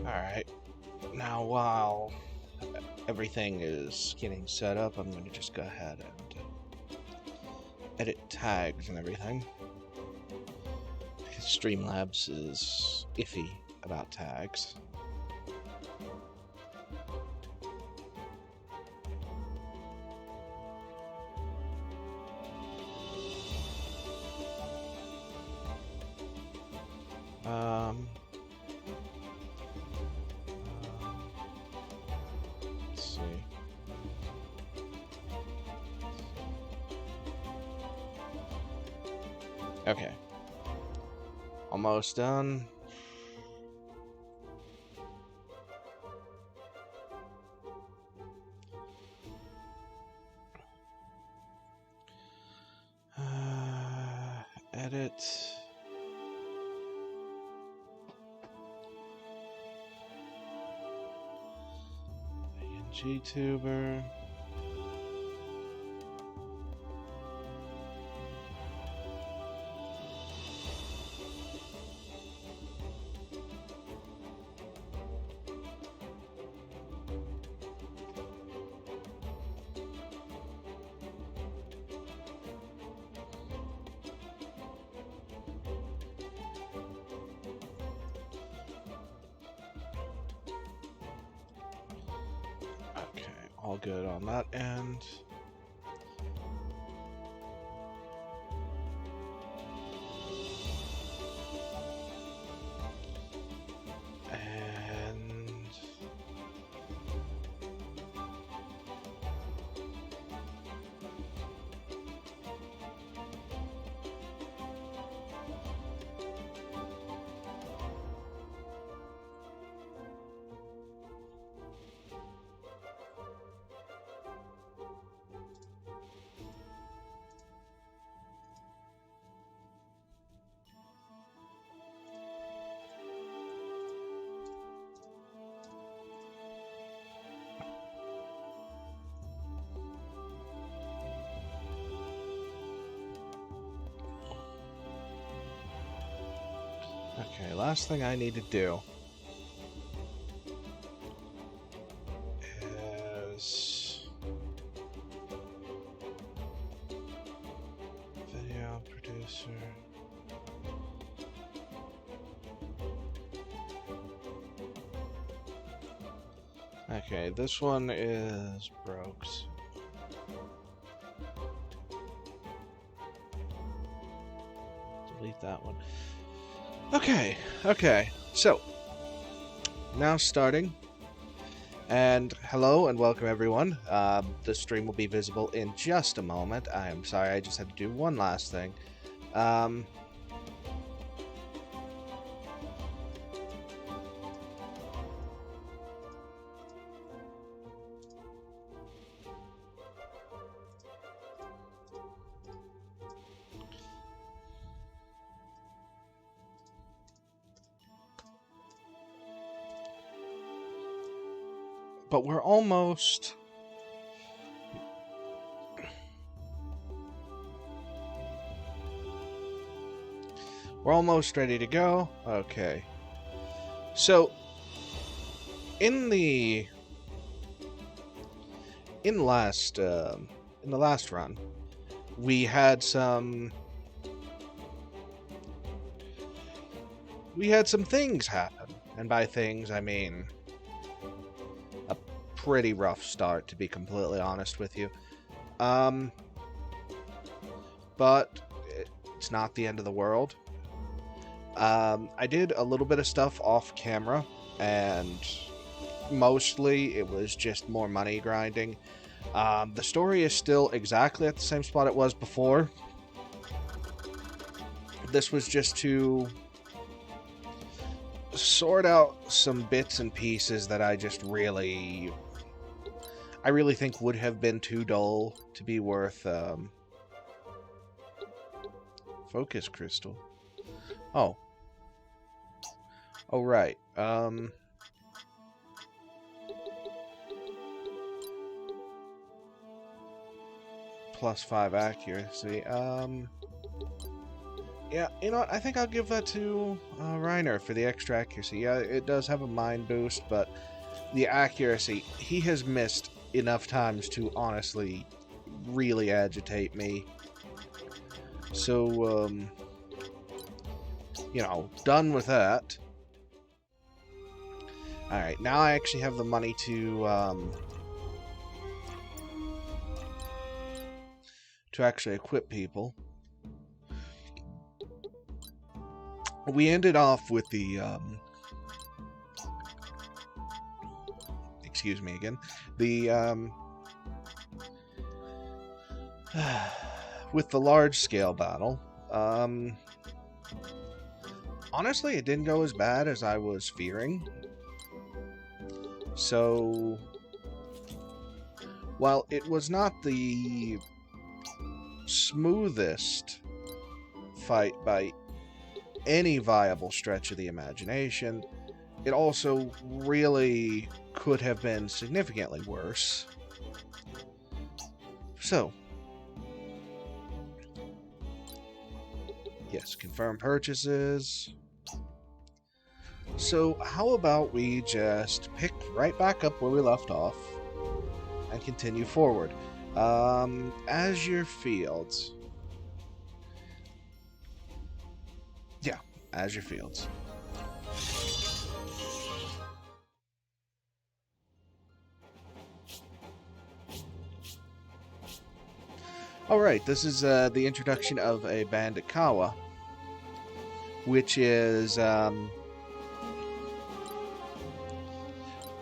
Alright, now while everything is getting set up, I'm going to just go ahead and edit tags and everything. Because Streamlabs is iffy about tags. Um, let's see. Okay. Almost done. Edit. GTuber. Okay, all good on that end. And okay, last thing I need to do is video producer. Okay, this one is broke. Delete that one. Okay, so now starting. And hello and welcome everyone. The stream will be visible in just a moment. I am sorry, I just had to do one last thing. But we're almost... We're almost ready to go. Okay. So, in the last run, we had some things happen, and by things I mean a pretty rough start, to be completely honest with you. But it's not the end of the world. I did a little bit of stuff off camera, and mostly it was just more money grinding. The story is still exactly at the same spot it was before. This was just to sort out some bits and pieces that I really think would have been too dull to be worth focus crystal. Oh, right. +5 accuracy. Yeah, you know what? I think I'll give that to Reiner for the extra accuracy. Yeah, it does have a mind boost, but the accuracy, he has missed enough times to honestly really agitate me. So, you know, done with that. Alright, now I actually have the money to actually equip people. We ended off with the, excuse me again, the, with the large-scale battle. Honestly, it didn't go as bad as I was fearing. So, while it was not the smoothest fight by any viable stretch of the imagination, it also really could have been significantly worse. So, yes, confirm purchases. So, how about we just pick right back up where we left off and continue forward? Azure Fields. Yeah, Azure Fields. Alright, this is the introduction of a Bandit Kawa, which is,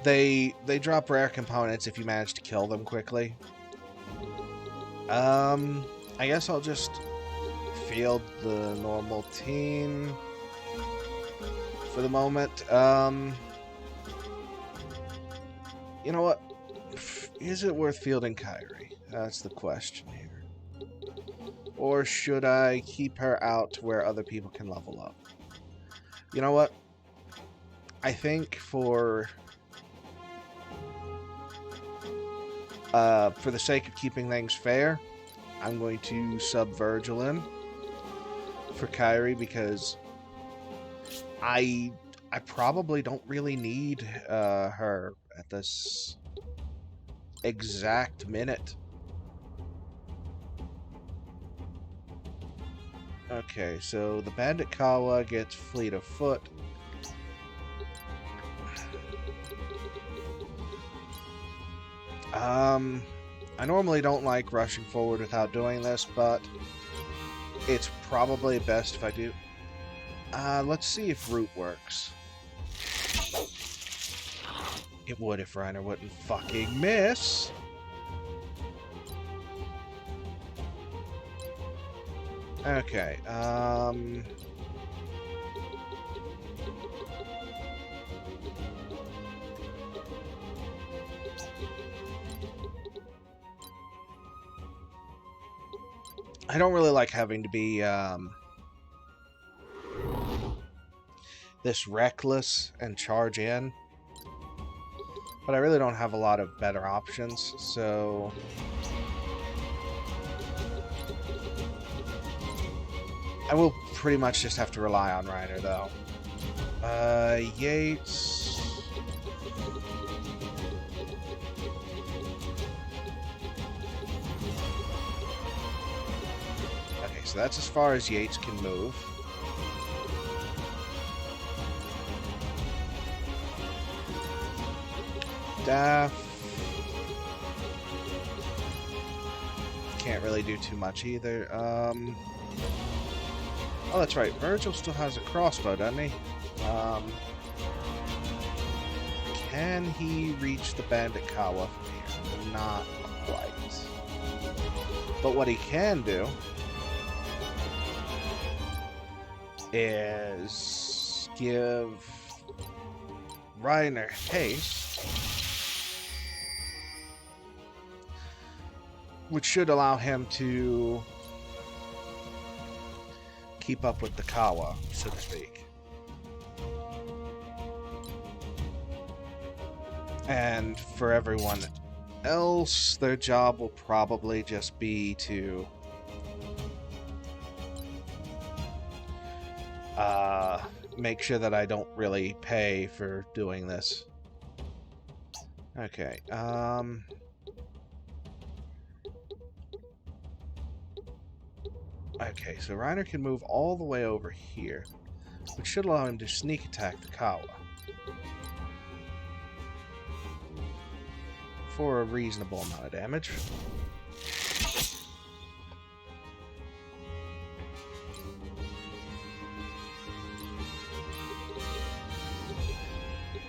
they drop rare components if you manage to kill them quickly. I guess I'll just field the normal team for the moment. You know what? Is it worth fielding Kairi? That's the question here. Or should I keep her out to where other people can level up? You know what? I think for the sake of keeping things fair, I'm going to sub Virgil in for Kairi because I probably don't really need her at this exact minute. Okay, so the Bandit Kawa gets Fleet of Foot. I normally don't like rushing forward without doing this, but it's probably best if I do. Let's see if Root works. It would if Reiner wouldn't fucking miss. Okay, I don't really like having to be, this reckless and charge in. But I really don't have a lot of better options, so... I will pretty much just have to rely on Reiner, though. Yates... Okay, so that's as far as Yates can move. Daff... Can't really do too much either. Oh, that's right. Virgil still has a crossbow, doesn't he? Can he reach the Bandit Kawa from here? Not quite. But what he can do is give Reiner haste, which should allow him to keep up with the Kawa, so to speak. And for everyone else, their job will probably just be to make sure that I don't really pay for doing this. Okay, okay, so Reiner can move all the way over here, which should allow him to sneak attack the Kawa. For a reasonable amount of damage.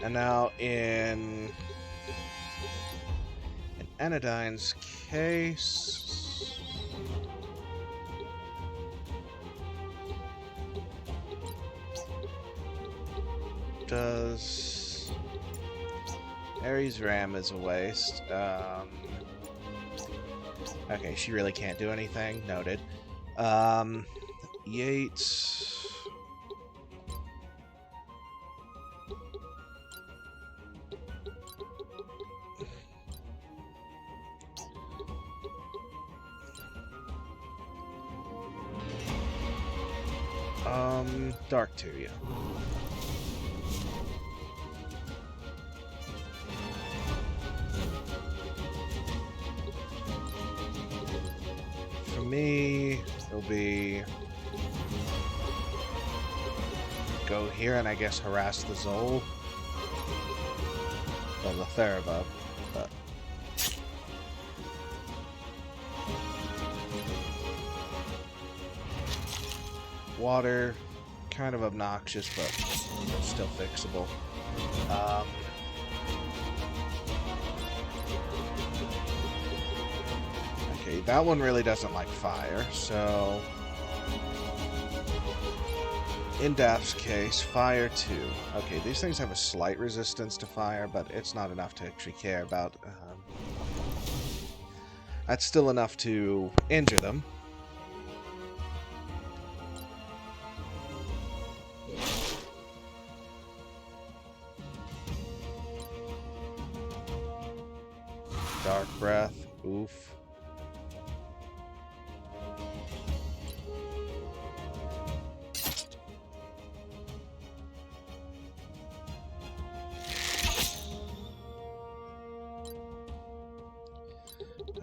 And now in Anodyne's case, does Ares Ram is a waste. Okay, she really can't do anything. Noted. Yates. Dark 2, yeah. For me, it'll be go here and I guess harass the Zol. Well, the Therabuff, but water, kind of obnoxious, but still fixable. Okay, that one really doesn't like fire, so in Daph's case, fire 2. Okay, these things have a slight resistance to fire, but it's not enough to actually care about. That's still enough to injure them. Dark Breath, oof.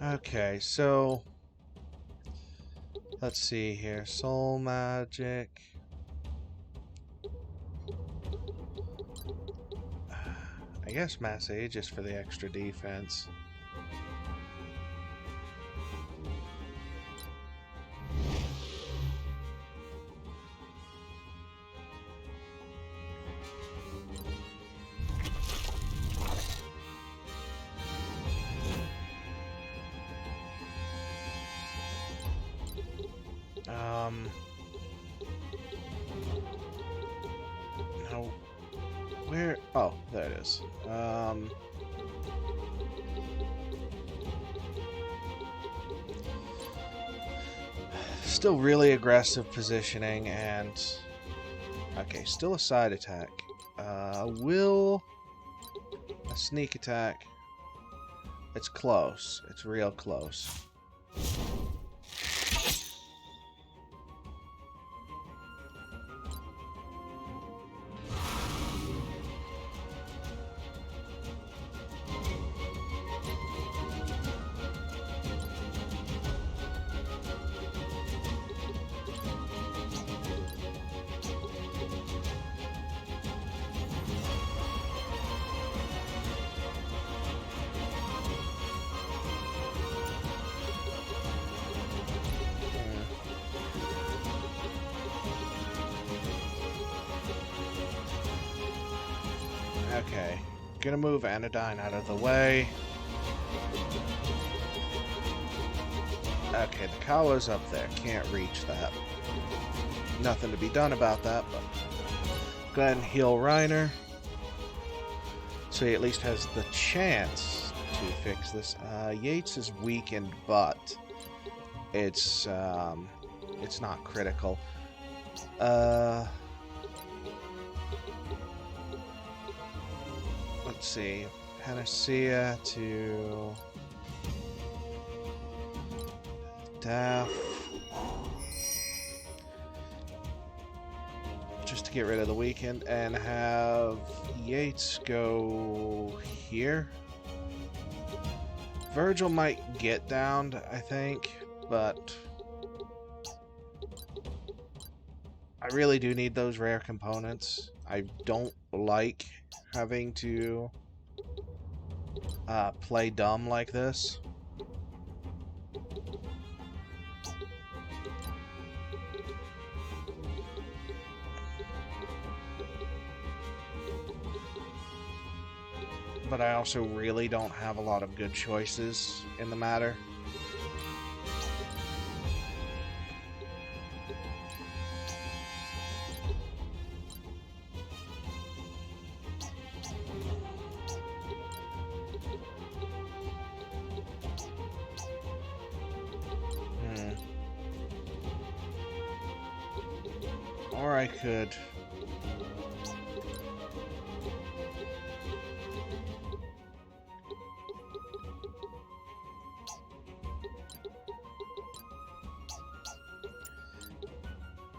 Okay, so let's see here. Soul Magic. I guess Mass Aegis for the extra defense. No. Where? Oh, there it is. Still really aggressive positioning and... Okay, still a side attack. Will... A sneak attack. It's close. It's real close. Okay, gonna move Anodyne out of the way. Okay, the Kawa's up there. Can't reach that. Nothing to be done about that, but go ahead and heal Reiner. So he at least has the chance to fix this. Yates is weakened, but it's not critical. Let's see, Panacea to Daph. just to get rid of the weekend, and have Yates go here. Virgil might get downed, I think, but I really do need those rare components. I don't like having to play dumb like this. But I also really don't have a lot of good choices in the matter. Or I could...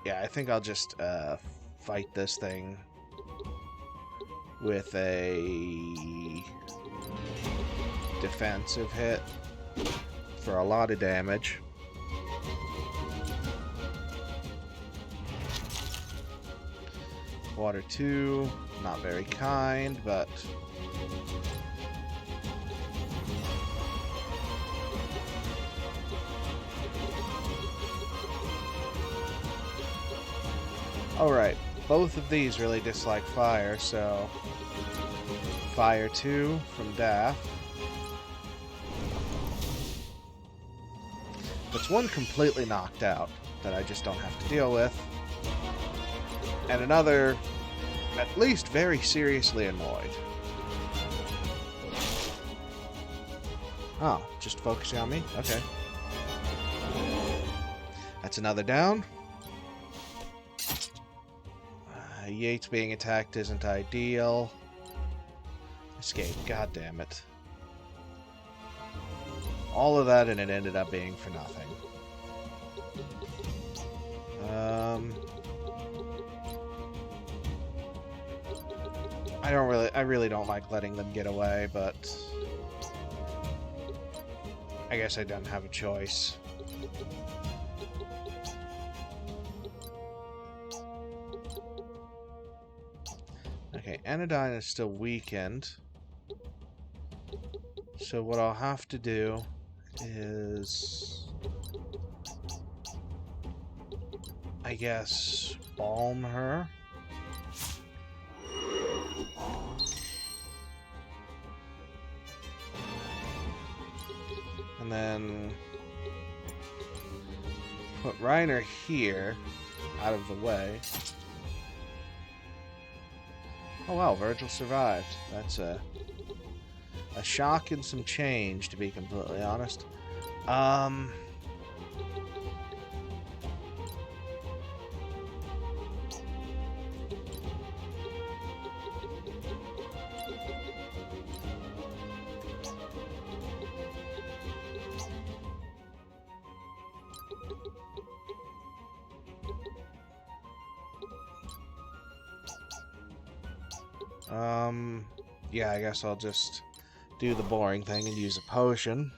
Yeah, I think I'll just fight this thing with a defensive hit for a lot of damage. Water 2, not very kind, but... Alright, both of these really dislike fire, so... Fire 2 from Daff. That's one completely knocked out that I just don't have to deal with. And another, at least very seriously annoyed. Oh, just focusing on me? Okay. That's another down. Yates being attacked isn't ideal. Escape, god damn it. All of that and it ended up being for nothing. I really don't like letting them get away, but I guess I don't have a choice. Okay, Anodyne is still weakened. So what I'll have to do is, I guess, balm her. And then put Reiner here, out of the way. Oh wow, Virgil survived. That's a shock and some change, to be completely honest. Yeah, I guess I'll just do the boring thing and use a potion.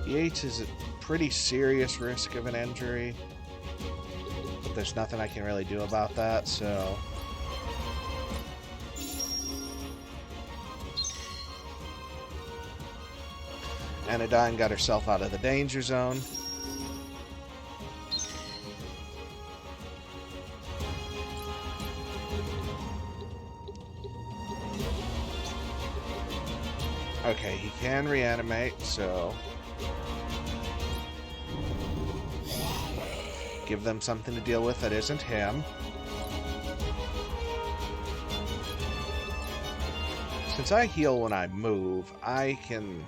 Yates is at pretty serious risk of an injury, but there's nothing I can really do about that, so... Anodyne got herself out of the danger zone. Okay, he can reanimate, so... give them something to deal with that isn't him. Since I heal when I move, I can...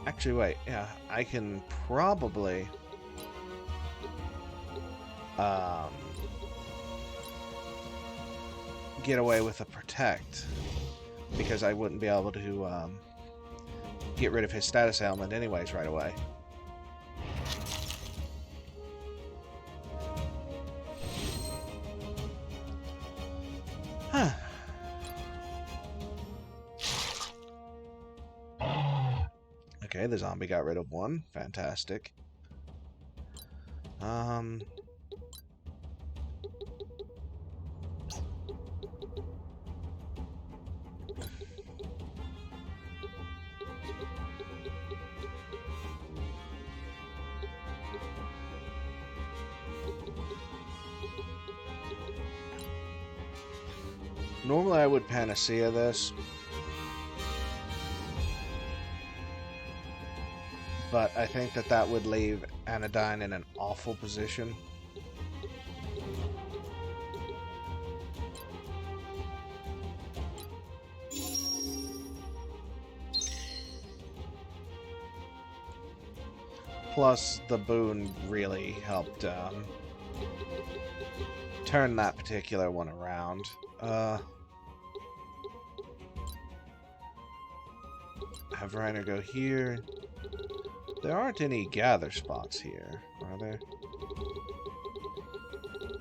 Actually, wait, yeah, I can probably... get away with a protect, because I wouldn't be able to get rid of his status ailment anyways right away. Huh. Okay, the zombie got rid of one. Fantastic. Normally I would Panacea this, but I think that would leave Anodyne in an awful position. Plus, the boon really helped turn that particular one around. Have Reiner go here. There aren't any gather spots here, are there?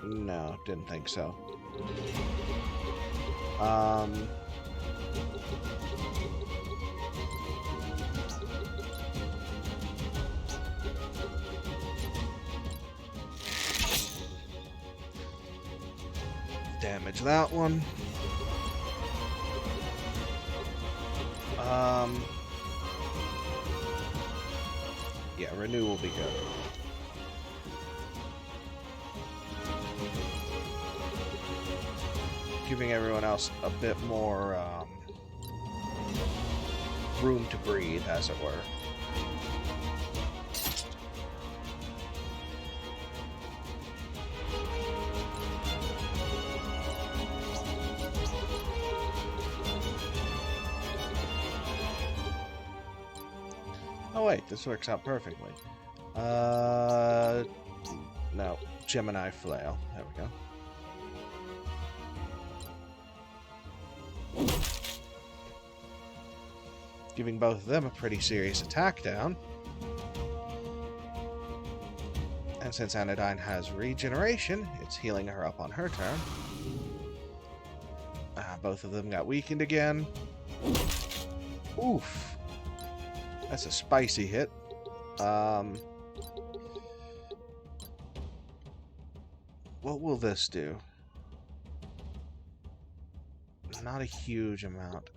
No, didn't think so. Damage that one. Yeah, renew will be good. Giving everyone else a bit more room to breathe, as it were. Oh wait, this works out perfectly. No, Gemini Flail. There we go. Giving both of them a pretty serious attack down. And since Anodyne has regeneration, it's healing her up on her turn. Both of them got weakened again. Oof. That's a spicy hit. What will this do? Not a huge amount.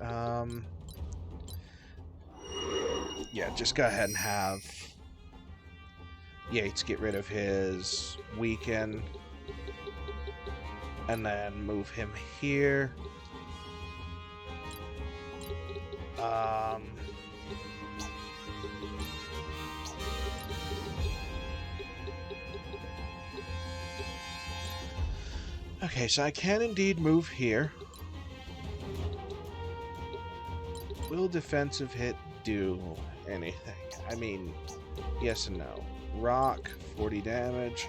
Yeah, just go ahead and have Yates get rid of his weaken. And then move him here. Okay, so I can indeed move here. Will defensive hit do anything? I mean, yes and no. Rock, 40 damage.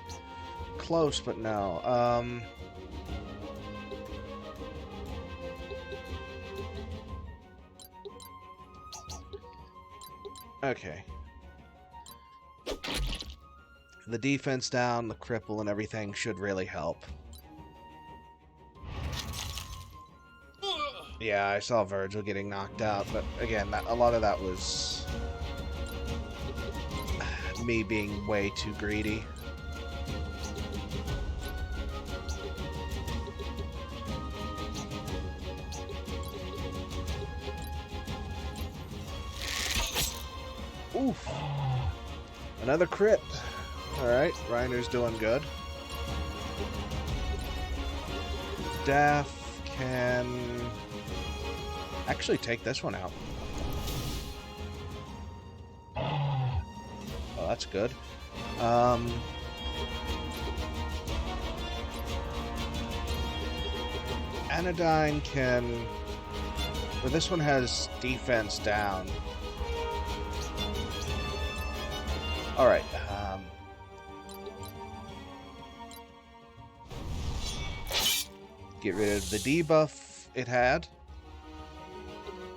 Close, but no. Okay. The defense down, the cripple, and everything should really help. Yeah, I saw Virgil getting knocked out, but again, a lot of that was me being way too greedy. Oof. Another crit. Alright, Reiner's doing good. Daff can actually take this one out. Oh, that's good. Anodyne can... Well, this one has defense down. Alright, Get rid of the debuff it had.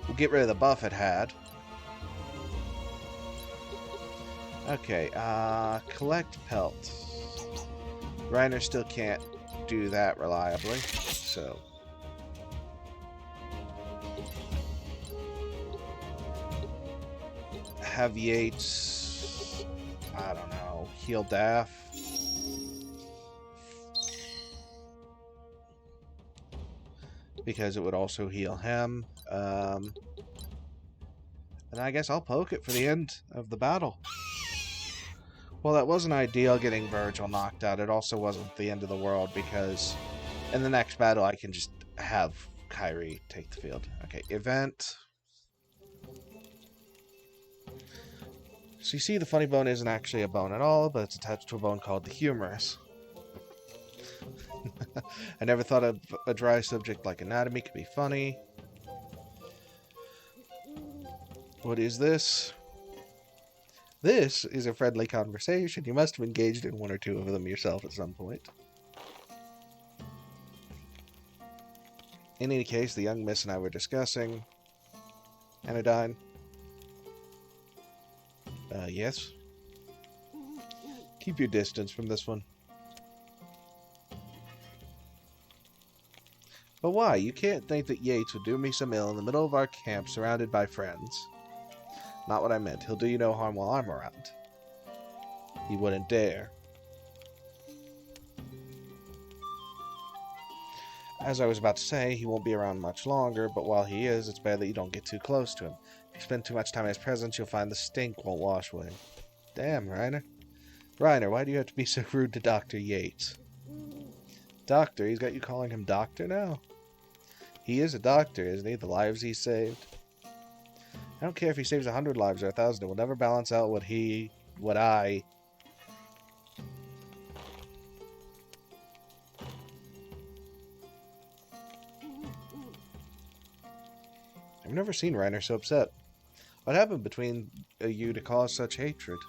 We'll get rid of the buff it had. Okay, collect pelt. Reiner still can't do that reliably, so... Have Yates... I don't know, heal Daff. Because it would also heal him. And I guess I'll poke it for the end of the battle. Well, that wasn't ideal getting Virgil knocked out. It also wasn't the end of the world because in the next battle I can just have Kairi take the field. Okay, event. So you see the funny bone isn't actually a bone at all, but it's attached to a bone called the humerus. I never thought a dry subject like anatomy could be funny. What is this? This is a friendly conversation. You must have engaged in one or two of them yourself at some point. In any case, the young miss and I were discussing... Anodyne? Yes? Keep your distance from this one. But why? You can't think that Yates would do me some ill in the middle of our camp surrounded by friends. Not what I meant. He'll do you no harm while I'm around. He wouldn't dare. As I was about to say, he won't be around much longer, but while he is, it's bad that you don't get too close to him. If you spend too much time in his presence, you'll find the stink won't wash away. Damn, Reiner. Reiner, why do you have to be so rude to Dr. Yates? Doctor? He's got you calling him doctor now? He is a doctor, isn't he? The lives he saved. I don't care if he saves 100 lives or 1,000. It will never balance out what I... I've never seen Reiner so upset. What happened between you to cause such hatred?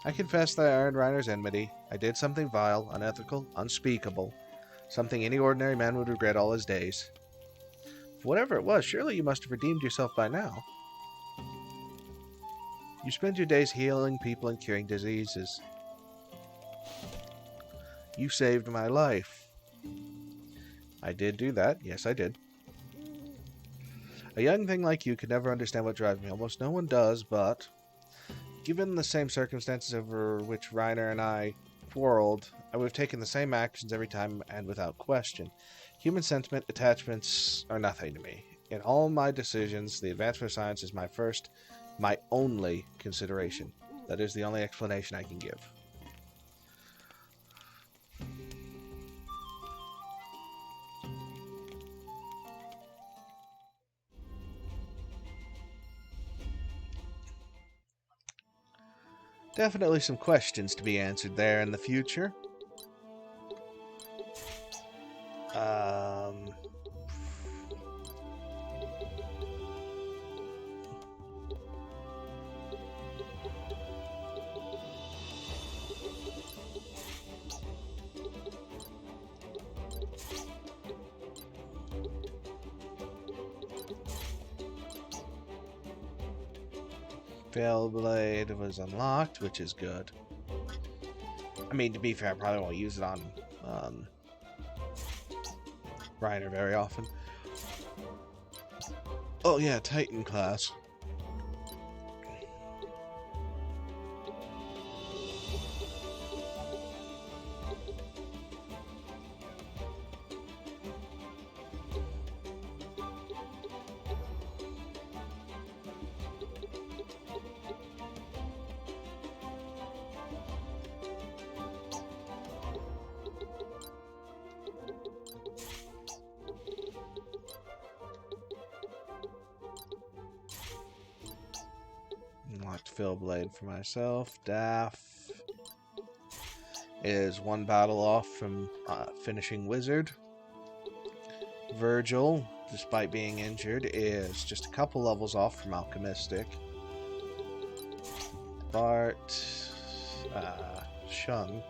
I confess that I earned Reiner's enmity. I did something vile, unethical, unspeakable. Something any ordinary man would regret all his days. Whatever it was, surely you must have redeemed yourself by now. You spend your days healing people and curing diseases. You saved my life. I did do that. Yes, I did. A young thing like you could never understand what drives me. Almost no one does, but... Given the same circumstances over which Reiner and I quarreled, I would have taken the same actions every time and without question. Human sentiment, attachments are nothing to me. In all my decisions, the advancement of science is my only consideration. That is the only explanation I can give. Definitely some questions to be answered there in the future. Veilblade was unlocked, which is good. I mean, to be fair, I probably won't use it on Reiner very often. Oh yeah, Titan class. Unlocked Veilblade for myself. Daff is one battle off from finishing Wizard. Virgil, despite being injured, is just a couple levels off from Alchemistic. Bart, Shung.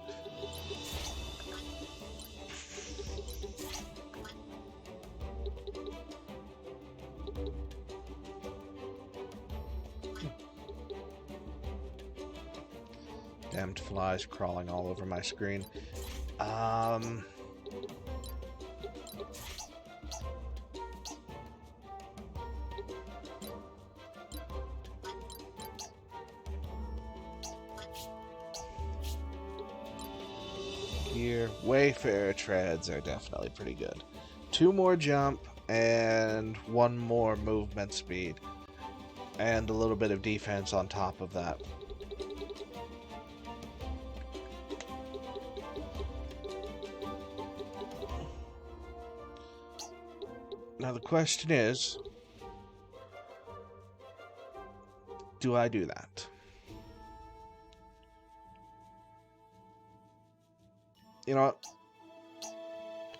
Damned flies crawling all over my screen. Here, Wayfarer treads are definitely pretty good. 2 more jump and 1 more movement speed. And a little bit of defense on top of that. Now the question is, do I do that? You know what?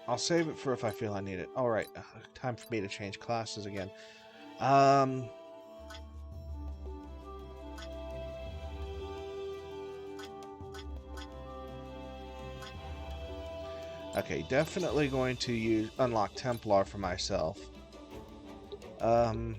I'll save it for if I feel I need it. Alright, time for me to change classes again. Okay, definitely going to unlock Templar for myself. The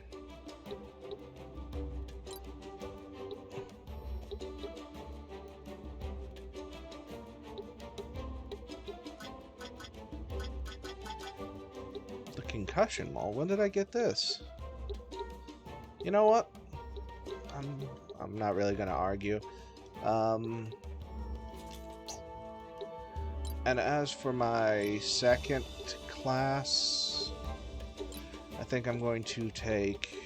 concussion maul. When did I get this? You know what? I'm not really gonna argue. And as for my second class, I think I'm going to take...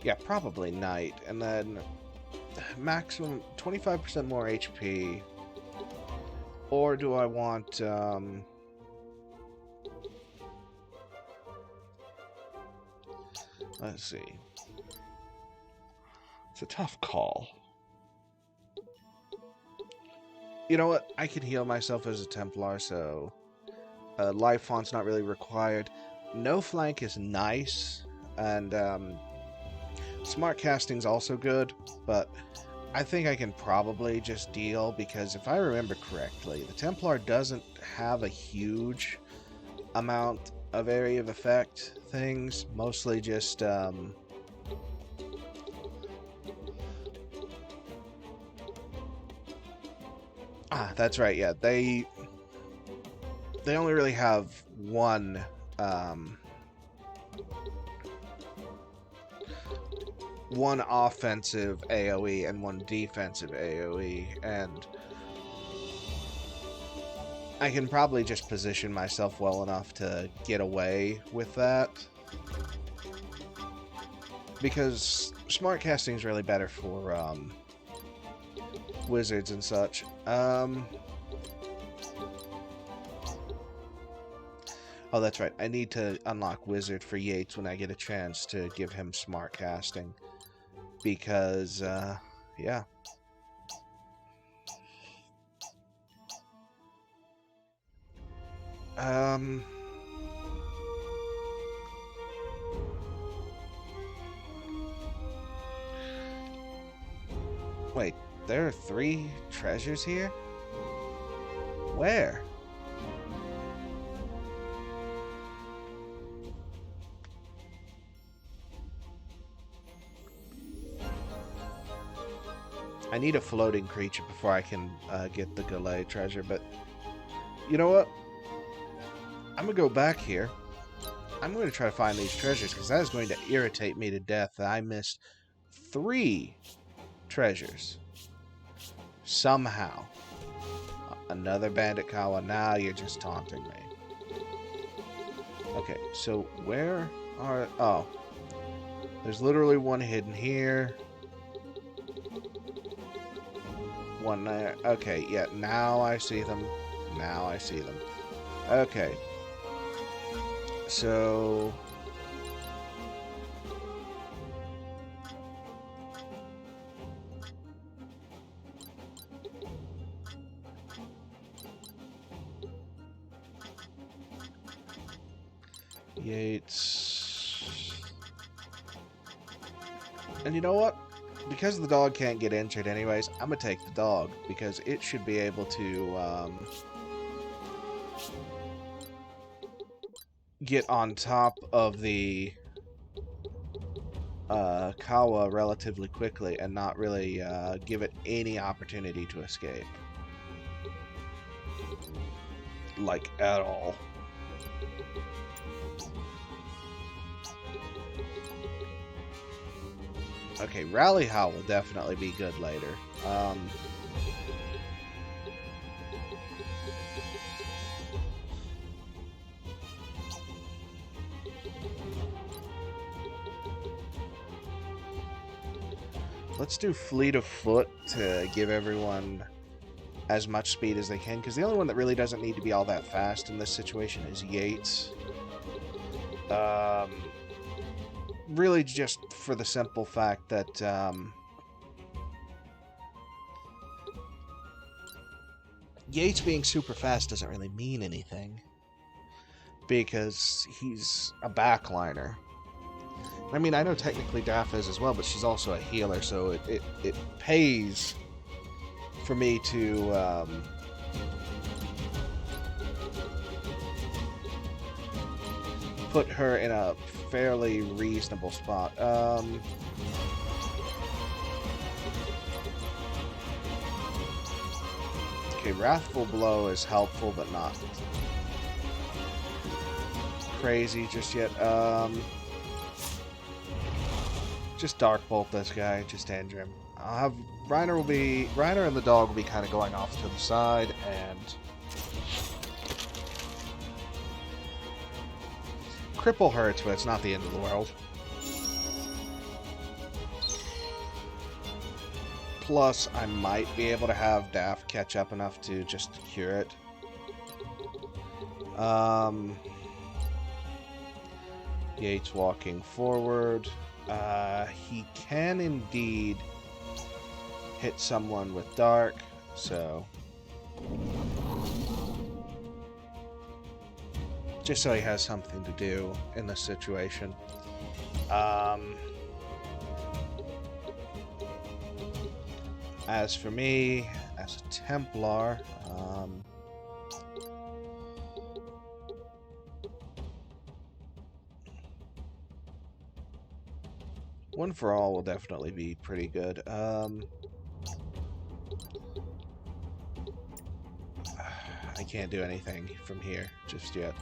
Yeah, probably Knight. And then maximum 25% more HP. Or do I want... Let's see. It's a tough call. You know what? I can heal myself as a Templar, so life font's not really required. No flank is nice, and smart casting's also good, but I think I can probably just deal, because if I remember correctly, the Templar doesn't have a huge amount of area of effect things, mostly just that's right, yeah. They only really have one one offensive AoE and one defensive AoE, and I can probably just position myself well enough to get away with that. Because smart casting is really better for wizards and such. Oh, that's right. I need to unlock wizard for Yates when I get a chance to give him smart casting. Because, yeah. Wait, there are 3 treasures here? Where? I need a floating creature before I can get the Galley treasure, but you know what? I'm going to go back here. I'm going to try to find these treasures, because that is going to irritate me to death that I missed 3 treasures. Somehow. Another Bandit Kawa. Now you're just taunting me. Okay, so where are... Oh. There's literally one hidden here. One there. Okay, yeah, now I see them. Now I see them. Okay. So... Yates. And you know what? Because the dog can't get injured anyways, I'm gonna take the dog, because it should be able to get on top of the Kawa relatively quickly and not really give it any opportunity to escape. Like, at all. Okay, Rally Howl will definitely be good later. Let's do Fleet of Foot to give everyone as much speed as they can, because the only one that really doesn't need to be all that fast in this situation is Yates. Really just for the simple fact that Yates being super fast doesn't really mean anything, because he's a backliner. I mean, I know technically Daff is as well, but she's also a healer, so it pays for me to put her in a fairly reasonable spot. Okay, Wrathful Blow is helpful, but not crazy just yet. Just Dark Bolt this guy, just injure him. I'll have Reiner and the dog will be kind of going off to the side, and Cripple hurts, but it's not the end of the world. Plus, I might be able to have Daff catch up enough to just cure it. Yates walking forward. He can indeed hit someone with Dark, so just so he has something to do in this situation. As for me, as a Templar, One for All will definitely be pretty good. I can't do anything from here just yet.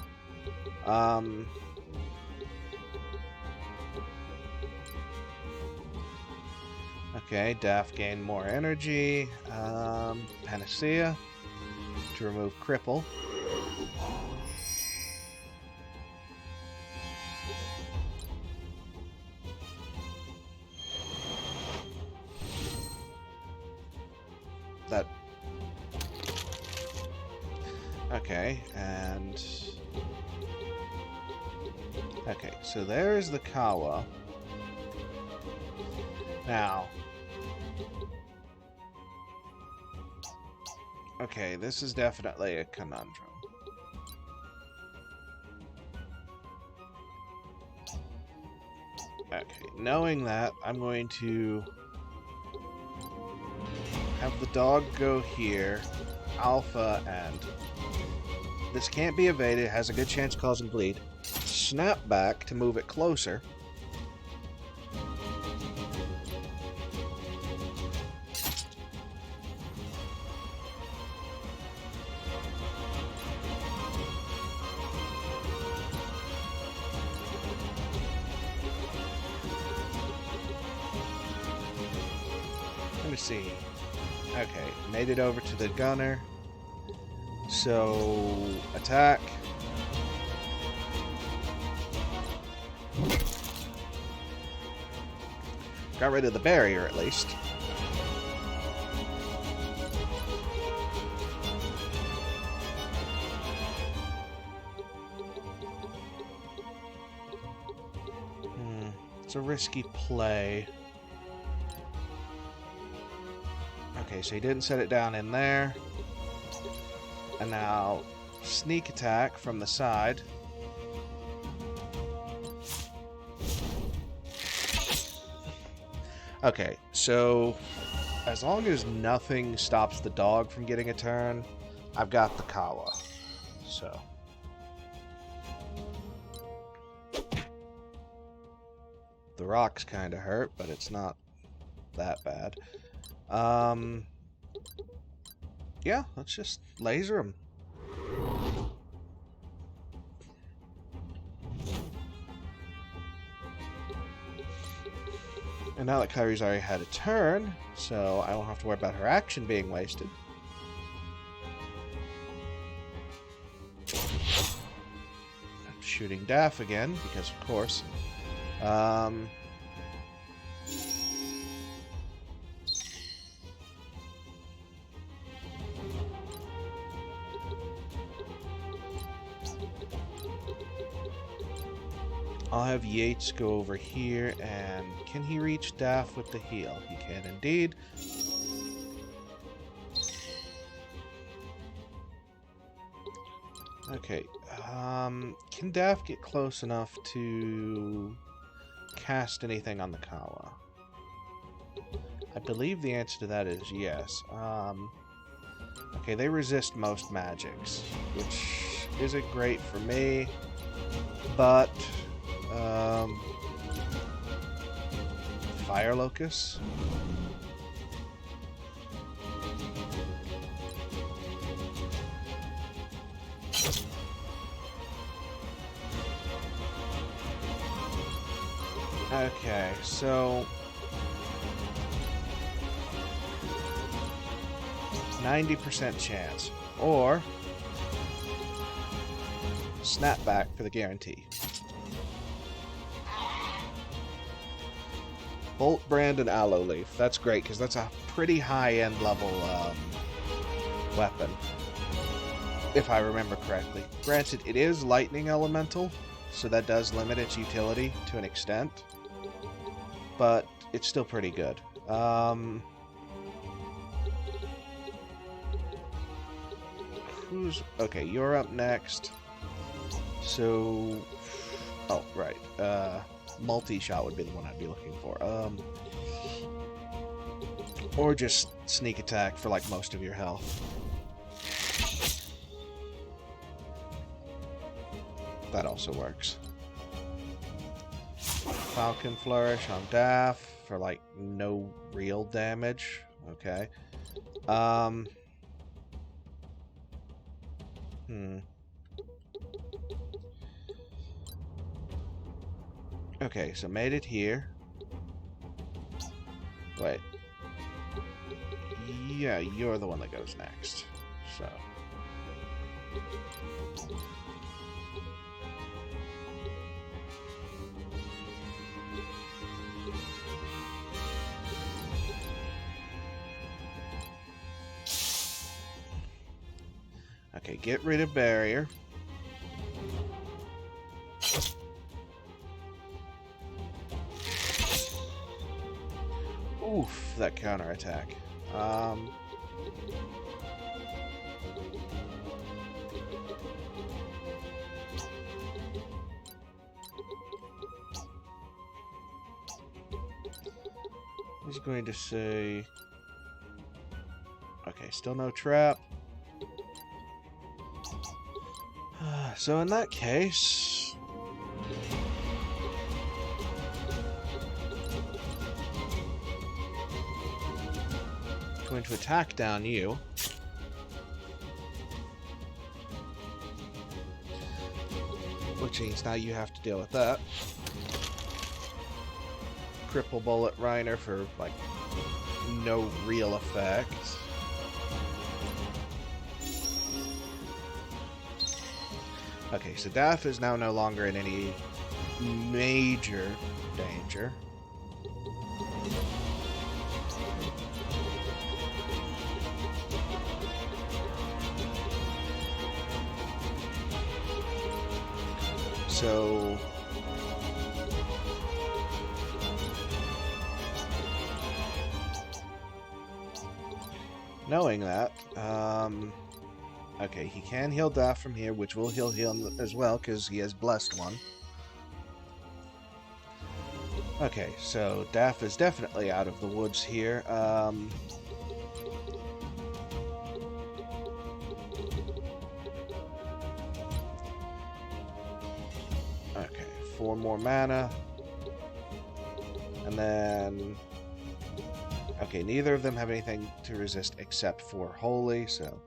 Okay, Daff gained more energy. Panacea to remove Cripple. That. Okay, and okay, so there's the Kawa. Now, okay, this is definitely a conundrum. Okay, knowing that, I'm going to have the dog go here, Alpha, and this can't be evaded, it has a good chance of causing bleed. Snap back to move it closer. Let me see. Okay, made it over to the gunner. So, attack. Got rid of the barrier, at least. It's a risky play. Okay, so he didn't set it down in there. And now, sneak attack from the side. Okay, so as long as nothing stops the dog from getting a turn, I've got the Kawa. So. The rocks kind of hurt, but it's not that bad. Yeah, let's just laser them. And now that Kyrie's already had a turn, so I won't have to worry about her action being wasted. I'm shooting Daff again, because of course. I'll have Yates go over here, and can he reach Daff with the heal? He can indeed. Okay, can Daff get close enough to cast anything on the Kawa? I believe the answer to that is yes. Okay, they resist most magics, which isn't great for me, but Fire Locust. Okay, so 90% chance, or snapback for the guarantee. Bolt Brand and Aloe Leaf. That's great, because that's a pretty high-end level weapon, if I remember correctly. Granted, it is Lightning Elemental, so that does limit its utility to an extent, but it's still pretty good. Okay, you're up next. So... Oh, right. Multi-shot would be the one I'd be looking for. Or just sneak attack for, like, most of your health. That also works. Falcon Flourish on Daff for, like, no real damage. Okay. Okay, so made it here. Wait. Yeah, you're the one that goes next. So. Okay, get rid of barrier. Oof, that counterattack. I was going to say... Okay, still no trap. So in that case... going to attack down you. Which means now you have to deal with that. Cripple Bullet Reiner for, like, no real effect. Okay, so Daff is now no longer in any major danger. So... knowing that, okay, he can heal Daff from here, which will heal him as well, because he has Blessed One. Okay, so Daff is definitely out of the woods here. Okay, 4 more mana. And then... Okay, neither of them have anything to resist except for Holy, so...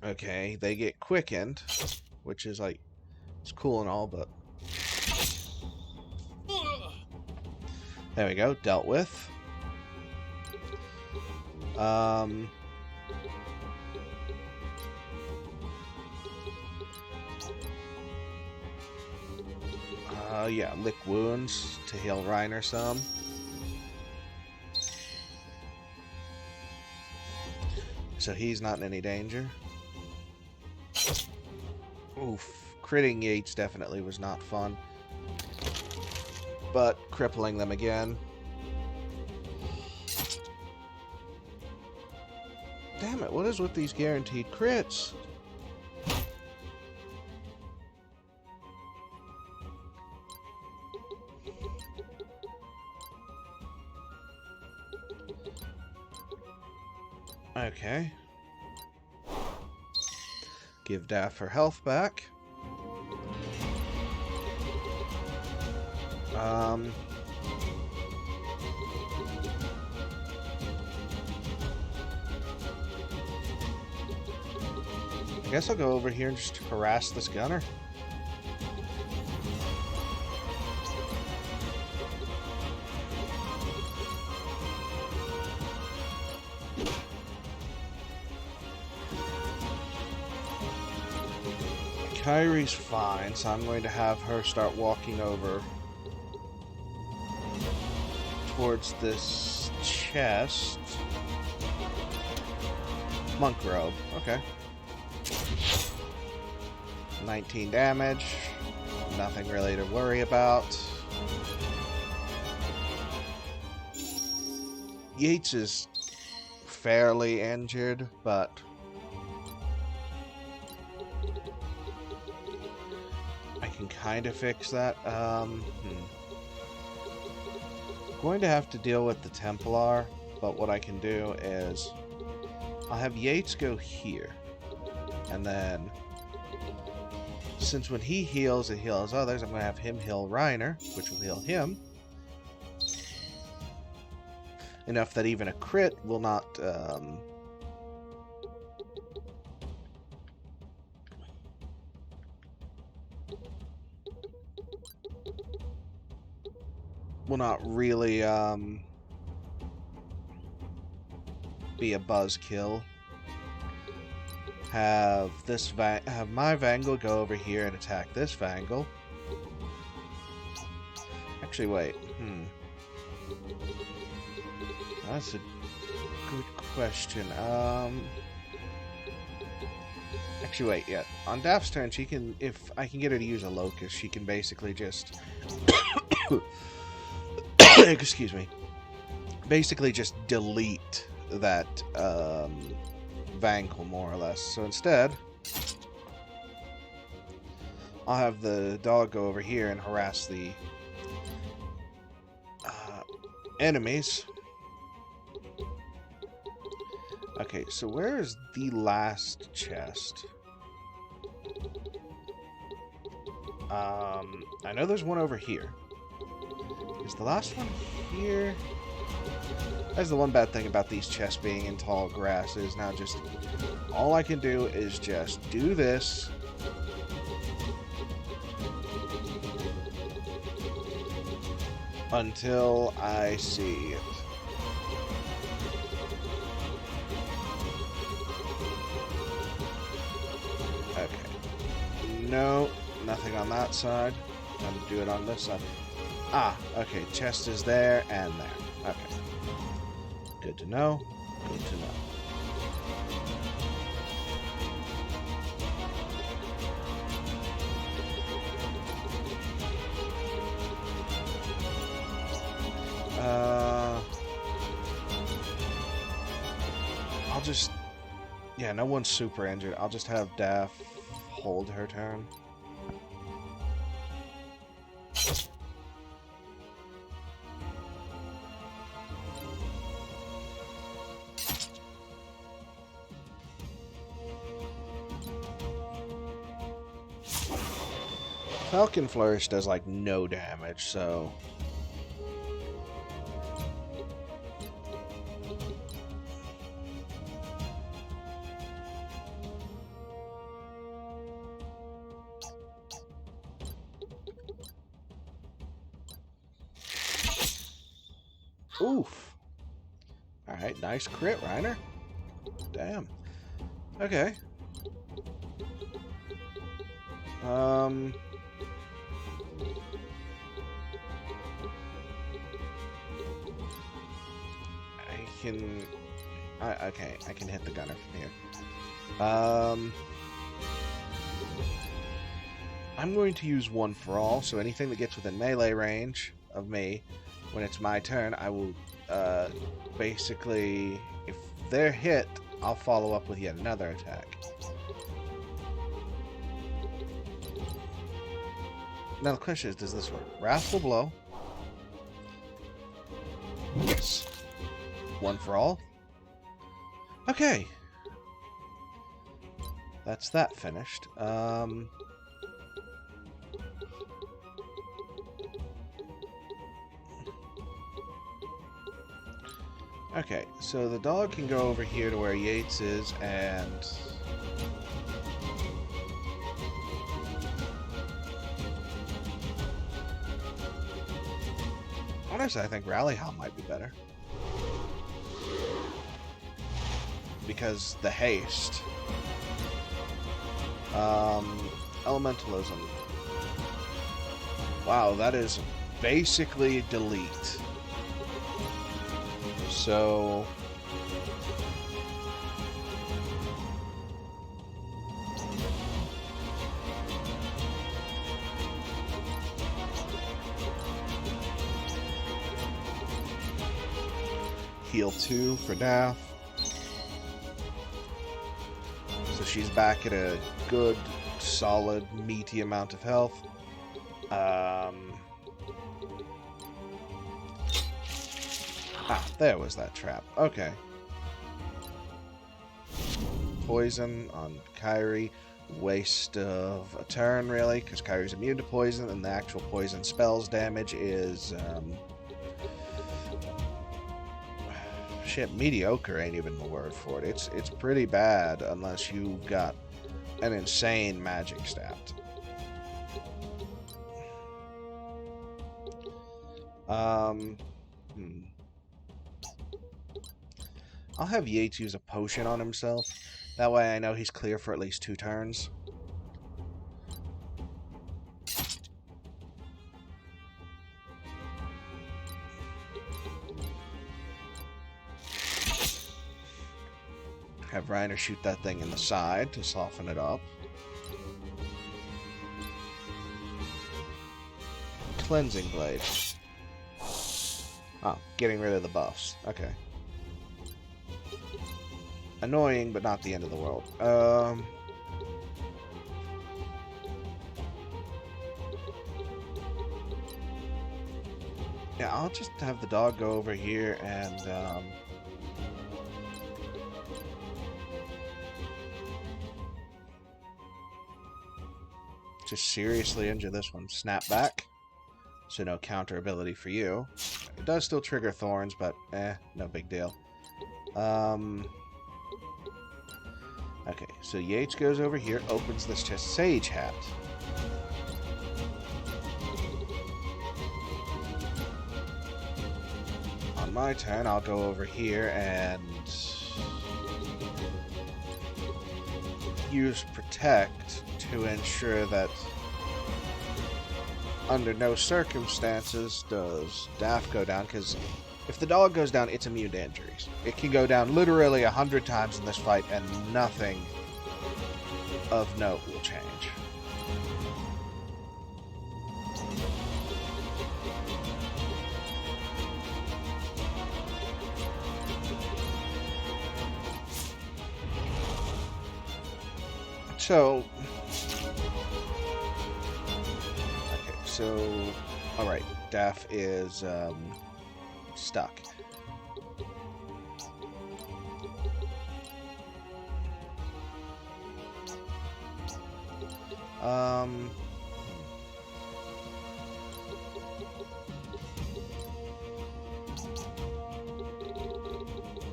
Okay, they get quickened, which is like, it's cool and all, but... There we go, dealt with. Yeah, lick wounds to heal Reiner some. So he's not in any danger. Oof. Critting Yates definitely was not fun. But crippling them again. Damn it, what is with these guaranteed crits? Okay. Give Daff her health back. I guess I'll go over here and just harass this gunner. Kyrie's fine, so I'm going to have her start walking over towards this chest. Monk robe, okay. 19 damage, nothing really to worry about. Yates is fairly injured, but I can kind of fix that. Going to have to deal with the Templar, but what I can do is I'll have Yates go here, and then since when he heals, it heals others, I'm going to have him heal Reiner, which will heal him. Enough that even a crit will not... will not really be a buzzkill. Have my Vangle go over here and attack this Vangle. Actually, wait. That's a good question. Actually, wait. Yeah, on Daff's turn, she can. If I can get her to use a Locust, she can basically just. Excuse me. Basically, just delete that Vangle, more or less. So instead, I'll have the dog go over here and harass the enemies. Okay, so where is the last chest? I know there's one over here. Is the last one here? That's the one bad thing about these chests being in tall grass is now just all I can do is just do this. Until I see it. Okay. No, nothing on that side. I'm gonna do it on this side. Ah, okay, chest is there and there. Okay. Good to know. Good to know. I'll just... Yeah, no one's super injured. I'll just have Daff hold her turn. Falcon Flourish does like no damage, so... Oof. Alright, nice crit, Reiner. Damn. Okay. Okay, I can hit the gunner from here. I'm going to use One for All, so anything that gets within melee range of me, when it's my turn, I will, basically, if they're hit, I'll follow up with yet another attack. Now the question is, does this work? Wrathful Blow. Yes. One for All. Okay. That's that finished. Okay, so the dog can go over here to where Yates is, and... honestly, I think Rally Howl might be better. Because the haste. Elementalism. Wow, that is basically delete. So... heal 2 for Daff. So she's back at a good, solid, meaty amount of health. There was that trap. Okay. Poison on Kairi. Waste of a turn, really, because Kairi's immune to poison, and the actual poison spell's damage is... shit, mediocre ain't even the word for it. It's pretty bad unless you've got an insane magic stat. I'll have Yates use a potion on himself. That way I know he's clear for at least 2 turns. Have Reiner shoot that thing in the side to soften it up. Cleansing Blade. Oh, getting rid of the buffs. Okay. Annoying, but not the end of the world. Yeah, I'll just have the dog go over here and, just seriously injure this one. Snap back. So no counter ability for you. It does still trigger thorns, but no big deal. Okay, so Yates goes over here, opens this chest. Sage Hat. On my turn, I'll go over here and use Protect to ensure that under no circumstances does Daff go down, because if the dog goes down, it's immune to injuries. It can go down literally 100 times in this fight, and nothing of note will change. So... okay, so... alright, Daff is, stuck.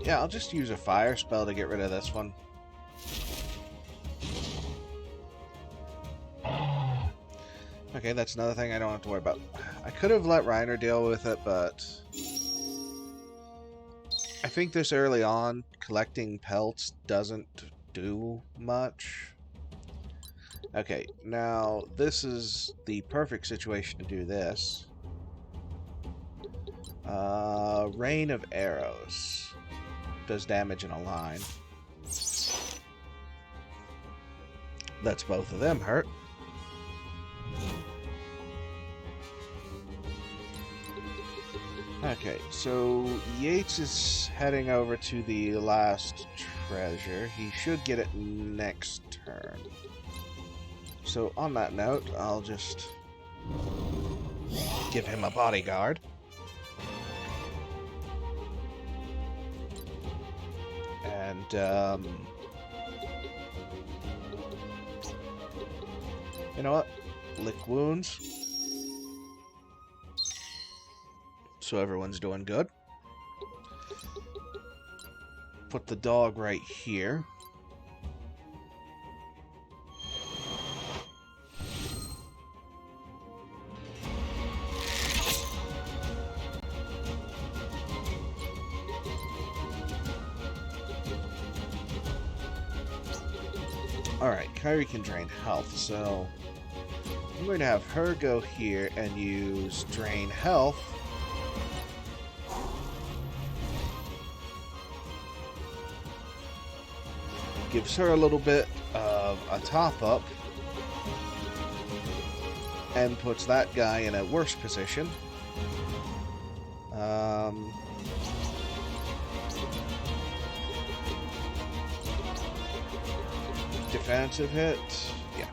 Yeah, I'll just use a fire spell to get rid of this one. Okay, that's another thing I don't have to worry about. I could have let Reiner deal with it, but I think this early on, collecting pelts doesn't do much. Okay, now this is the perfect situation to do this. Rain of Arrows. Does damage in a line. Lets both of them hurt. Okay, so Yates is heading over to the last treasure. He should get it next turn. So on that note, I'll just give him a bodyguard. And, you know what? Lick wounds. So everyone's doing good. Put the dog right here. Alright, Kyrie can drain health, so I'm going to have her go here and use drain health. Gives her a little bit of a top-up. And puts that guy in a worse position. Defensive hit. Yeah.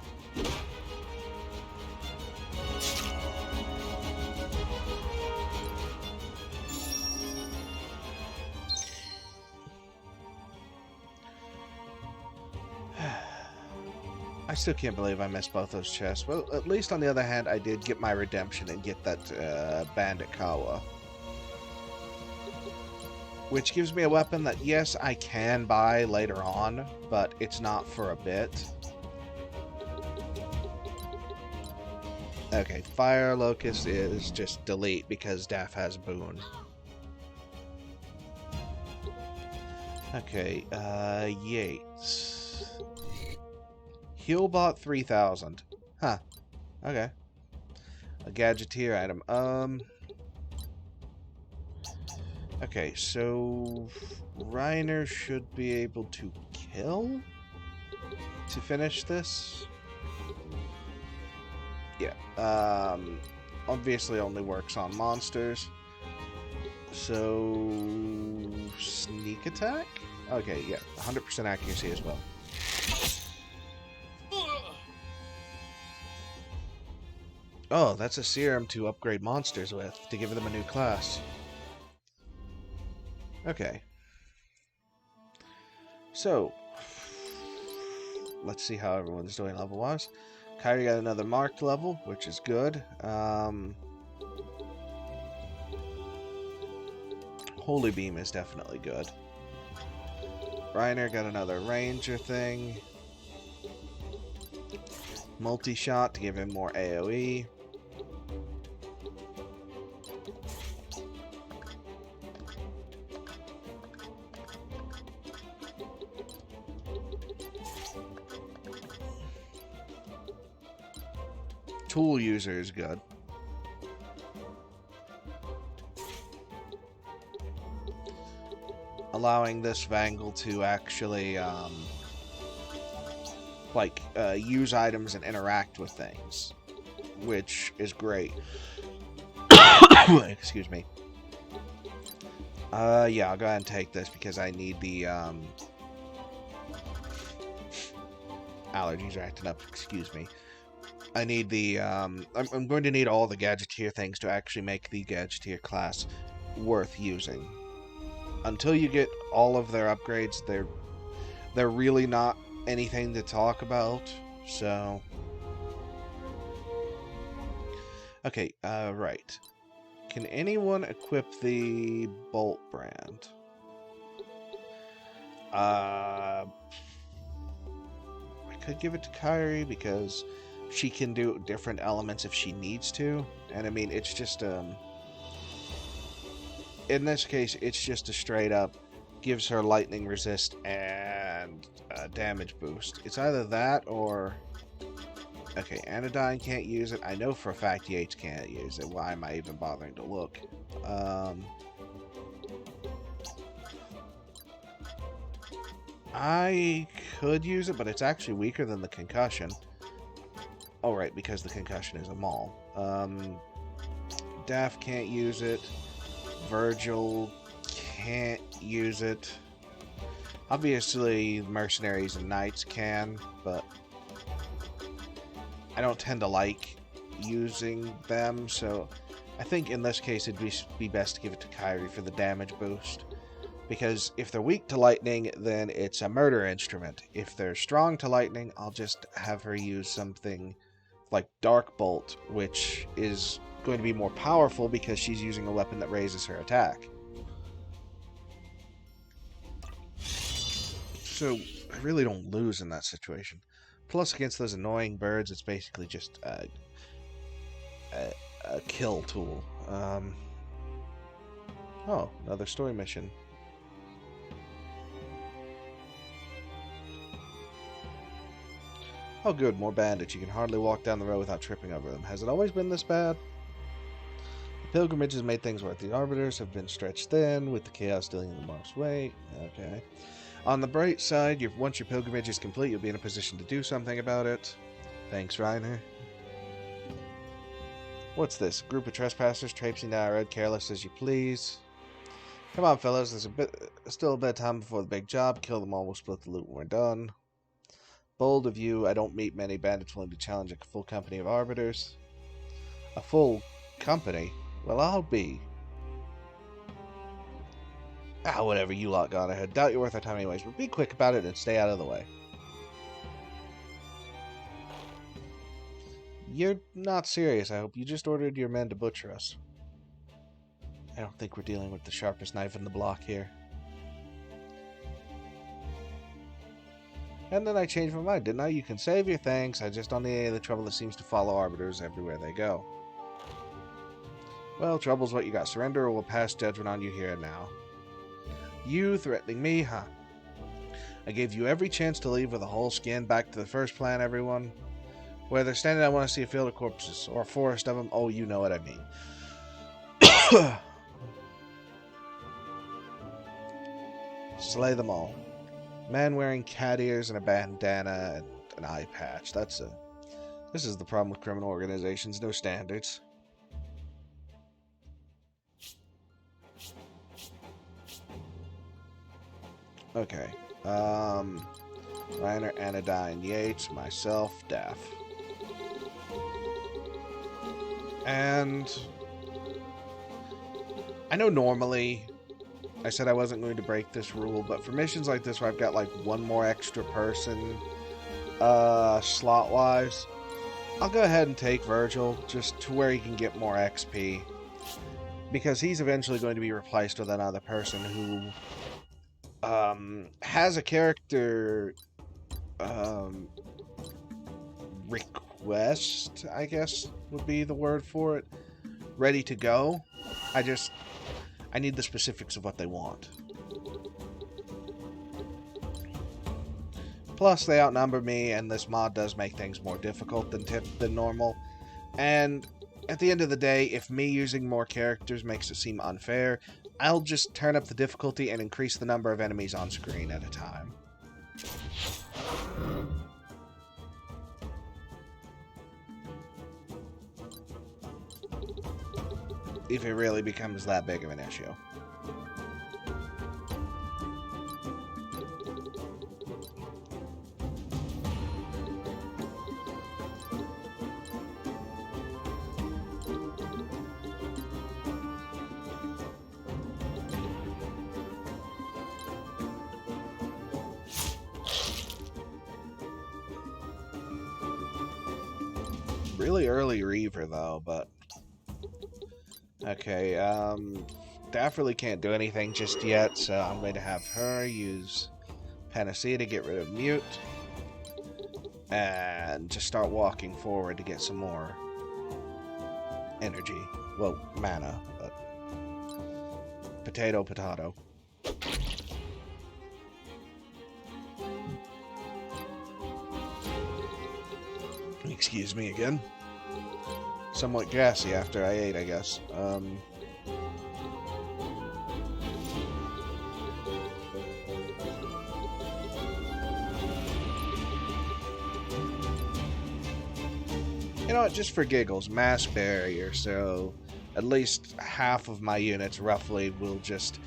I still can't believe I missed both those chests. Well, at least on the other hand, I did get my redemption and get that Bandit Kawa. Which gives me a weapon that, yes, I can buy later on, but it's not for a bit. Okay, Fire Locust is just delete because Daff has Boon. Okay, Yates. Healbot 3000. Huh. Okay. A Gadgeteer item. Okay, so Reiner should be able to kill to finish this. Yeah. Obviously only works on monsters. So sneak attack? Okay, yeah, 100% accuracy as well. Oh, that's a serum to upgrade monsters with, to give them a new class. Okay. So, let's see how everyone's doing level-wise. Kyrie got another marked level, which is good. Holy Beam is definitely good. Reiner got another Ranger thing. Multi-shot to give him more AoE. Tool user is good. Allowing this Vangle to actually use items and interact with things, which is great. Excuse me. Yeah, I'll go ahead and take this because I need the allergies are acting up. Excuse me. I need the I'm going to need all the Gadgeteer things to actually make the Gadgeteer class worth using. Until you get all of their upgrades, they're really not anything to talk about. So, okay, right. Can anyone equip the Bolt brand? I could give it to Kyrie because she can do different elements if she needs to. And I mean, it's just, in this case, it's just a straight up gives her lightning resist and damage boost. It's either that or... Okay, Anodyne can't use it. I know for a fact Yates can't use it. Why am I even bothering to look? I could use it, but it's actually weaker than the concussion. Oh, right, because the concussion is a maul. Daff can't use it. Virgil can't use it. Obviously, mercenaries and knights can, but I don't tend to like using them, so I think in this case it'd be best to give it to Kyrie for the damage boost. Because if they're weak to lightning, then it's a murder instrument. If they're strong to lightning, I'll just have her use something like Dark Bolt, which is going to be more powerful because she's using a weapon that raises her attack. So I really don't lose in that situation. Plus, against those annoying birds, it's basically just a kill tool. Oh, another story mission. Oh good, more bandits. You can hardly walk down the road without tripping over them. Has it always been this bad? The pilgrimage has made things worse. The arbiters have been stretched thin, with the chaos dealing in the mark's way. Okay. On the bright side, once your pilgrimage is complete, you'll be in a position to do something about it. Thanks, Reiner. What's this? A group of trespassers traipsing down our road, careless as you please. Come on, fellas. There's still a bit of time before the big job. Kill them all. We'll split the loot when we're done. Bold of you. I don't meet many bandits willing to challenge a full company of arbiters. A full company? Well, I'll be. Ah, whatever, you lot got ahead. Doubt you're worth our time anyways, but be quick about it and stay out of the way. You're not serious, I hope. You just ordered your men to butcher us. I don't think we're dealing with the sharpest knife in the block here. And then I changed my mind, didn't I? You can save your thanks. I just don't need any of the trouble that seems to follow arbiters everywhere they go. Well, trouble's what you got. Surrender or we'll pass judgment on you here and now. You threatening me, huh? I gave you every chance to leave with a whole skin. Back to the first plan, everyone. Where they're standing, I want to see a field of corpses. Or a forest of them. Oh, you know what I mean. Slay them all. Man wearing cat ears and a bandana and an eye patch. This is the problem with criminal organizations. No standards. Okay. Reiner, Anodyne, Yates, myself, Daff. And I know normally I said I wasn't going to break this rule, but for missions like this where I've got like one more extra person slot-wise, I'll go ahead and take Virgil just to where he can get more XP. Because he's eventually going to be replaced with another person who has a character request, I guess would be the word for it, ready to go. I need the specifics of what they want. Plus, they outnumber me, and this mod does make things more difficult than normal. And at the end of the day, if me using more characters makes it seem unfair, I'll just turn up the difficulty and increase the number of enemies on screen at a time. If it really becomes that big of an issue. Really early Reaver, though, but... Okay, Daff really can't do anything just yet, so I'm going to have her use Panacea to get rid of Mute. And just start walking forward to get some more energy. Well, mana, but potato, potato. Excuse me again. Somewhat gassy after I ate, I guess. You know what, just for giggles, mass barrier, so at least half of my units roughly will just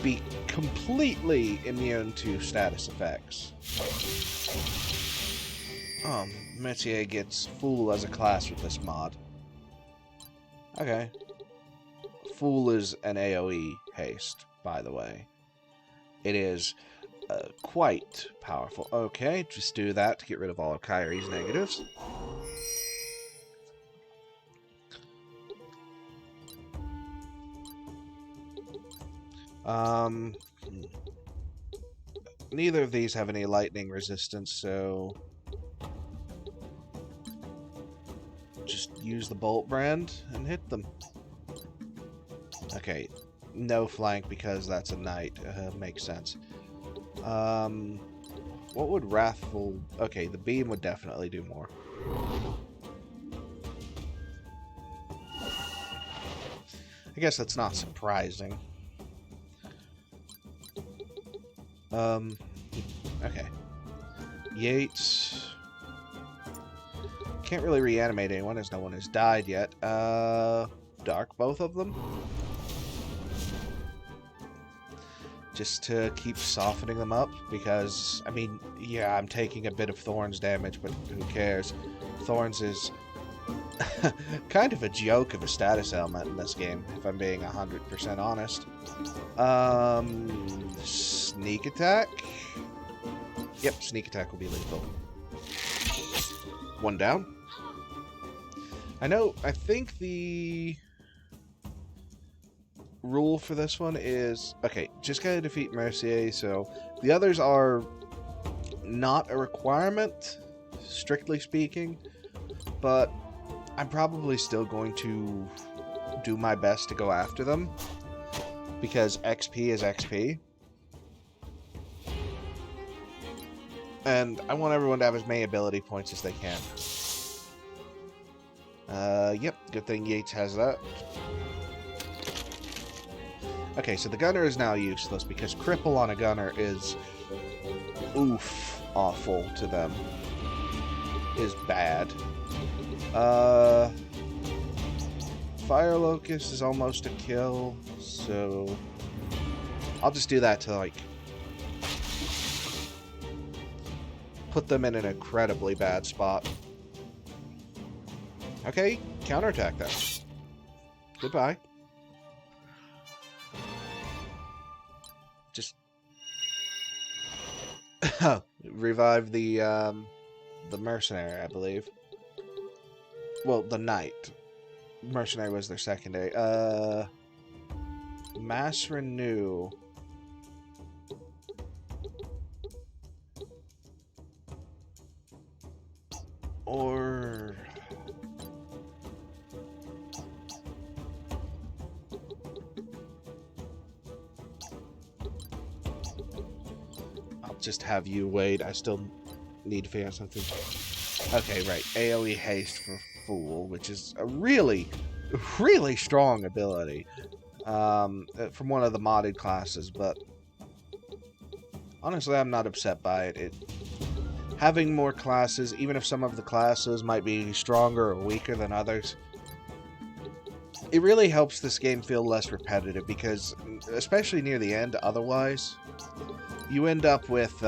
be completely immune to status effects. Metier gets Fool as a class with this mod. Okay. Fool is an AoE haste, by the way. It is quite powerful. Okay, just do that to get rid of all of Kyrie's negatives. Neither of these have any lightning resistance, so just use the Bolt brand and hit them. Okay, no flank because that's a knight. Makes sense. What would Wrathful... Okay, the beam would definitely do more. I guess that's not surprising. Okay. Yates. Can't really reanimate anyone as no one has died yet. Dark both of them. Just to keep softening them up, because, I mean, yeah, I'm taking a bit of Thorns damage, but who cares? Thorns is kind of a joke of a status element in this game, if I'm being 100% honest. Sneak attack? Yep, sneak attack will be lethal. One down. I think the rule for this one is, okay, just gotta defeat Mercier, so the others are not a requirement, strictly speaking, but I'm probably still going to do my best to go after them, because XP is XP. And I want everyone to have as many ability points as they can. Yep, good thing Yates has that. Okay, so the gunner is now useless, because cripple on a gunner is oof awful to them. Is bad. Fire Locust is almost a kill, so I'll just do that to, like, put them in an incredibly bad spot. Okay, counterattack them. Goodbye. Just revive the mercenary, I believe. Well, the knight. Mercenary was their secondary. Mass renew. Or I'll just have you wait. I still need to figure out something. Okay, right. AoE haste for Fool, which is a really, really strong ability from one of the modded classes, but honestly, I'm not upset by it. Having more classes, even if some of the classes might be stronger or weaker than others, it really helps this game feel less repetitive, because, especially near the end, otherwise, you end up with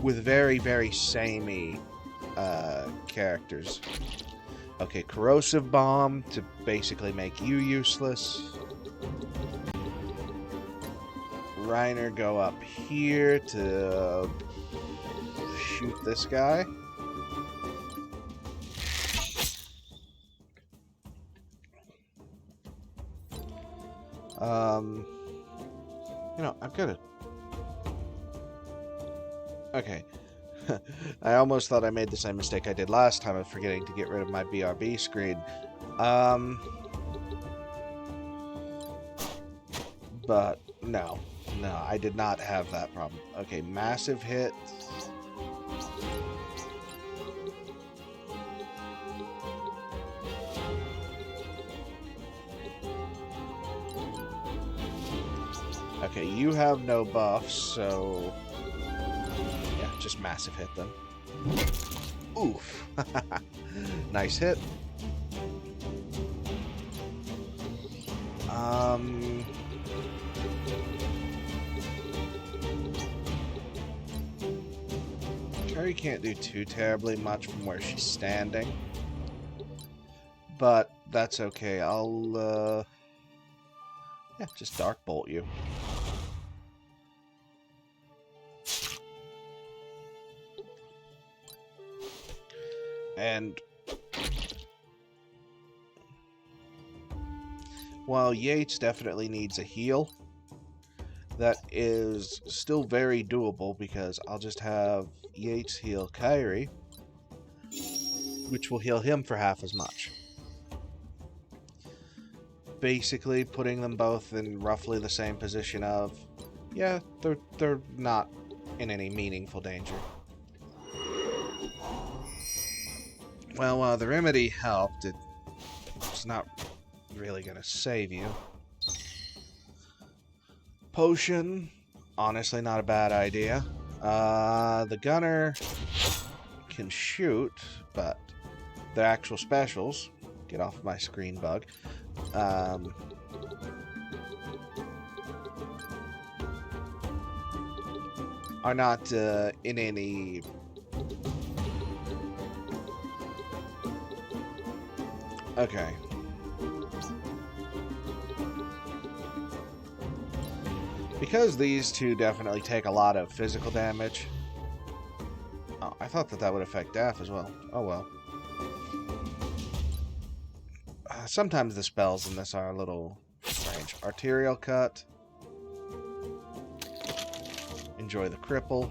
very, very samey characters. Okay, Corrosive Bomb to basically make you useless. Reiner, go up here to shoot this guy. You know, I'm gonna... Okay. I almost thought I made the same mistake I did last time of forgetting to get rid of my BRB screen. But no, I did not have that problem. Okay, massive hit. Okay, you have no buffs, so yeah, just massive hit then. Oof. Nice hit. Carrie can't do too terribly much from where she's standing, but that's okay. I'll yeah, just Dark Bolt you. And while Yates definitely needs a heal, that is still very doable because I'll just have Yates heal Kyrie, which will heal him for half as much. Basically putting them both in roughly the same position of, yeah, they're not in any meaningful danger. Well, the remedy helped. It's not really going to save you. Potion, honestly not a bad idea. The gunner can shoot, but their actual specials, get off my screen, bug, are not in any... Okay. Because these two definitely take a lot of physical damage. Oh, I thought that would affect Daff as well. Oh well. Sometimes the spells in this are a little strange. Arterial Cut. Enjoy the cripple.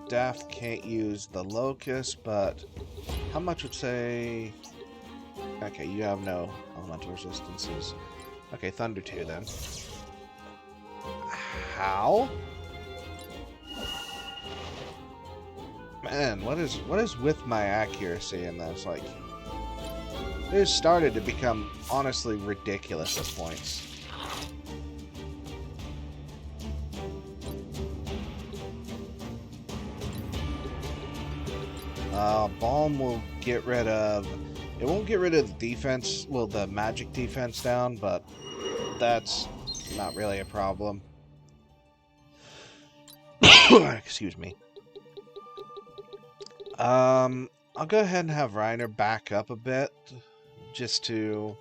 Daft can't use the Locust, but how much would say... Okay, you have no elemental resistances. Okay, Thunder 2 then. How? Man, what is with my accuracy in this? Like, it has started to become honestly ridiculous at points. Balm will get rid of... It won't get rid of the defense, well, the magic defense down, but that's not really a problem. Excuse me. I'll go ahead and have Reiner back up a bit, just to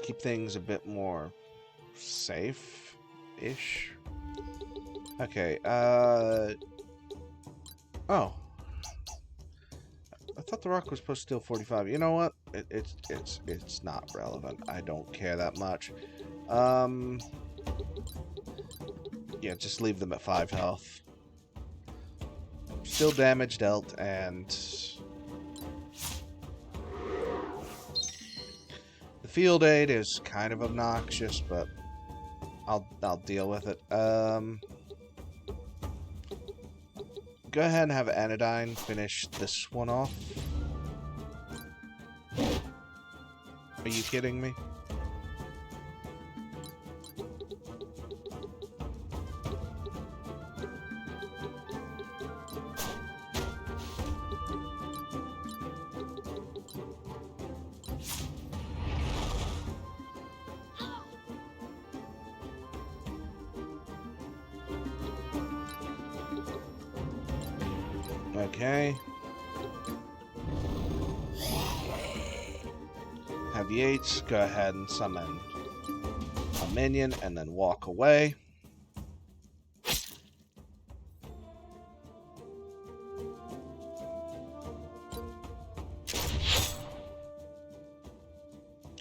keep things a bit more safe-ish. Okay, oh. I thought the rock was supposed to deal 45. You know what? It's not relevant. I don't care that much. Yeah, just leave them at 5 health. Still damage dealt, and the field aid is kind of obnoxious, but I'll deal with it. Go ahead and have Anodyne finish this one off. Are you kidding me? Okay. Have Yates go ahead and summon a minion and then walk away.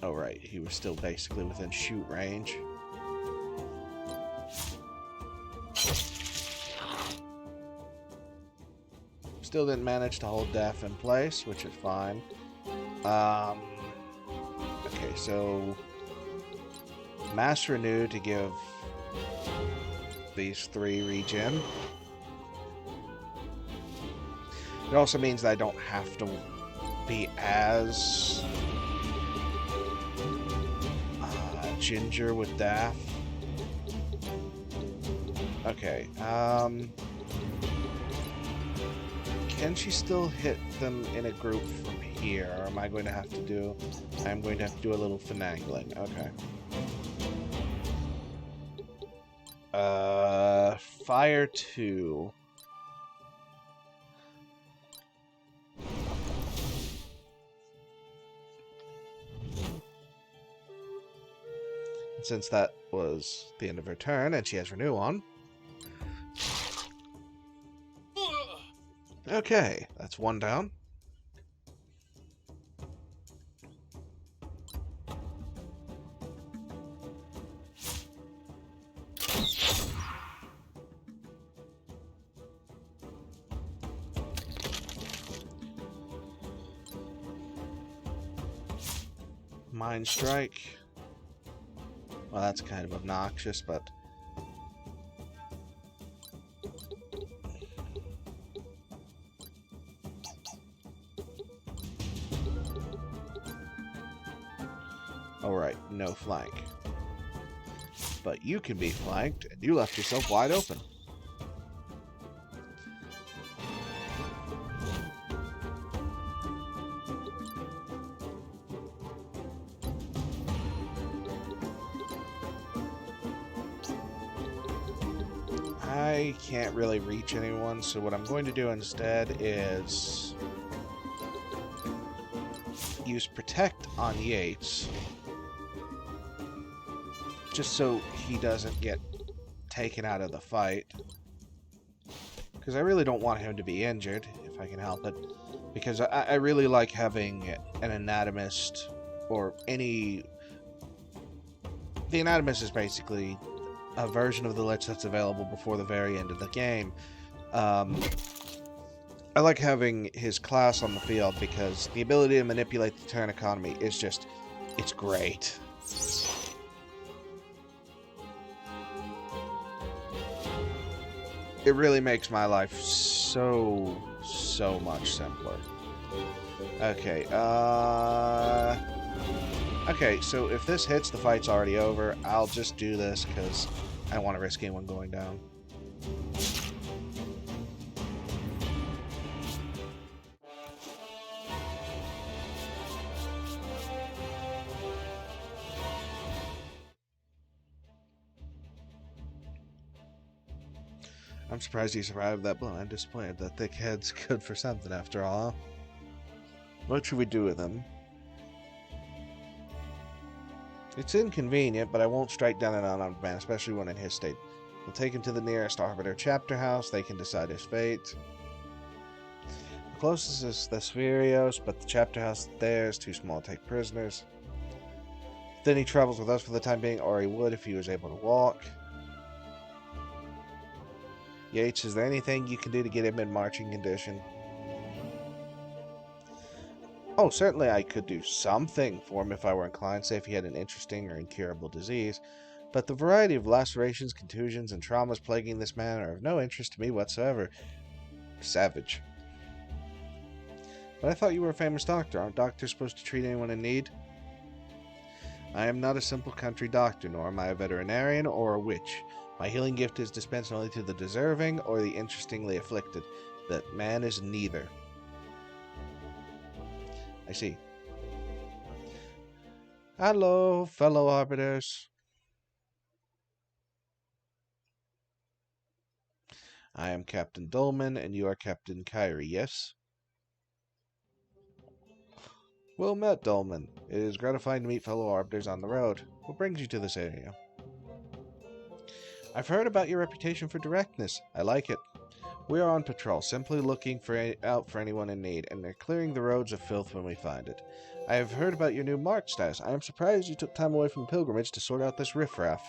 Oh, right. He was still basically within shoot range. Still didn't manage to hold Daph in place, which is fine. Okay, so Mass Renew to give these 3 regen. It also means that I don't have to be as ginger with Daph. Okay, can she still hit them in a group from here, or am I going to have to do... I'm going to have to do a little finagling. Okay. Fire 2. Since that was the end of her turn, and she has Renew on. Okay, that's 1 down. Mind Strike. Well, that's kind of obnoxious, but... Alright, no flank. But you can be flanked, and you left yourself wide open. I can't really reach anyone, so what I'm going to do instead is use Protect on Yates, just so he doesn't get taken out of the fight, because I really don't want him to be injured, if I can help it, because I really like having an Anatomist, or any... The Anatomist is basically a version of the Lich that's available before the very end of the game. I like having his class on the field because the ability to manipulate the turn economy is just... it's great. It really makes my life so much simpler. Okay, okay, so if this hits, the fight's already over. I'll just do this because I don't want to risk anyone going down. I'm surprised he survived that blow. I'm disappointed. That thick head's good for something after all. What should we do with him? It's inconvenient, but I won't strike down an unarmed man, especially when in his state. We'll take him to the nearest Arbiter chapter house. They can decide his fate. The closest is the Spherios, but the chapter house there is too small to take prisoners. Then he travels with us for the time being, or he would if he was able to walk. Yates, is there anything you can do to get him in marching condition? Oh, certainly I could do something for him if I were inclined, say if he had an interesting or incurable disease, but the variety of lacerations, contusions, and traumas plaguing this man are of no interest to me whatsoever. Savage. But I thought you were a famous doctor. Aren't doctors supposed to treat anyone in need? I am not a simple country doctor, nor am I a veterinarian or a witch. My healing gift is dispensed only to the deserving or the interestingly afflicted. That man is neither. I see. Hello, fellow arbiters. I am Captain Dolman, and you are Captain Kyrie, yes? Well met, Dolman. It is gratifying to meet fellow arbiters on the road. What brings you to this area? I've heard about your reputation for directness. I like it. We are on patrol, simply looking out for anyone in need, and are clearing the roads of filth when we find it. I have heard about your new mark status. I am surprised you took time away from pilgrimage to sort out this riffraff.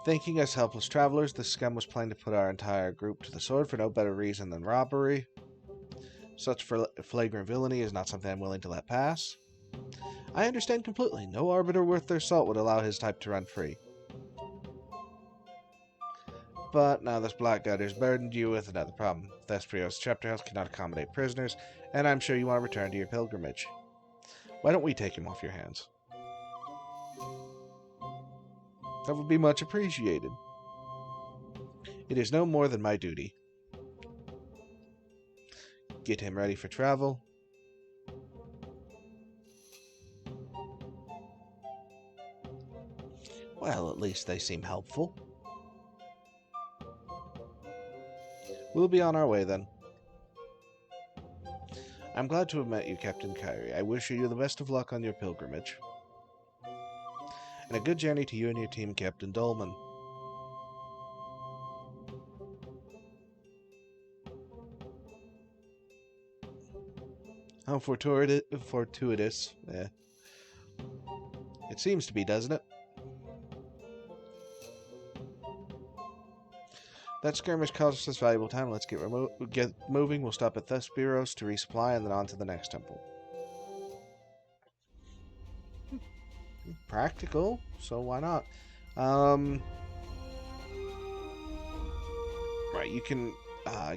Thinking us helpless travelers, the scum was planning to put our entire group to the sword for no better reason than robbery. Such flagrant villainy is not something I'm willing to let pass. I understand completely. No arbiter worth their salt would allow his type to run free. But now this blackguard has burdened you with another problem. Thesprio's chapter house cannot accommodate prisoners, and I'm sure you want to return to your pilgrimage. Why don't we take him off your hands? That would be much appreciated. It is no more than my duty. Get him ready for travel. Well, at least they seem helpful. We'll be on our way then. I'm glad to have met you, Captain Kyrie. I wish you the best of luck on your pilgrimage. And a good journey to you and your team, Captain Dolman. How fortuitous. Yeah. It seems to be, doesn't it? That skirmish cost us valuable time. Let's get moving. We'll stop at Thesperos to resupply and then on to the next temple. Practical, so why not? Right, you can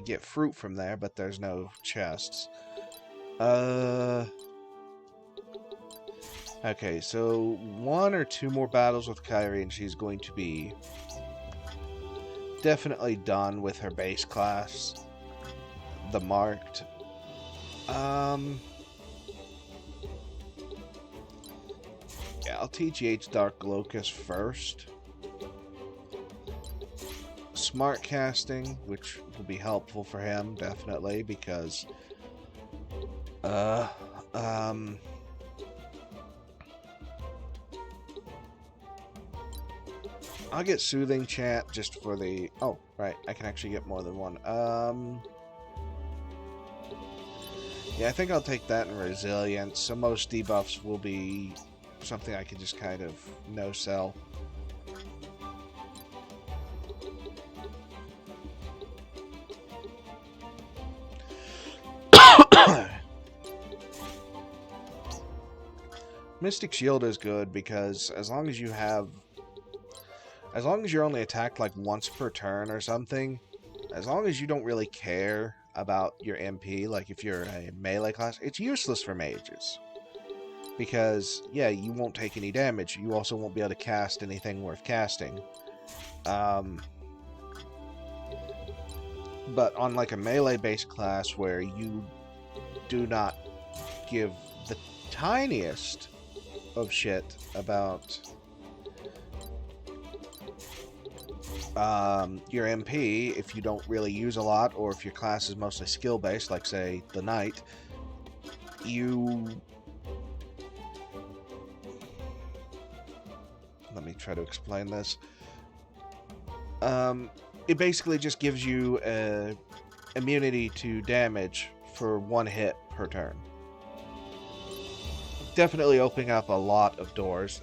get fruit from there, but there's no chests. Okay, so 1 or 2 more battles with Kyrie and she's going to be definitely done with her base class, the marked. Yeah, I'll teach Yates Dark Locust first. Smart casting, which will be helpful for him, definitely, because I'll get Soothing Chant just for the... Oh, right. I can actually get more than one. Yeah, I think I'll take that in Resilience. So most debuffs will be something I can just kind of no-sell. Mystic Shield is good because as long as you have... As long as you're only attacked like once per turn or something, as long as you don't really care about your MP, like if you're a melee class, it's useless for mages. Because, yeah, you won't take any damage. You also won't be able to cast anything worth casting. But on like a melee-based class where you do not give the tiniest of shit about your MP, if you don't really use a lot, or if your class is mostly skill-based, like, say, the Knight, you... Let me try to explain this. It basically just gives you immunity to damage for 1 hit per turn. Definitely opening up a lot of doors.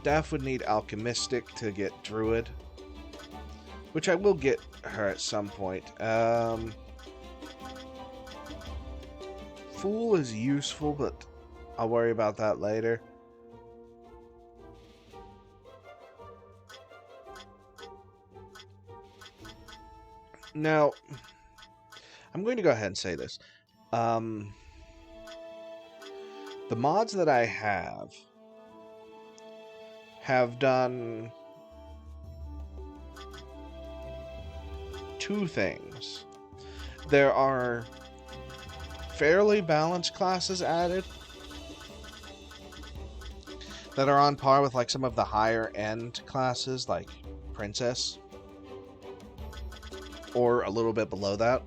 Daff would need Alchemistic to get Druid, which I will get her at some point. Fool is useful, but I'll worry about that later. Now, I'm going to go ahead and say this. The mods that I have done 2 things. There are fairly balanced classes added that are on par with like some of the higher end classes like Princess, or a little bit below that.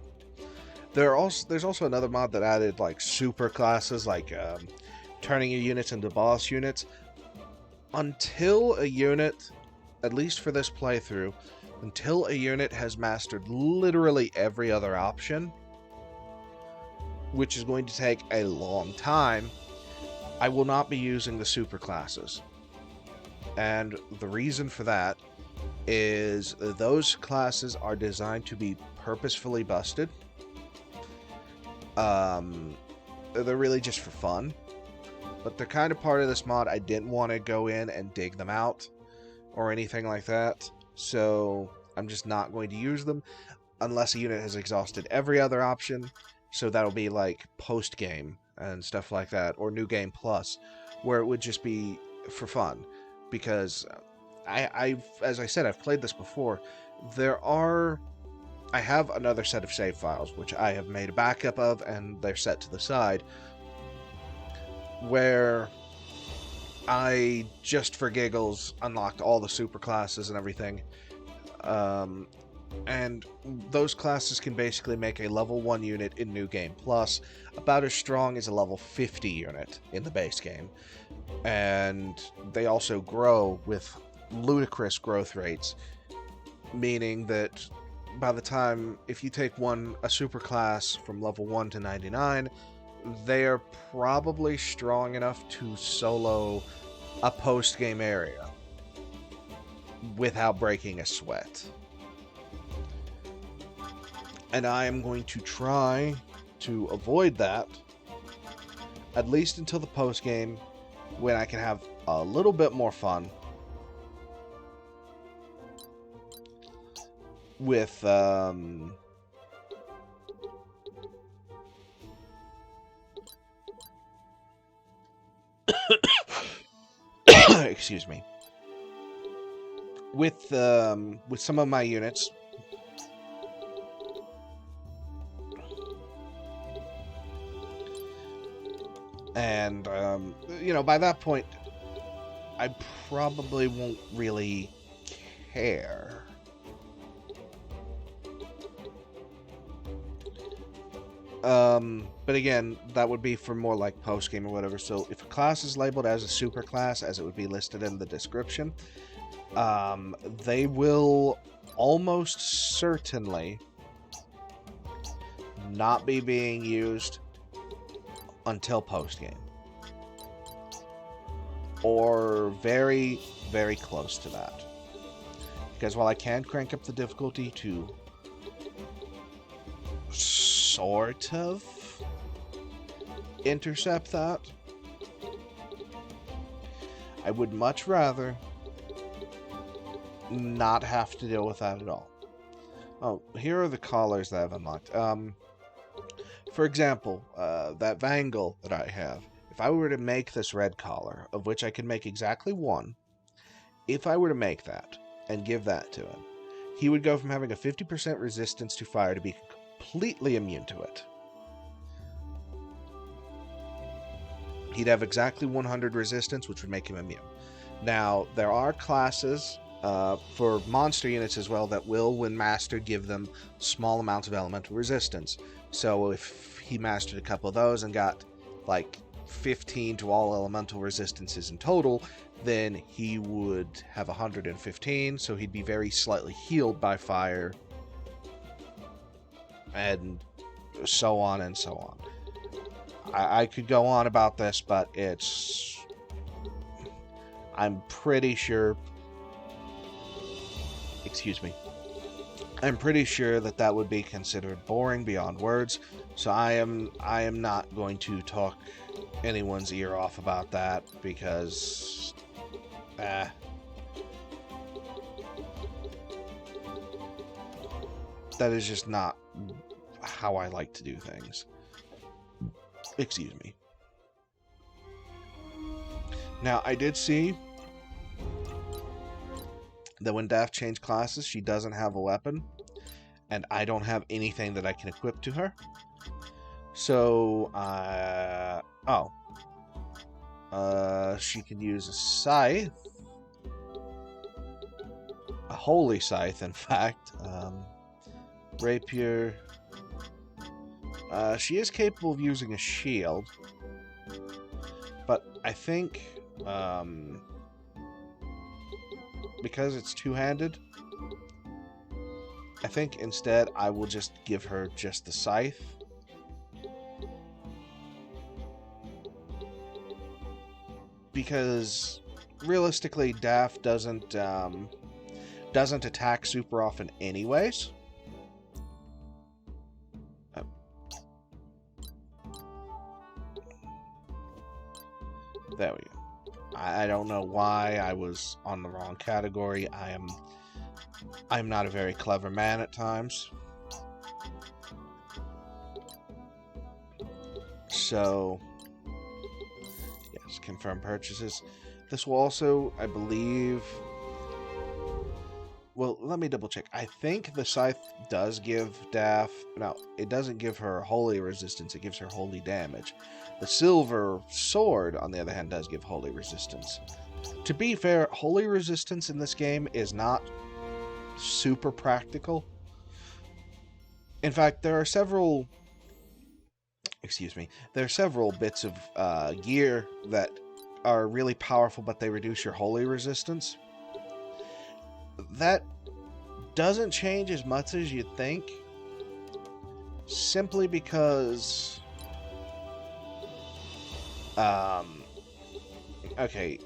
There's also another mod that added like super classes, like turning your units into boss units. until a unit, at least for this playthrough, until a unit has mastered literally every other option, which is going to take a long time, I will not be using the super classes. And the reason for that is those classes are designed to be purposefully busted. They're really just for fun, but they're kind of part of this mod. I didn't want to go in and dig them out or anything like that, so I'm just not going to use them unless a unit has exhausted every other option. So that'll be like post-game and stuff like that, or New Game Plus, where it would just be for fun. Because as I said, I've played this before. I have another set of save files, which I have made a backup of, and they're set to the side, where I, just for giggles, unlocked all the super classes and everything. And those classes can basically make a level 1 unit in New Game Plus about as strong as a level 50 unit in the base game. And they also grow with ludicrous growth rates, meaning that by the time, if you take a super class from level 1 to 99, they are probably strong enough to solo a post-game area without breaking a sweat. And I am going to try to avoid that, at least until the post-game, when I can have a little bit more fun with excuse me, with some of my units. And, by that point, I probably won't really care. But again, that would be for more like post-game or whatever. So if a class is labeled as a super class, as it would be listed in the description, they will almost certainly not be being used until post-game, or very, very close to that. Because while I can crank up the difficulty to sort of intercept that, I would much rather not have to deal with that at all. Oh, here are the collars that I've unlocked. For example, that Vangal that I have, if I were to make this red collar, of which I can make exactly one, if I were to make that and give that to him, he would go from having a 50% resistance to fire to be completely immune to it. He'd have exactly 100 resistance, which would make him immune. Now, there are classes for monster units as well that will, when mastered, give them small amounts of elemental resistance. So if he mastered a couple of those and got like 15 to all elemental resistances in total, then he would have 115, so he'd be very slightly healed by fire, and so on and so on. I could go on about this, but I'm pretty sure, I'm pretty sure that would be considered boring beyond words, so I am not going to talk anyone's ear off about that, because that is just not how I like to do things. Excuse me. Now, I did see that when Daft changed classes, she doesn't have a weapon, and I don't have anything that I can equip to her. So, she can use a scythe. A holy scythe, in fact. Rapier. She is capable of using a shield. But I think, because it's two-handed, I think instead I will just give her just the scythe. Because realistically, Daff doesn't attack super often anyways. There we go. I don't know why I was on the wrong category. I'm not a very clever man at times. So, yes, confirm purchases. This will also, I believe... Well, let me double check. I think the scythe does give Daff... No, it doesn't give her holy resistance. It gives her holy damage. The silver sword, on the other hand, does give holy resistance. To be fair, holy resistance in this game is not super practical. In fact, there are several... Excuse me. There are several bits of gear that are really powerful, but they reduce your holy resistance. That doesn't change as much as you'd think, simply because okay,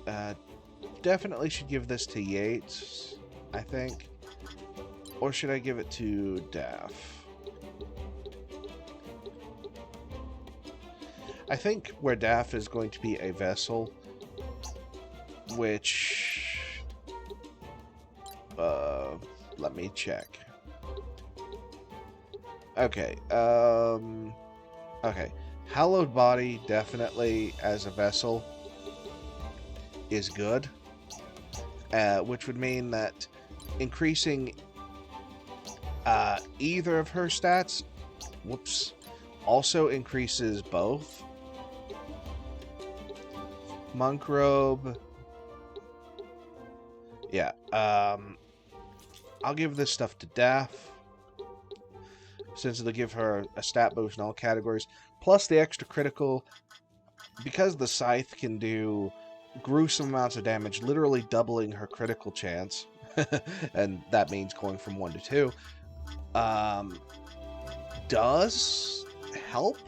definitely should give this to Yates, I think, or should I give it to Daff? I think where Daff is going to be a vessel, which let me check. Okay, okay. Hallowed Body, definitely, as a vessel, is good. Which would mean that increasing either of her stats, also increases both. Monk Robe. Yeah, I'll give this stuff to Daff, since it'll give her a stat boost in all categories, plus the extra critical, because the scythe can do gruesome amounts of damage, literally doubling her critical chance, and that means going from 1 to 2, does help.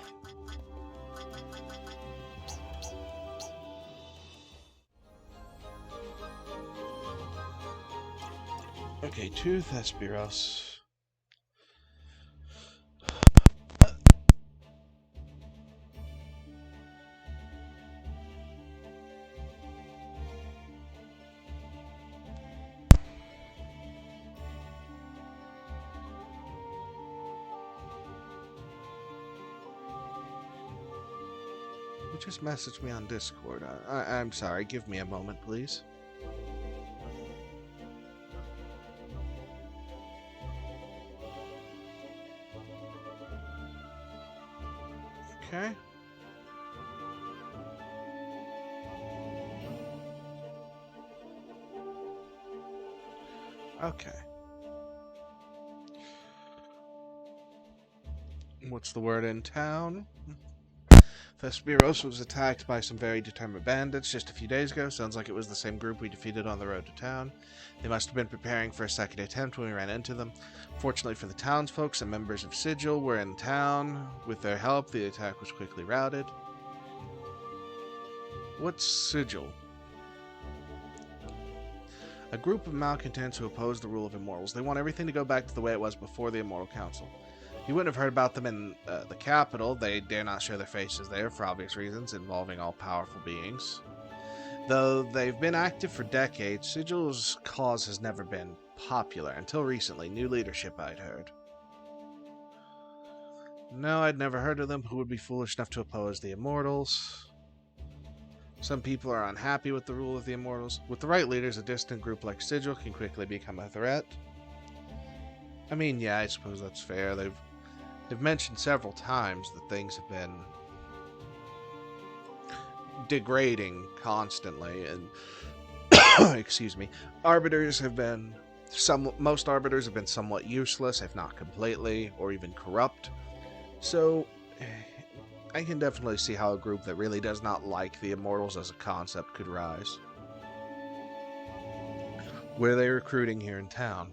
Okay, to Thespiros. Just message me on Discord. I'm sorry. Give me a moment, please. Okay. Okay. What's the word in town? Thespiros was attacked by some very determined bandits just a few days ago. Sounds like it was the same group we defeated on the road to town. They must have been preparing for a second attempt when we ran into them. Fortunately for the townsfolk, some members of Sigil were in town. With their help, the attack was quickly routed. What's Sigil? A group of malcontents who oppose the rule of immortals. They want everything to go back to the way it was before the Immortal Council. You wouldn't have heard about them in the capital. They dare not show their faces there for obvious reasons involving all-powerful beings. Though they've been active for decades, Sigil's cause has never been popular. Until recently, new leadership I'd heard. No, I'd never heard of them. Who would be foolish enough to oppose the Immortals? Some people are unhappy with the rule of the Immortals. With the right leaders, a distant group like Sigil can quickly become a threat. I mean, yeah, I suppose that's fair. They've mentioned several times that things have been degrading constantly, and excuse me, arbiters have been most arbiters have been somewhat useless, if not completely, or even corrupt. So I can definitely see how a group that really does not like the Immortals as a concept could rise. Where are they recruiting here in town?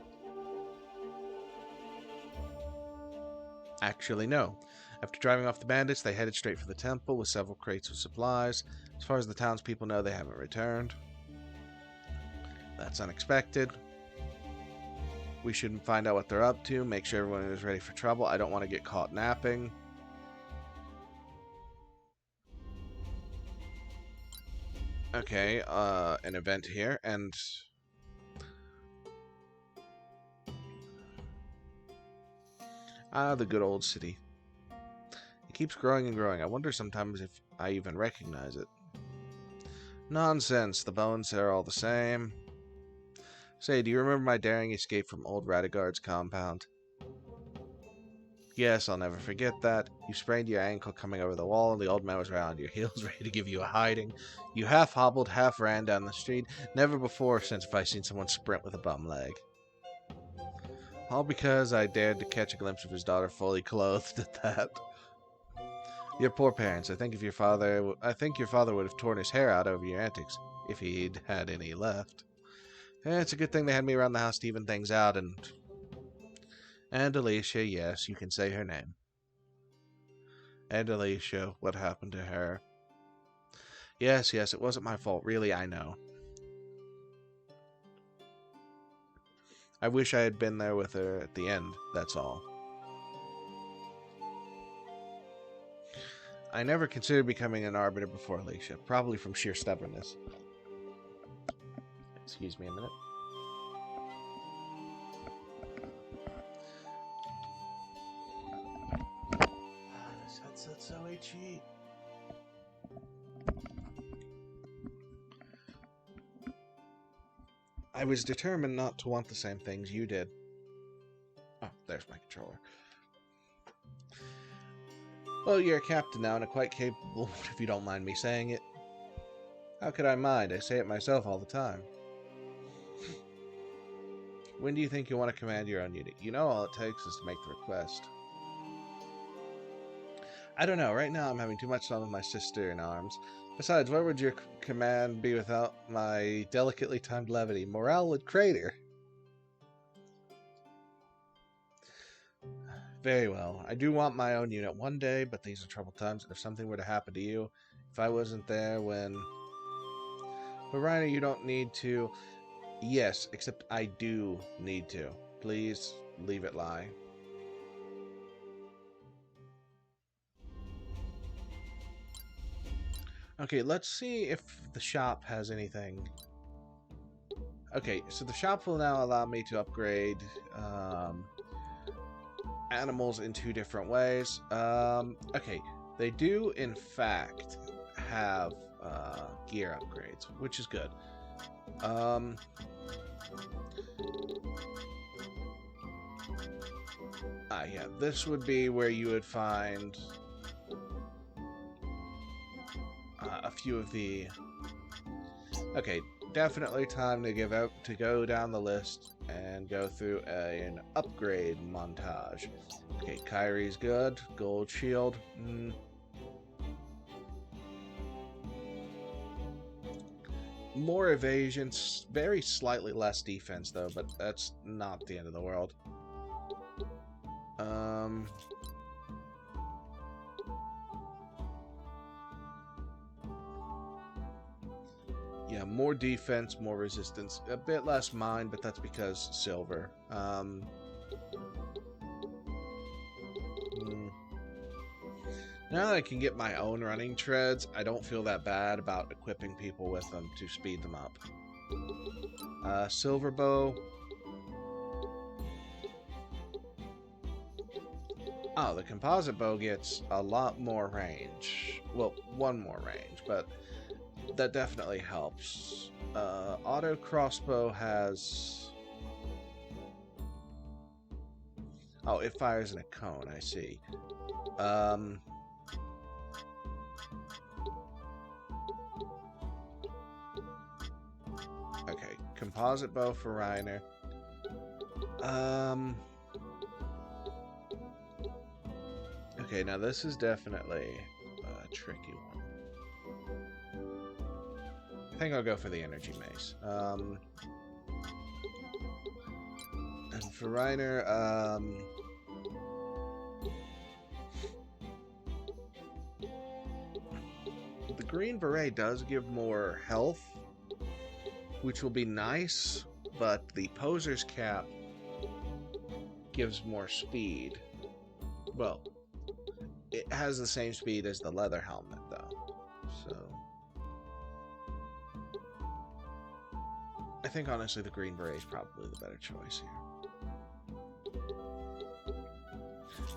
Actually, no. After driving off the bandits, they headed straight for the temple with several crates of supplies. As far as the townspeople know, they haven't returned. That's unexpected. We should find out what they're up to, make sure everyone is ready for trouble. I don't want to get caught napping. Okay, an event here, and... the good old city. It keeps growing and growing. I wonder sometimes if I even recognize it. Nonsense, the bones are all the same. Say, do you remember my daring escape from old Radagard's compound? Yes, I'll never forget that. You sprained your ankle coming over the wall, and the old man was right on your heels, ready to give you a hiding. You half hobbled, half ran down the street. Never before since have I seen someone sprint with a bum leg. All because I dared to catch a glimpse of his daughter fully clothed at that. Your poor parents. I think your father would have torn his hair out over your antics, if he'd had any left. It's a good thing they had me around the house to even things out, and Alicia, yes, you can say her name. And Alicia, what happened to her? Yes, it wasn't my fault. Really, I know. I wish I had been there with her at the end, that's all. I never considered becoming an arbiter before Alicia, probably from sheer stubbornness. Excuse me a minute. This headset's so itchy. I was determined not to want the same things you did. Oh, there's my controller. Well, you're a captain now and quite capable, if you don't mind me saying it. How could I mind? I say it myself all the time. When do you think you'll want to command your own unit? You know all it takes is to make the request. I don't know. Right now I'm having too much fun with my sister in arms. Besides, where would your command be without my delicately timed levity? Morale would crater. Very well. I do want my own unit one day, but these are troubled times, and if something were to happen to you, if I wasn't there when... But Reiner, you don't need to... Yes, except I do need to. Please, leave it lie. Okay, let's see if the shop has anything. Okay, so the shop will now allow me to upgrade animals in 2 different ways. Okay, they do in fact have gear upgrades, which is good. Yeah, this would be where you would find a few of the... Okay, definitely time to go down the list and go through an upgrade montage. Okay, Kyrie's good. Gold shield. More evasion, very slightly less defense though, but that's not the end of the world. Yeah, more defense, more resistance. A bit less mine, but that's because silver. Now that I can get my own running treads, I don't feel that bad about equipping people with them to speed them up. Silver bow. Oh, the composite bow gets a lot more range. Well, 1 more range, but that definitely helps. Auto crossbow has... Oh, it fires in a cone, I see. Okay, composite bow for Reiner. Okay, now this is definitely a tricky one. I think I'll go for the energy mace. And for Reiner, the Green Beret does give more health, which will be nice, but the Poser's Cap gives more speed. Well, it has the same speed as the leather helmet, though. So I think, honestly, the Green Beret is probably the better choice here.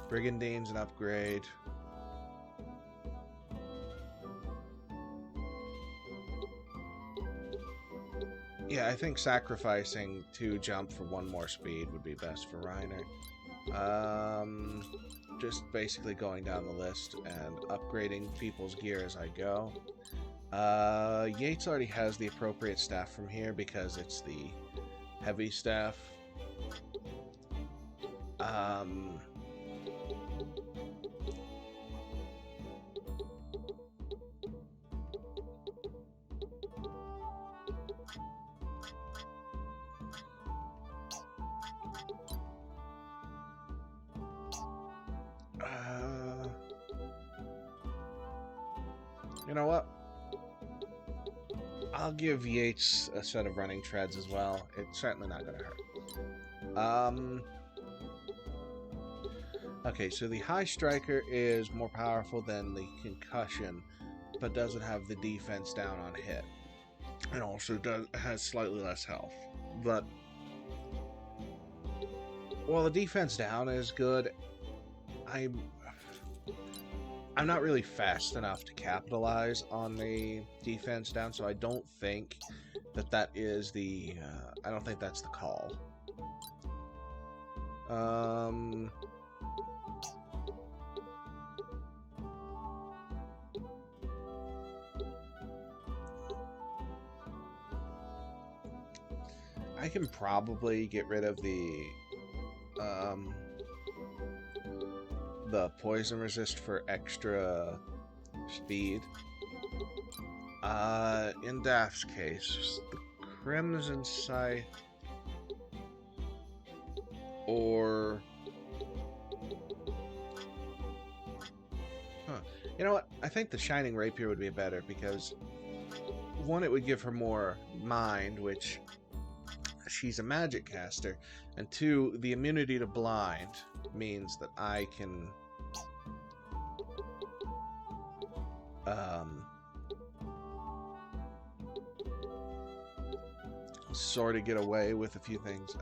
Brigandine's an upgrade. Yeah, I think sacrificing 2 jump for 1 more speed would be best for Reiner. Just basically going down the list and upgrading people's gear as I go. Yates already has the appropriate staff from here because it's the heavy staff. You know what? I'll give Yates a set of running treads as well. It's certainly not going to hurt. Okay, so the High Striker is more powerful than the Concussion, but doesn't have the defense down on hit. And also has slightly less health. But while the defense down is good, I'm not really fast enough to capitalize on the defense down, so I don't think that is the... I don't think that's the call. I can probably get rid of the poison resist for extra speed. In Daft's case, the Crimson Scythe or... You know what? I think the Shining Rapier would be better because, one, it would give her more mind, which she's a magic caster, and 2, the immunity to blind means that I can sort of get away with a few things.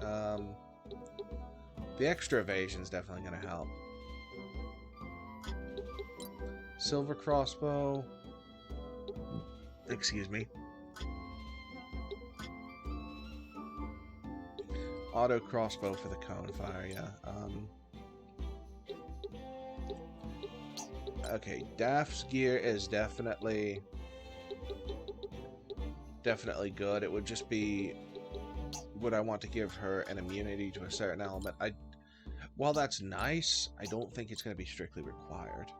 The extra evasion is definitely going to help. Silver Crossbow. Excuse me. Auto Crossbow for the cone fire, yeah. Okay, Daft's gear is definitely good. It would just be, would I want to give her an immunity to a certain element? While that's nice, I don't think it's going to be strictly required.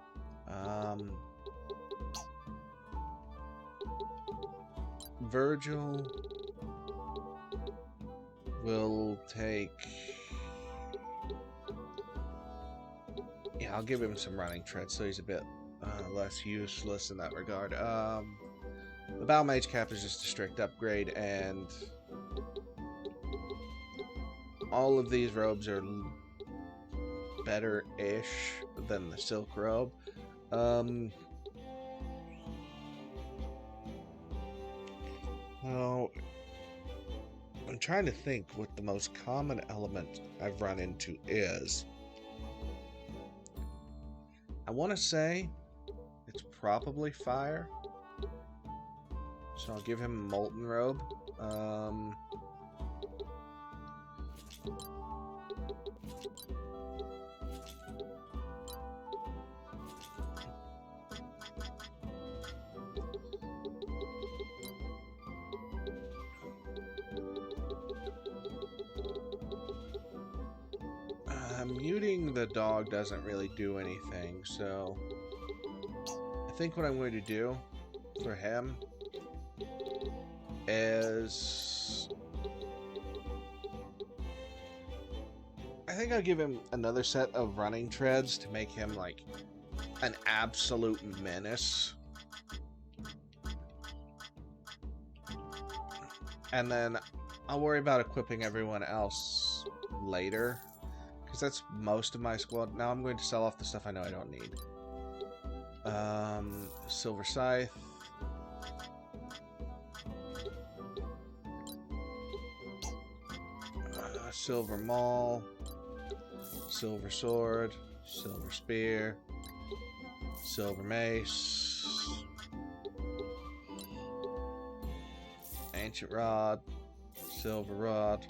Virgil will take... Yeah, I'll give him some running treads, so he's a bit less useless in that regard. The Battle Mage Cap is just a strict upgrade, and all of these robes are better-ish than the Silk Robe. Well, I'm trying to think what the most common element I've run into is. I want to say it's probably fire. So I'll give him a Molten Robe. Muting the dog doesn't really do anything, so I think what I'm going to do for him is think I'll give him another set of running treads to make him like an absolute menace. And then I'll worry about equipping everyone else later, because that's most of my squad. Now I'm going to sell off the stuff I know I don't need. Silver Scythe. Silver Maul. Silver Sword. Silver Spear. Silver Mace. Ancient Rod. Silver Rod.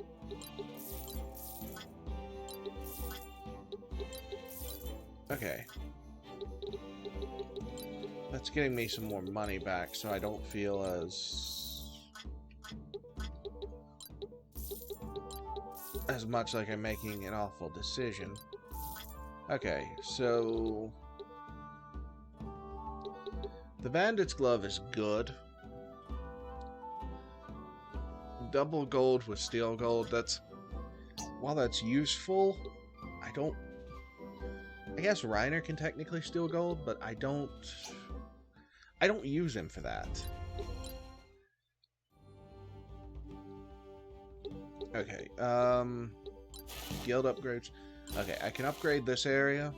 Okay. That's getting me some more money back, so I don't feel as much like I'm making an awful decision. Okay, so the Bandit's Glove is good. Double gold with steel gold, while that's useful, I guess Reiner can technically steal gold, but I don't use him for that. Okay, guild upgrades. Okay, I can upgrade this area.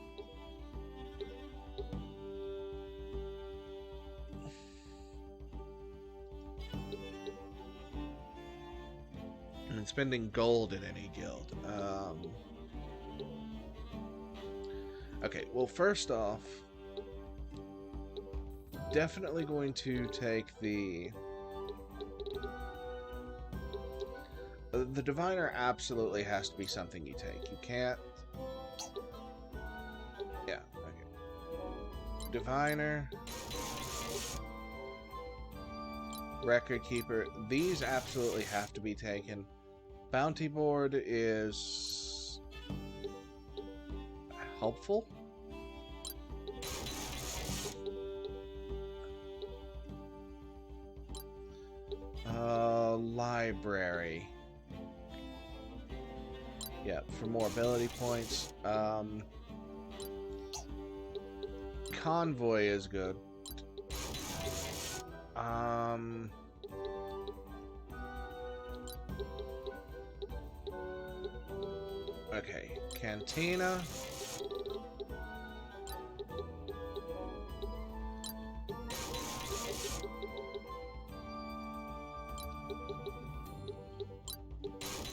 And spending gold in any guild. Okay, well, first off, definitely going to take the Diviner. Absolutely has to be something you take. You can't. Yeah. Okay. Diviner, Record Keeper. These absolutely have to be taken. Bounty Board is helpful. Library. Yeah, for more ability points. Convoy is good. Okay, Cantina.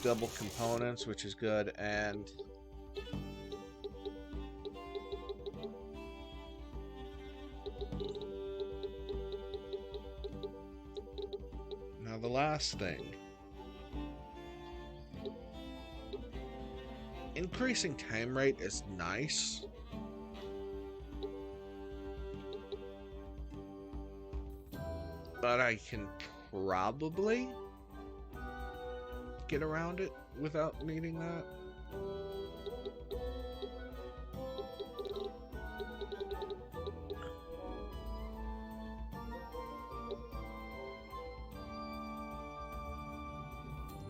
Double components, which is good, and now the last thing. Increasing time rate is nice. But I can probably get around it without needing that.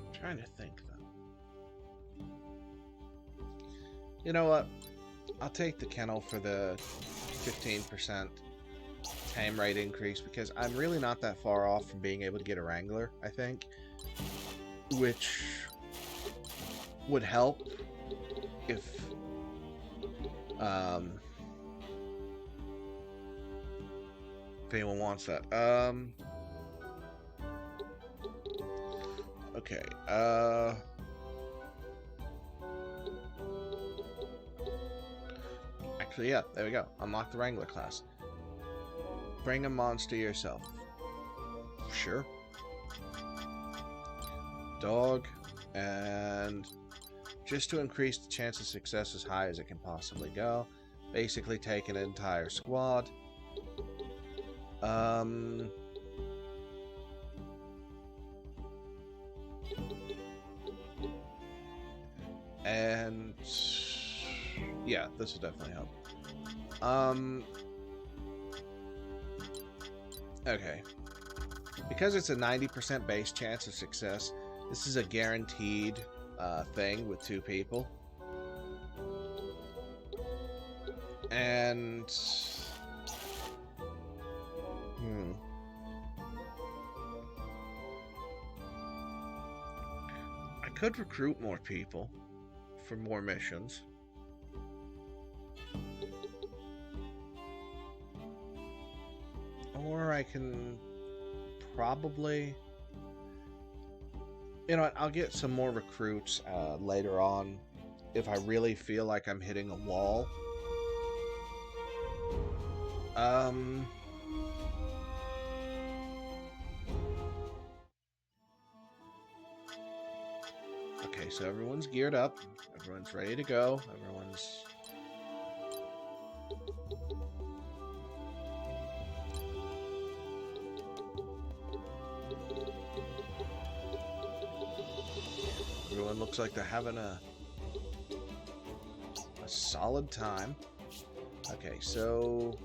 I'm trying to think though. You know what? I'll take the kennel for the 15% time rate increase, because I'm really not that far off from being able to get a Wrangler, I think. Which would help if anyone wants that. Okay. Actually, yeah, there we go. Unlock the Wrangler class. Bring a monster yourself. Sure. Dog, and just to increase the chance of success as high as it can possibly go. Basically take an entire squad. And yeah, this will definitely help. Okay. Because it's a 90% base chance of success, this is a guaranteed thing with 2 people. And... I could recruit more people for more missions. Or I can probably... You know what, I'll get some more recruits later on if I really feel like I'm hitting a wall. Okay, so everyone's geared up. Everyone's ready to go. Everyone's... Everyone looks like they're having a solid time. Okay, so...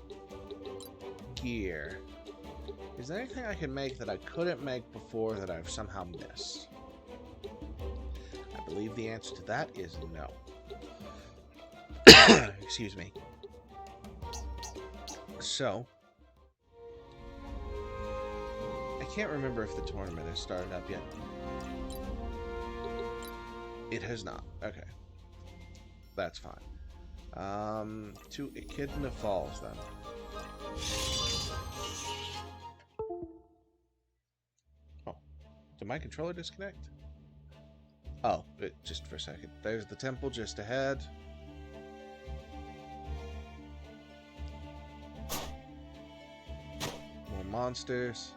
Gear. Is there anything I can make that I couldn't make before that I've somehow missed? I believe the answer to that is no. Excuse me. So... I can't remember if the tournament has started up yet. It has not. Okay. That's fine. To Echidna Falls, then. Oh. Did my controller disconnect? Oh, just for a second. There's the temple just ahead. More monsters.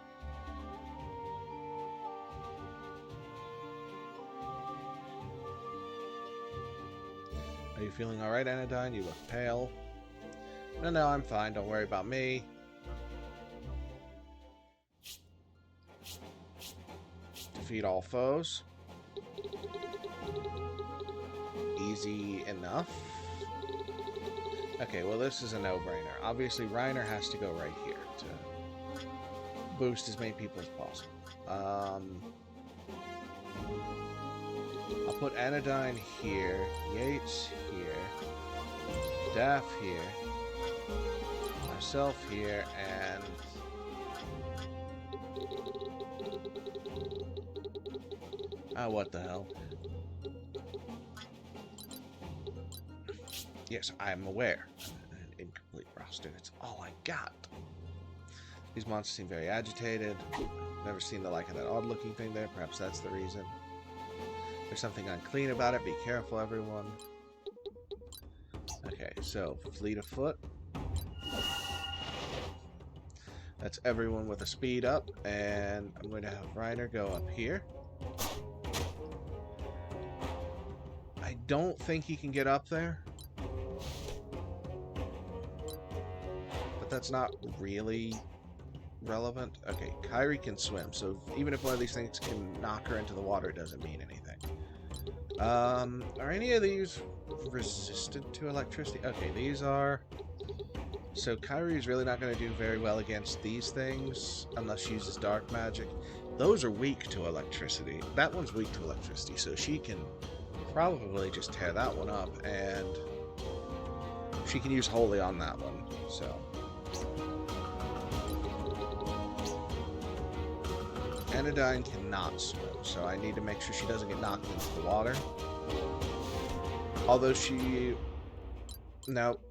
Are you feeling alright, Anodyne? You look pale. No, I'm fine. Don't worry about me. Defeat all foes. Easy enough. Okay, well this is a no-brainer. Obviously, Reiner has to go right here to boost as many people as possible. I'll put Anodyne here, Yates here, Daff here, myself here, and... Ah, what the hell? Yes, I'm aware. An incomplete roster. It's all I got. These monsters seem very agitated. Never seen the like of that odd-looking thing there. Perhaps that's the reason. There's something unclean about it. Be careful, everyone. Okay, so fleet of foot. That's everyone with a speed up, and I'm going to have Reiner go up here. I don't think he can get up there. But that's not really relevant. Okay, Kairi can swim, so even if one of these things can knock her into the water, it doesn't mean anything. Are any of these resistant to electricity? Okay, these are. So Kairi is really not going to do very well against these things unless she uses dark magic. Those are weak to electricity. That one's weak to electricity, so she can probably just tear that one up, and she can use Holy on that one, so... Anodyne cannot swim, so I need to make sure she doesn't get knocked into the water. Although she... Nope.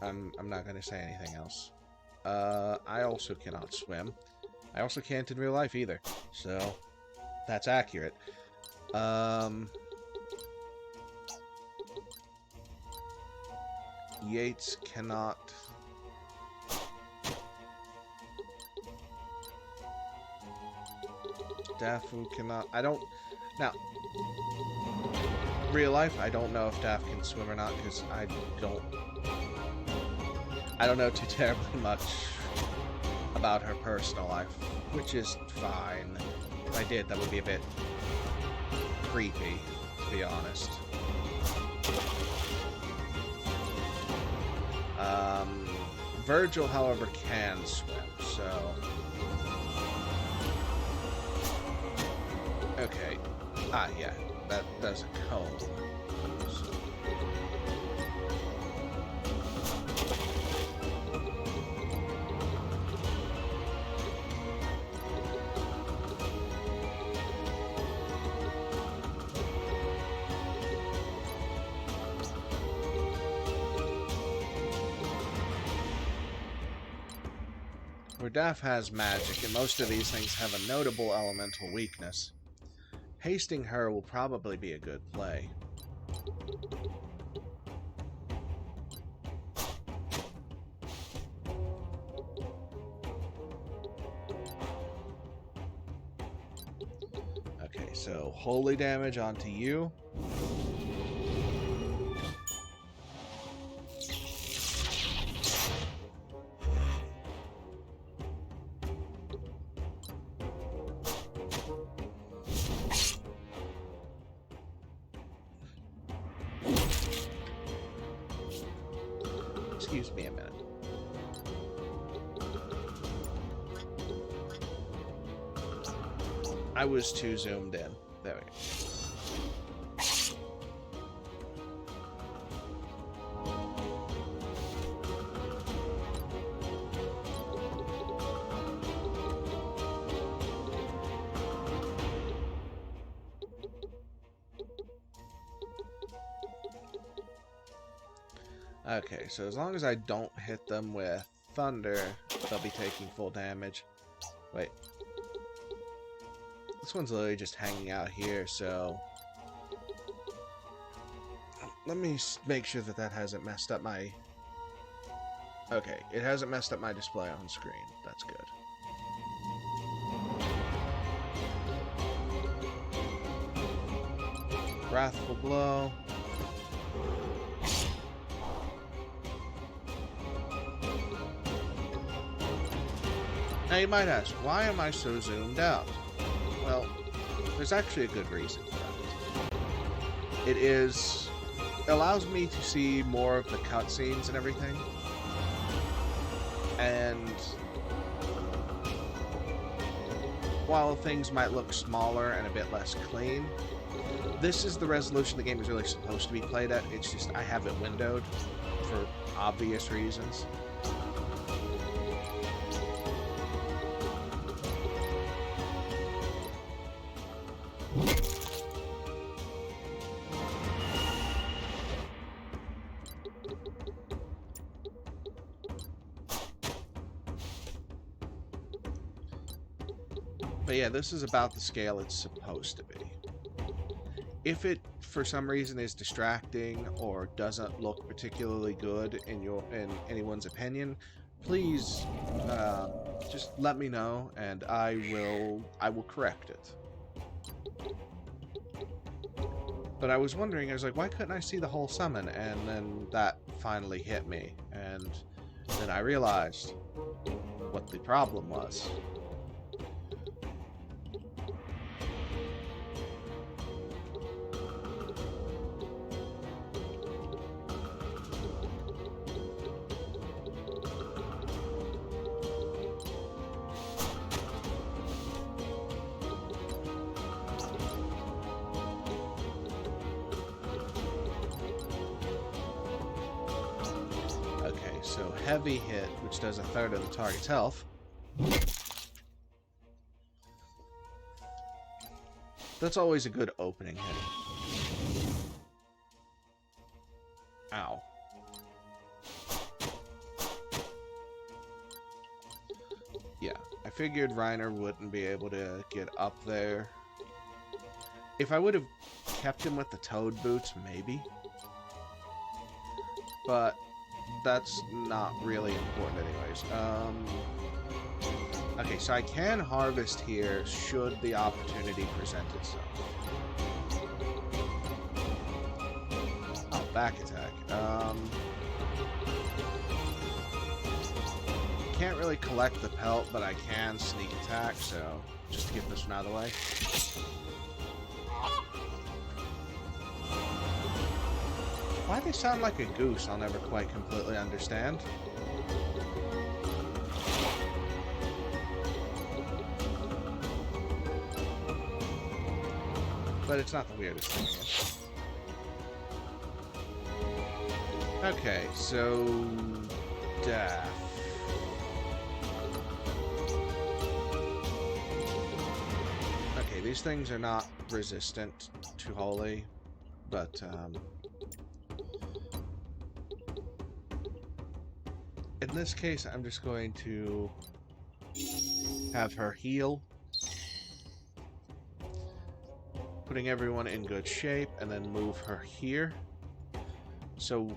I'm not going to say anything else. I also cannot swim. I also can't in real life either, so that's accurate. Yates cannot... Dafu cannot... I don't... Now, real life, I don't know if Daff can swim or not, because I don't know too terribly much about her personal life, which is fine. If I did, that would be a bit creepy, to be honest. Virgil, however, can swim, so... Okay. Ah, yeah. That's a cone. Rudaf has magic, and most of these things have a notable elemental weakness. Hasting her will probably be a good play. Okay, so holy damage onto you. Excuse me a minute. I was too zoomed in. There we go. Okay, so as long as I don't hit them with thunder, they'll be taking full damage. Wait. This one's literally just hanging out here, so... Let me make sure that that hasn't messed up my... Okay, it hasn't messed up my display on screen. That's good. Wrathful Blow. Now you might ask, why am I so zoomed out? Well, there's actually a good reason for that. It allows me to see more of the cutscenes and everything. And while things might look smaller and a bit less clean, this is the resolution the game is really supposed to be played at. It's just I have it windowed for obvious reasons. But yeah, this is about the scale it's supposed to be. If it, for some reason, is distracting or doesn't look particularly good in anyone's opinion, please just let me know, and I will correct it. But I was wondering, I was like, why couldn't I see the whole summon? And then that finally hit me, and then I realized what the problem was. So heavy hit, which does a third of the target's health. That's always a good opening hit. Ow. Yeah, I figured Reiner wouldn't be able to get up there. If I would have kept him with the toad boots, maybe. But that's not really important anyways. Okay, so I can harvest here should the opportunity present itself. Oh, back attack. Can't really collect the pelt, but I can sneak attack, so just to get this one out of the way. Why they sound like a goose, I'll never quite completely understand. But it's not the weirdest thing. Okay, so... Death. Okay, these things are not resistant to Holy, but, in this case, I'm just going to Have her heal. Putting everyone in good shape, and then move her here. So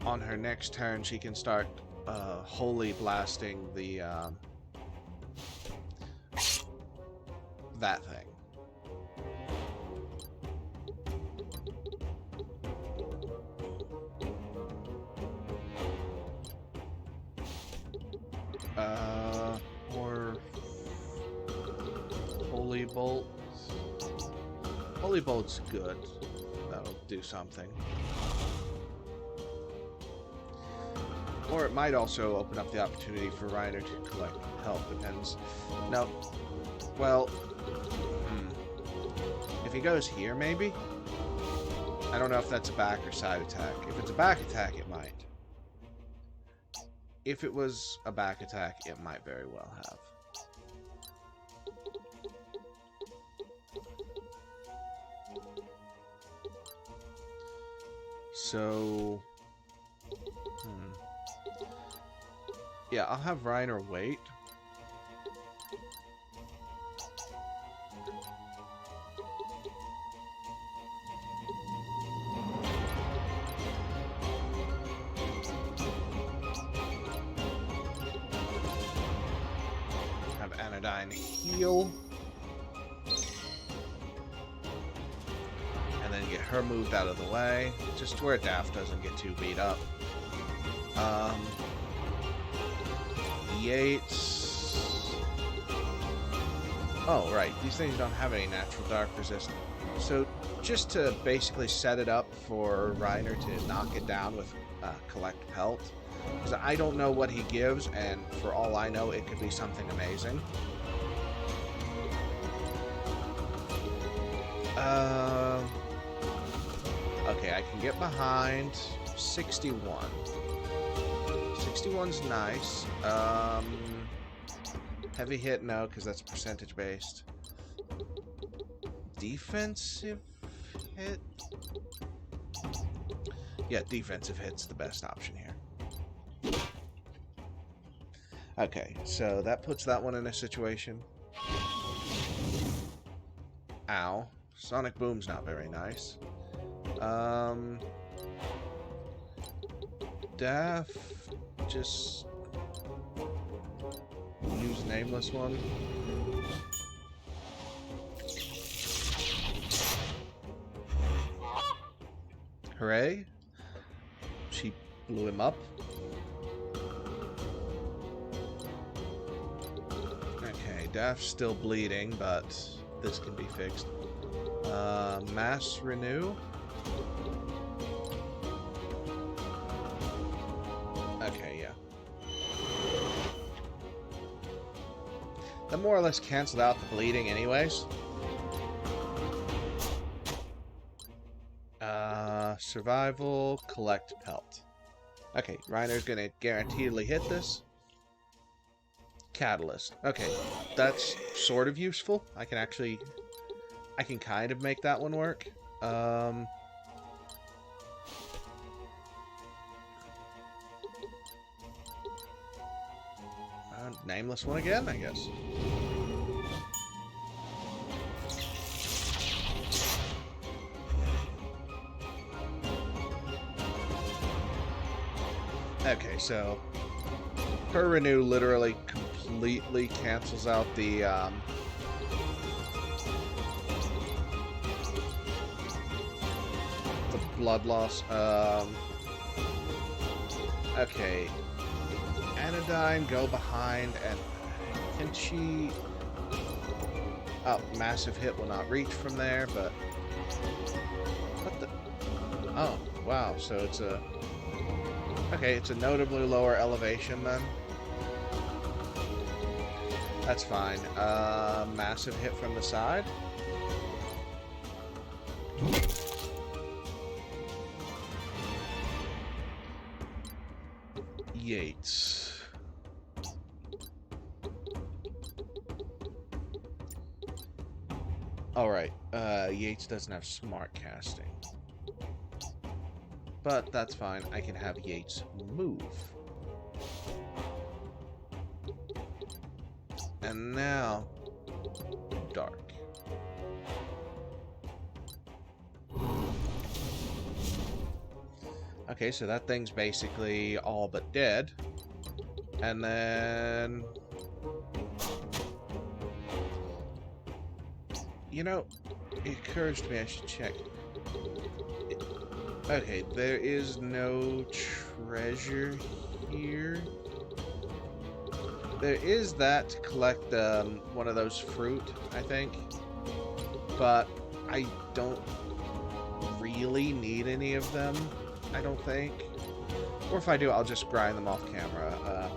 on her next turn, she can start holy blasting the that thing. Or holy bolt. Holy bolt's good. That'll do something. Or it might also open up the opportunity for Reiner to collect help. Depends. No. Well, if he goes here, maybe? I don't know if that's a back or side attack. If it's a back attack, it might. If it was a back attack, it might very well have. So... yeah, I'll have Reiner wait. Have Anodyne heal. And then get her moved out of the way. Just where Daft doesn't get too beat up. Yates. Oh, right. These things don't have any natural dark resist. So, just to basically set it up for Reiner to knock it down with Collect Pelt. Because I don't know what he gives, and for all I know, it could be something amazing. Okay, I can get behind 61. 61's nice. Heavy hit, no, because that's percentage based. Defensive hit? Yeah, defensive hit's the best option here. Okay, so that puts that one in a situation. Ow. Sonic Boom's not very nice. Daff, just use Nameless one. Hooray. She blew him up. Okay, Daff's still bleeding, but this can be fixed. Mass Renew. Okay, yeah. That more or less canceled out the bleeding anyways. Survival, Collect Pelt. Okay, Reiner's gonna guaranteedly hit this. Catalyst. Okay, that's sort of useful. I can kind of make that one work. Nameless one again, I guess. Okay, so her Renew literally completely cancels out the blood loss. Okay, Anodyne, go behind, and can she... oh, massive hit will not reach from there, but... what the... oh, wow, so it's a... okay, it's a notably lower elevation then. That's fine. Massive hit from the side. Yates. Alright, Yates doesn't have smart casting. But that's fine, I can have Yates move. And now, dark. Okay, so that thing's basically all but dead. And then... You know, it occurs to me I should check. Okay, there is no treasure here. There is that to collect one of those fruit, I think. But I don't really need any of them, I don't think. Or if I do, I'll just grind them off camera.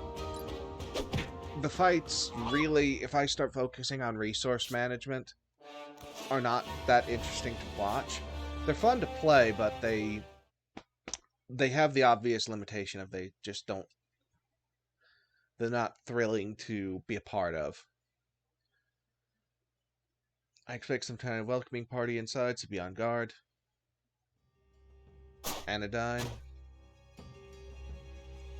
The fights, really, if I start focusing on resource management, are not that interesting to watch. They're fun to play, but they have the obvious limitation of they just don't... They're not thrilling to be a part of. I expect some kind of welcoming party inside, so be on guard. Anodyne.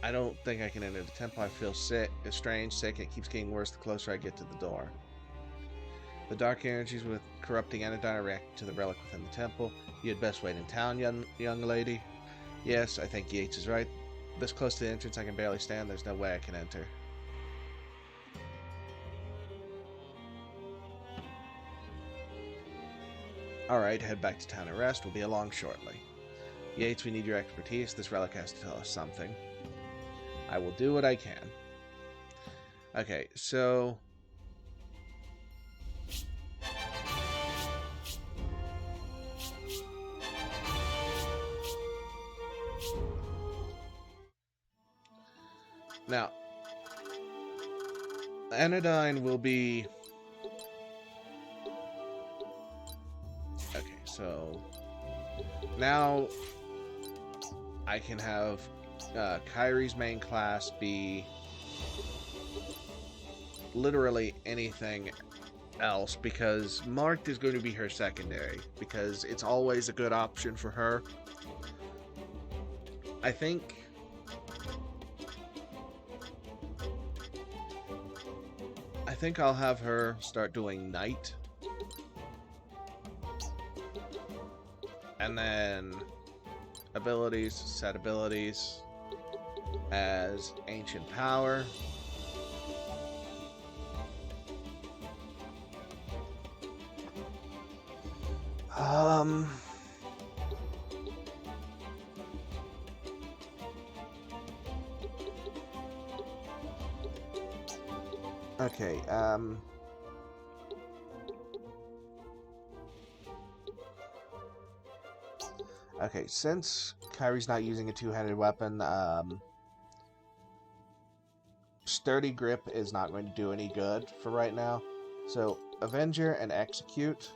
I don't think I can enter the temple. I feel sick. It's strange, sick, and it keeps getting worse the closer I get to the door. The dark energies with corrupting Anodyne are reacting to the relic within the temple. You had best wait in town, young lady. Yes, I think Yates is right. This close to the entrance, I can barely stand. There's no way I can enter. Alright, head back to town and rest. We'll be along shortly. Yates, we need your expertise. This relic has to tell us something. I will do what I can. Okay, so... Now, Anodyne will be... Okay, so... Now, I can have Kairi's main class be literally anything else, because Marked is going to be her secondary, because it's always a good option for her. I think... I'll have her start doing Knight. And then abilities, set abilities as Ancient Power. Okay, okay, since Kairi's not using a two-handed weapon, Sturdy Grip is not going to do any good for right now. So, Avenger and Execute.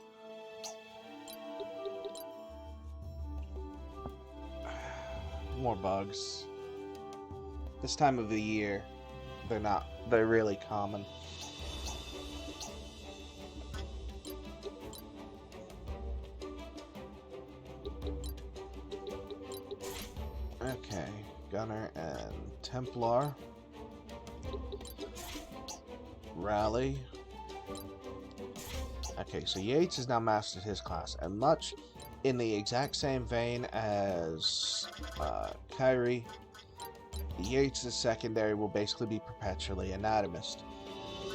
More bugs. This time of the year, they're really common. Okay, Gunner and Templar. Rally. Okay, so Yates has now mastered his class, and much in the exact same vein as Kairi, Yates' secondary will basically be perpetually Anatomist,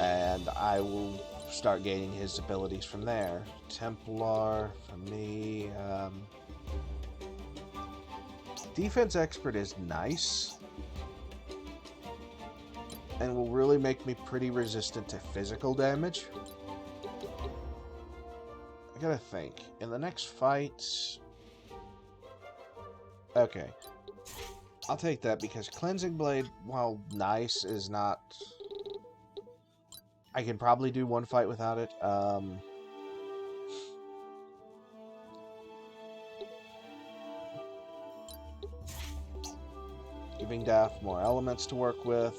and I will start gaining his abilities from there. Templar, for me, Defense Expert is nice, and will really make me pretty resistant to physical damage. I gotta think. In the next fight... Okay. I'll take that, because Cleansing Blade, while nice, is not... I can probably do one fight without it. Giving Daff more elements to work with.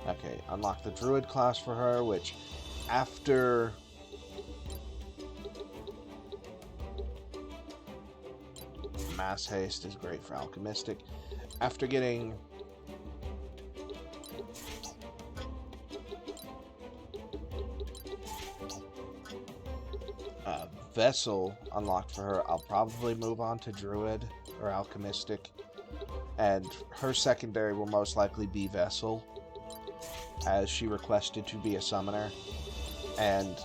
Okay, unlock the Druid class for her, which after... Mass Haste is great for Alchemistic. After getting Vessel unlocked for her, I'll probably move on to Druid or Alchemistic. And her secondary will most likely be Vessel, as she requested to be a summoner. And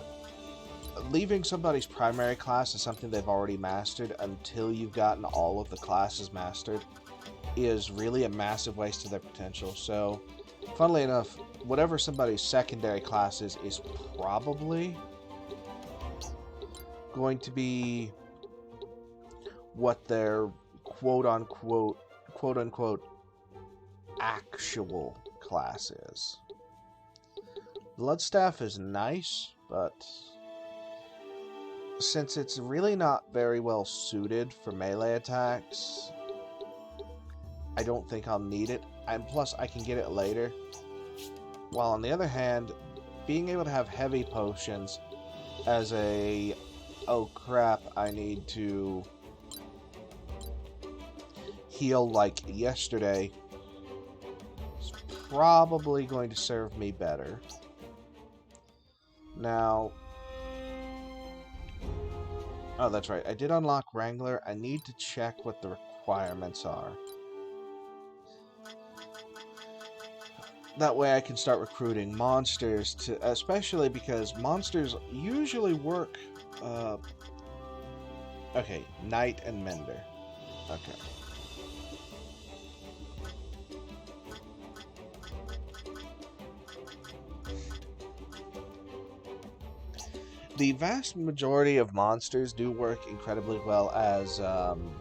leaving somebody's primary class as something they've already mastered until you've gotten all of the classes mastered is really a massive waste of their potential. So, funnily enough, whatever somebody's secondary class is probably going to be what their quote-unquote actual class is. Bloodstaff is nice, but since it's really not very well suited for melee attacks, I don't think I'll need it. And plus, I can get it later. While on the other hand, being able to have heavy potions as a, oh crap, I need to heal like yesterday, is probably going to serve me better. Now, oh, that's right. I did unlock Wrangler. I need to check what the requirements are. That way I can start recruiting monsters to, especially because monsters usually work, okay, Knight and Mender. Okay. The vast majority of monsters do work incredibly well as, I'm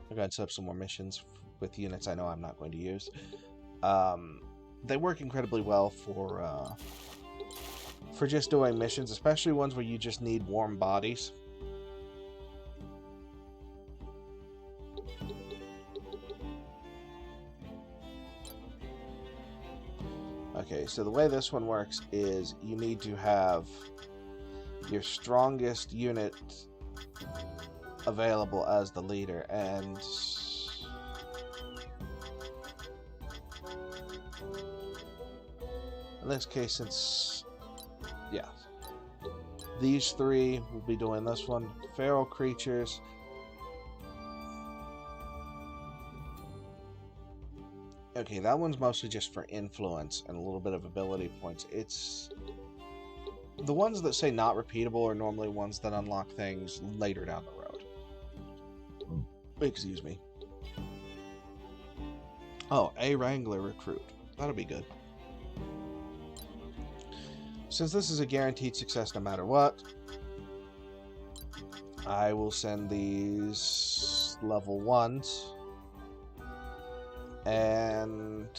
going to set up some more missions with units I know I'm not going to use. They work incredibly well for just doing missions, especially ones where you just need warm bodies. Okay, so the way this one works is you need to have your strongest unit available as the leader, and in this case, since, yeah, these three will be doing this one. Feral creatures. Okay, that one's mostly just for influence and a little bit of ability points. It's the ones that say not repeatable are normally ones that unlock things later down the road. Excuse me. Oh, a Wrangler recruit. That'll be good. Since this is a guaranteed success no matter what, I will send these level 1s. And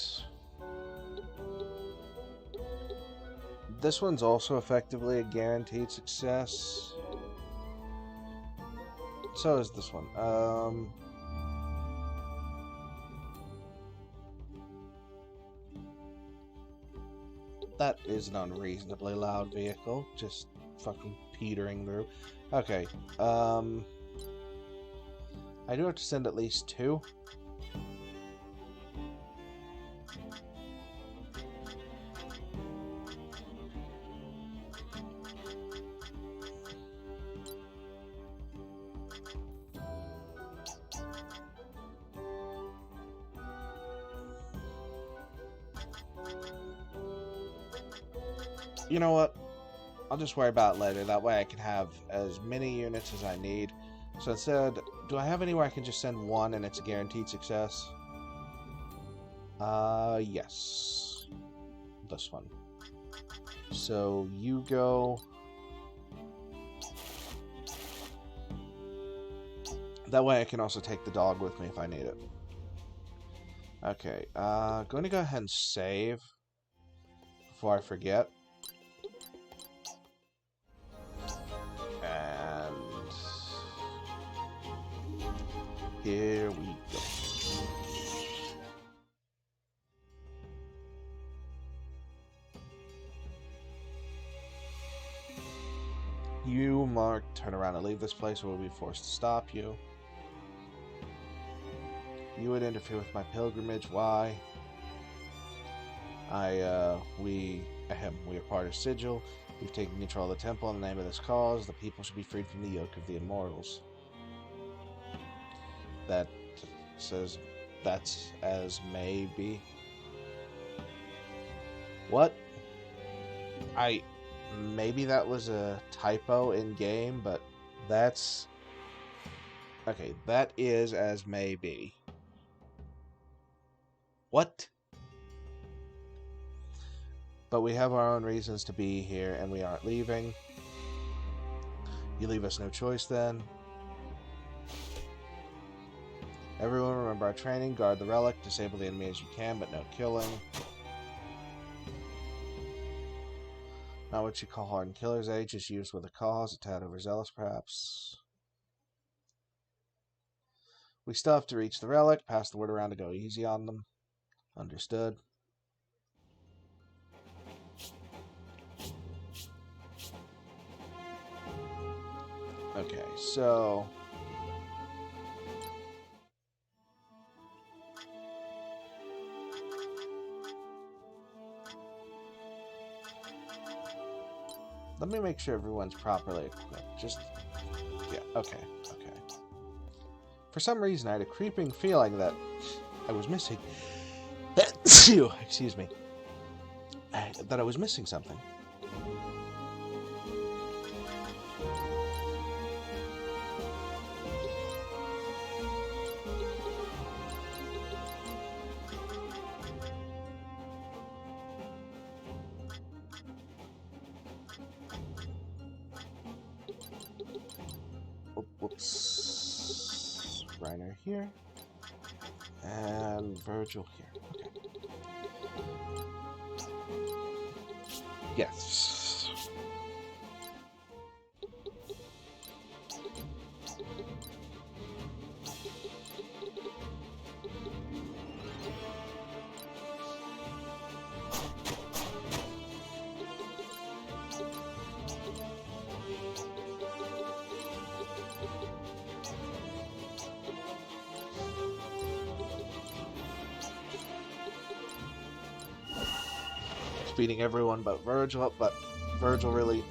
this one's also effectively a guaranteed success. So is this one. That is an unreasonably loud vehicle, just fucking petering through. Okay, I do have to send at least 2. You know what? I'll just worry about it later. That way I can have as many units as I need. So instead, do I have anywhere I can just send 1 and it's a guaranteed success? Yes. This one. So you go. That way I can also take the dog with me if I need it. Okay, going to go ahead and save before I forget. And here we go. You, Mark, turn around and leave this place or we'll be forced to stop you. You would interfere with my pilgrimage. Why? We are part of Sigil. We've taken control of the temple in the name of this cause. The people should be freed from the yoke of the immortals. That says that's as maybe. What? Maybe that was a typo in game, but that's okay. That is as maybe. What? But we have our own reasons to be here, and we aren't leaving. You leave us no choice then. Everyone remember our training. Guard the relic. Disable the enemy as you can, but no killing. Not what you call hardened killer's age, just used with a cause, a tad overzealous perhaps. We still have to reach the relic, pass the word around to go easy on them. Understood. Okay, so... let me make sure everyone's properly equipped. Just... yeah, okay. For some reason, I had a creeping feeling that I was missing... excuse me. That I was missing something. Whoops. Reiner here. And Virgil here. Okay. Yes. Beating everyone but Virgil up, but Virgil really...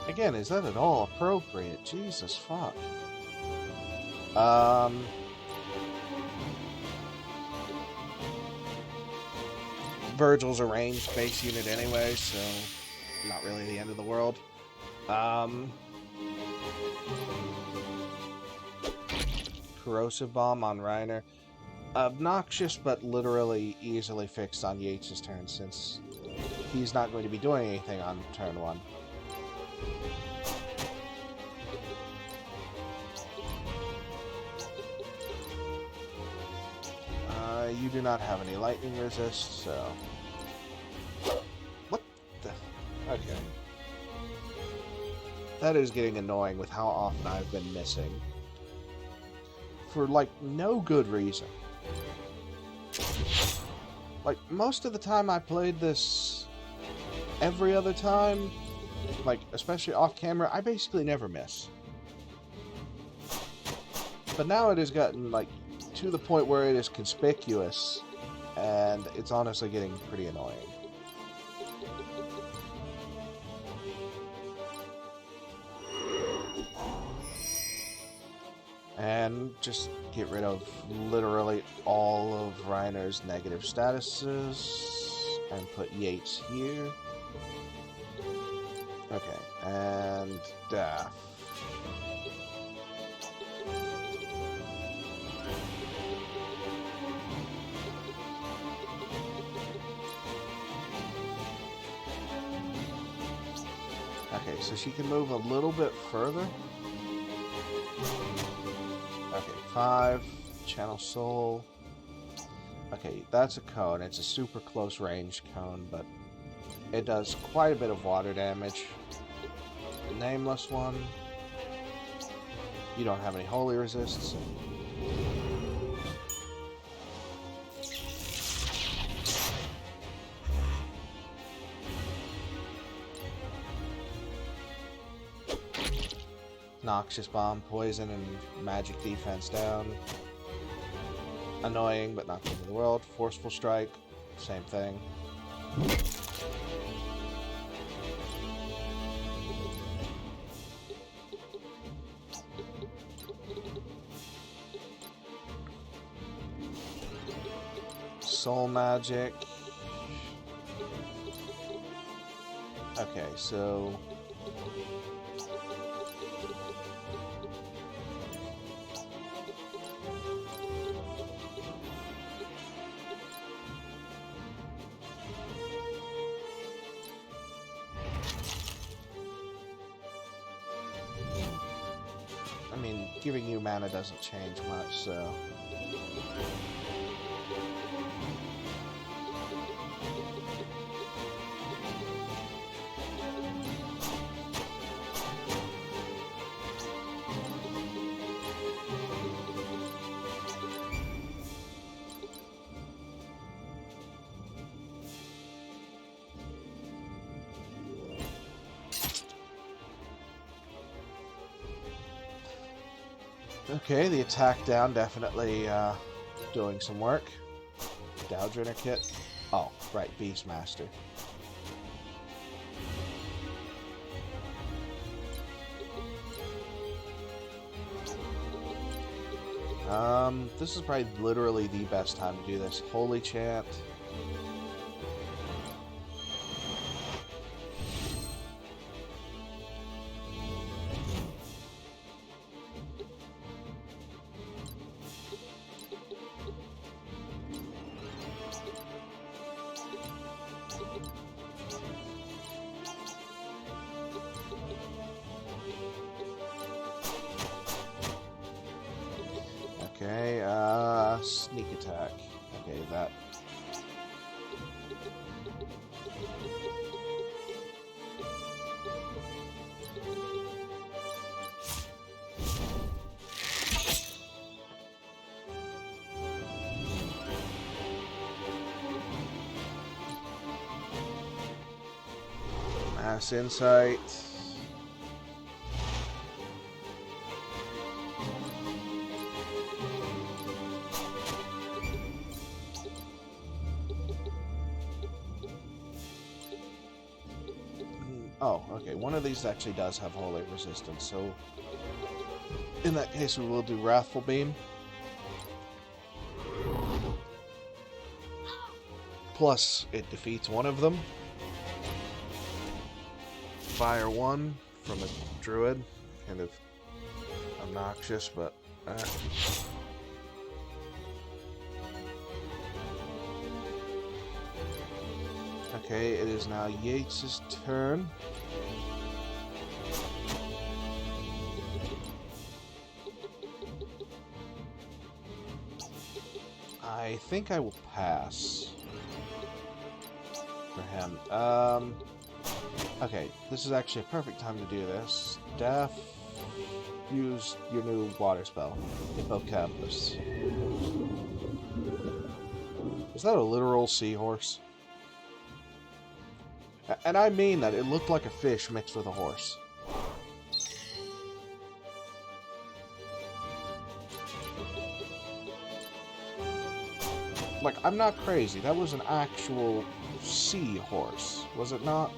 Again, is that at all appropriate? Jesus fuck. Virgil's a ranged base unit anyway, so not really the end of the world. Corrosive Bomb on Reiner. Obnoxious, but literally easily fixed on Yates' turn, since he's not going to be doing anything on turn 1. You do not have any lightning resist, so... What the... Okay. That is getting annoying with how often I've been missing. For, like, no good reason. Like, most of the time I played this every other time, like, especially off camera, I basically never miss. But now it has gotten, like, to the point where it is conspicuous, and it's honestly getting pretty annoying. And just get rid of literally all of Reiner's negative statuses and put Yates here. Okay, and Daff. Okay, so she can move a little bit further. Okay, 5. Channel Soul. Okay, that's a cone. It's a super close range cone, but it does quite a bit of water damage. Nameless one. You don't have any holy resists. Noxious Bomb, poison, and magic defense down. Annoying, but not the end of the world. Forceful Strike, same thing. soul magic. Okay, so... I mean, giving you mana doesn't change much, so... Okay, the attack down definitely doing some work. Doudrunner kit. Oh, right, Beastmaster. This is probably literally the best time to do this. Holy Chant. Okay, sneak attack. Okay, that. Mass Insight. Oh, okay. One of these actually does have Holy Resistance, so in that case we will do Wrathful Beam. Plus, it defeats one of them. Fire 1 from a druid. Kind of obnoxious, but... Okay, it is now Yates' turn. I think I will pass for him. Okay, this is actually a perfect time to do this. Daph, use your new water spell, Hippocampus. Is that a literal seahorse? And I mean that, it looked like a fish mixed with a horse. Like, I'm not crazy, that was an actual seahorse, was it not?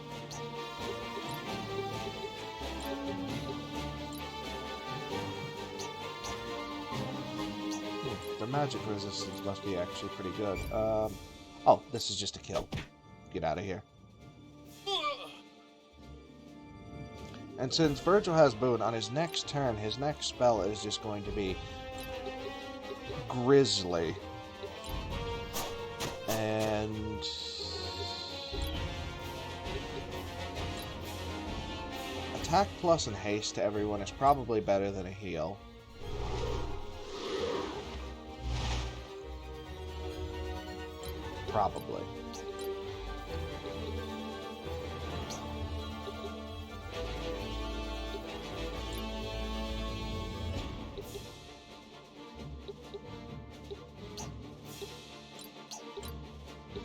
The magic resistance must be actually pretty good. Oh, this is just a kill. Get out of here. And since Virgil has Boon, on his next turn, his next spell is just going to be Grizzly. And... Attack plus and haste to everyone is probably better than a heal. Probably.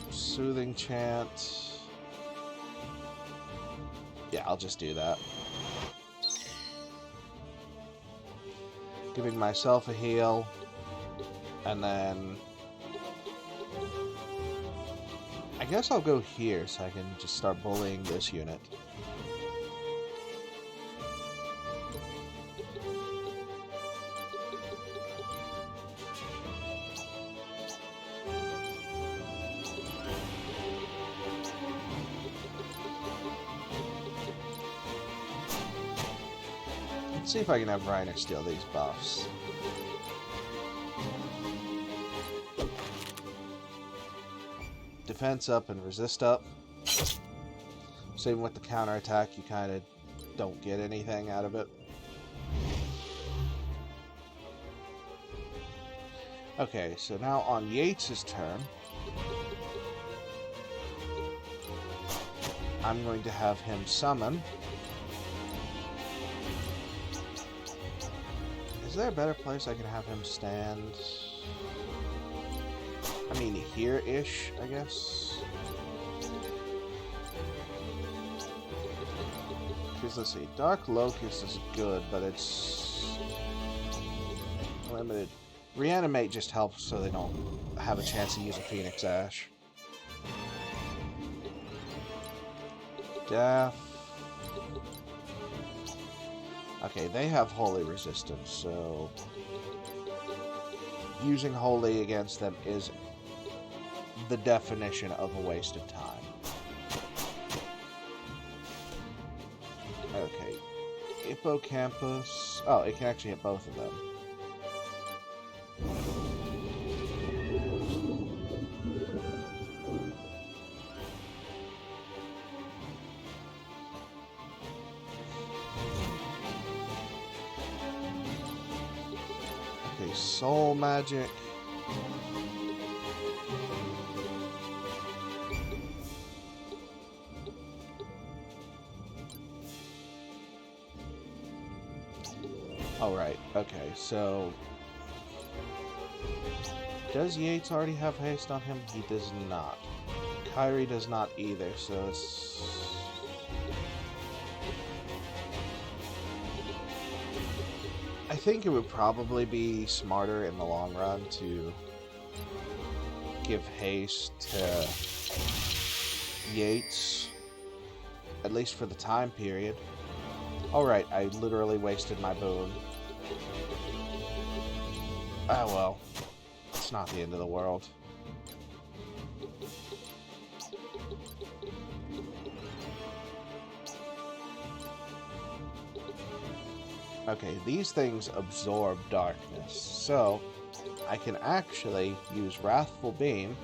Soothing Chant. Yeah, I'll just do that. Giving myself a heal. And then... I guess I'll go here so I can just start bullying this unit. Let's see if I can have Reiner steal these buffs. Defense up and resist up. So even with the counterattack, you kind of don't get anything out of it. Okay, so now on Yates' turn, I'm going to have him summon. Is there a better place I can have him stand? I mean, here-ish, I guess. Because, let's see, Dark Locust is good, but it's limited. Reanimate just helps so they don't have a chance to use a Phoenix Ash. Death. Okay, they have Holy Resistance, so using Holy against them is the definition of a waste of time. Okay, Hippocampus. Oh, it can actually hit both of them. Okay, Soul Magic. Oh, right. Okay, so does Yates already have haste on him? He does not. Kyrie does not either, so it's... I think it would probably be smarter in the long run to give haste to Yates, at least for the time period. Alright, I literally wasted my boon. Ah, well. It's not the end of the world. Okay, these things absorb darkness, so I can actually use Wrathful Beam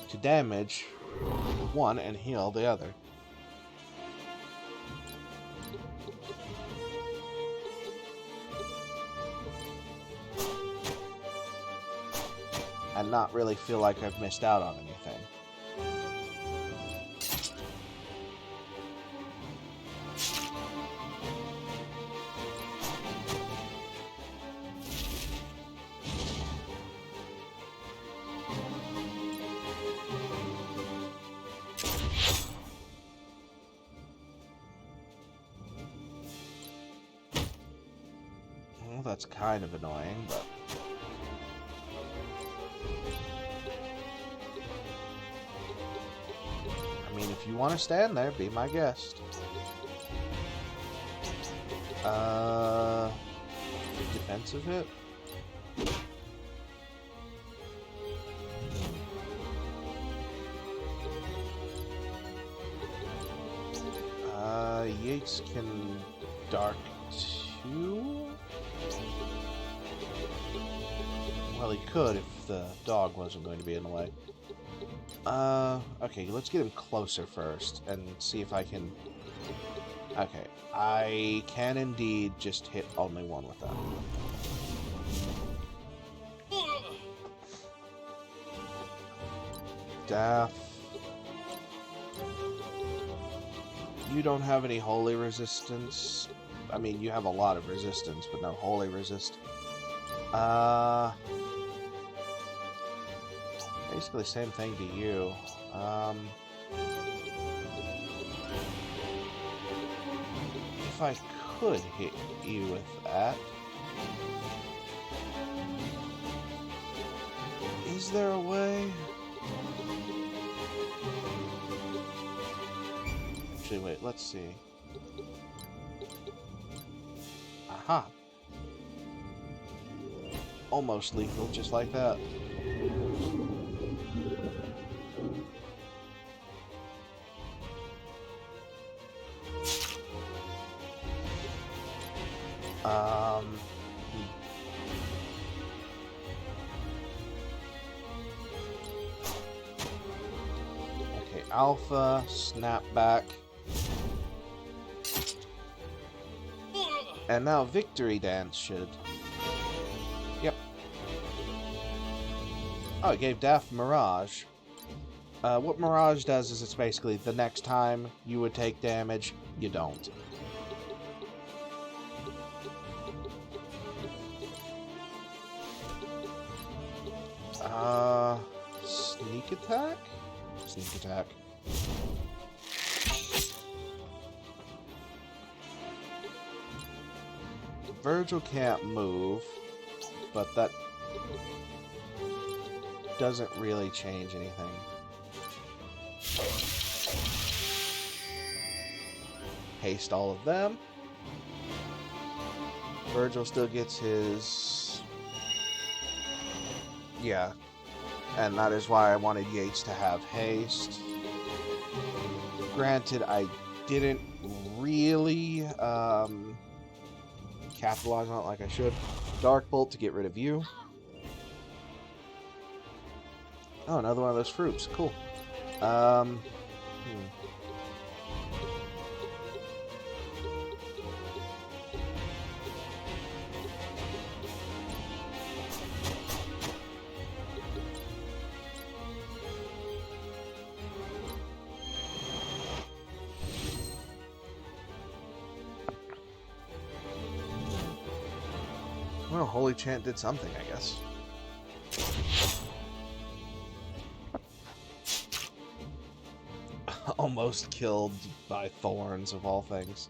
to damage one and heal the other. And not really feel like I've missed out on anything. Well, that's kind of annoying, but... I mean, if you want to stand there, be my guest. Defensive hit? Yates can Dark 2? Well, he could if the dog wasn't going to be in the way. Okay, let's get him closer first and see if I can... Okay, I can indeed just hit only one with that. Death. You don't have any holy resistance. I mean, you have a lot of resistance, but no holy resist. Basically same thing to you. If I could hit you with that. Is there a way? Actually, wait, let's see. Aha! Almost lethal, just like that. Um... Okay, Alpha, Snapback. And now Victory Dance should... Yep. Oh, it gave Daft Mirage. What Mirage does is it's basically the next time you would take damage, you don't. Sneak attack? Sneak attack. Virgil can't move, but that doesn't really change anything. Haste all of them. Virgil still gets his... Yeah. And that is why I wanted Yates to have haste. Granted, I didn't really capitalize on it like I should. Dark Bolt to get rid of you. Oh, another one of those fruits. Cool. Well, Holy Chant did something, I guess. Almost killed by thorns, of all things.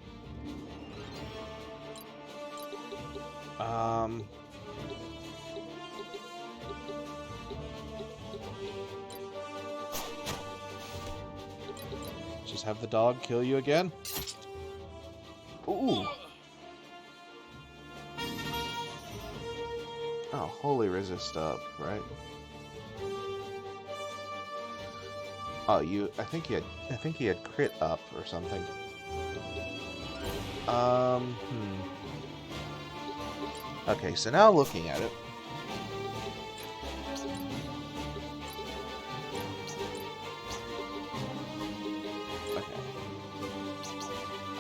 Just have the dog kill you again? Ooh! Oh, holy resist up, right? Oh, I think he had crit up or something. Okay, so now looking at it.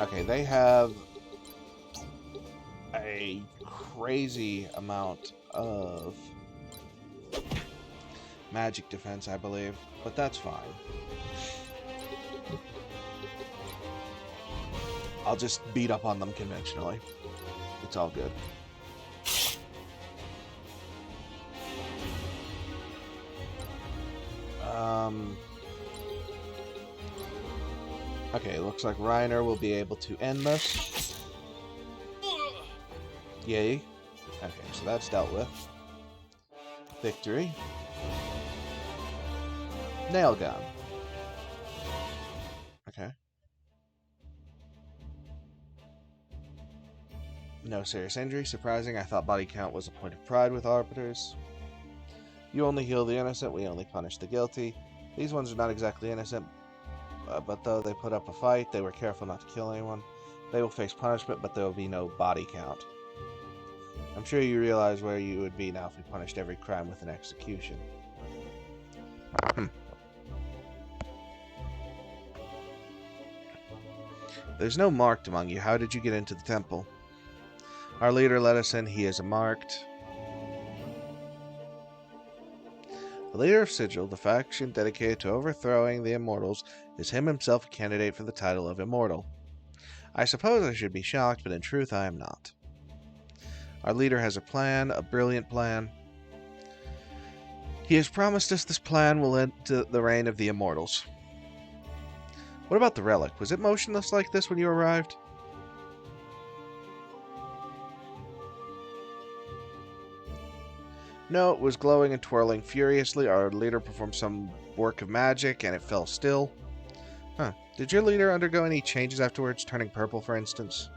Okay, they have a crazy amount of magic defense, I believe, but that's fine. I'll just beat up on them conventionally. It's all good. Okay, looks like Reiner will be able to end this. Yay. Okay, so that's dealt with. Victory. Nail gun. Okay. No serious injury. Surprising. I thought body count was a point of pride with arbiters. You only heal the innocent. We only punish the guilty. These ones are not exactly innocent, but though they put up a fight, they were careful not to kill anyone. They will face punishment, but there will be no body count. I'm sure you realize where you would be now if we punished every crime with an execution. There's no marked among you. How did you get into the temple? Our leader let us in. He is marked. The leader of Sigil, the faction dedicated to overthrowing the Immortals, is himself a candidate for the title of Immortal. I suppose I should be shocked, but in truth I am not. Our leader has a plan, a brilliant plan. He has promised us this plan will end the reign of the Immortals. What about the relic? Was it motionless like this when you arrived? No, it was glowing and twirling furiously. Our leader performed some work of magic, and it fell still. Huh. Did your leader undergo any changes afterwards, turning purple, for instance?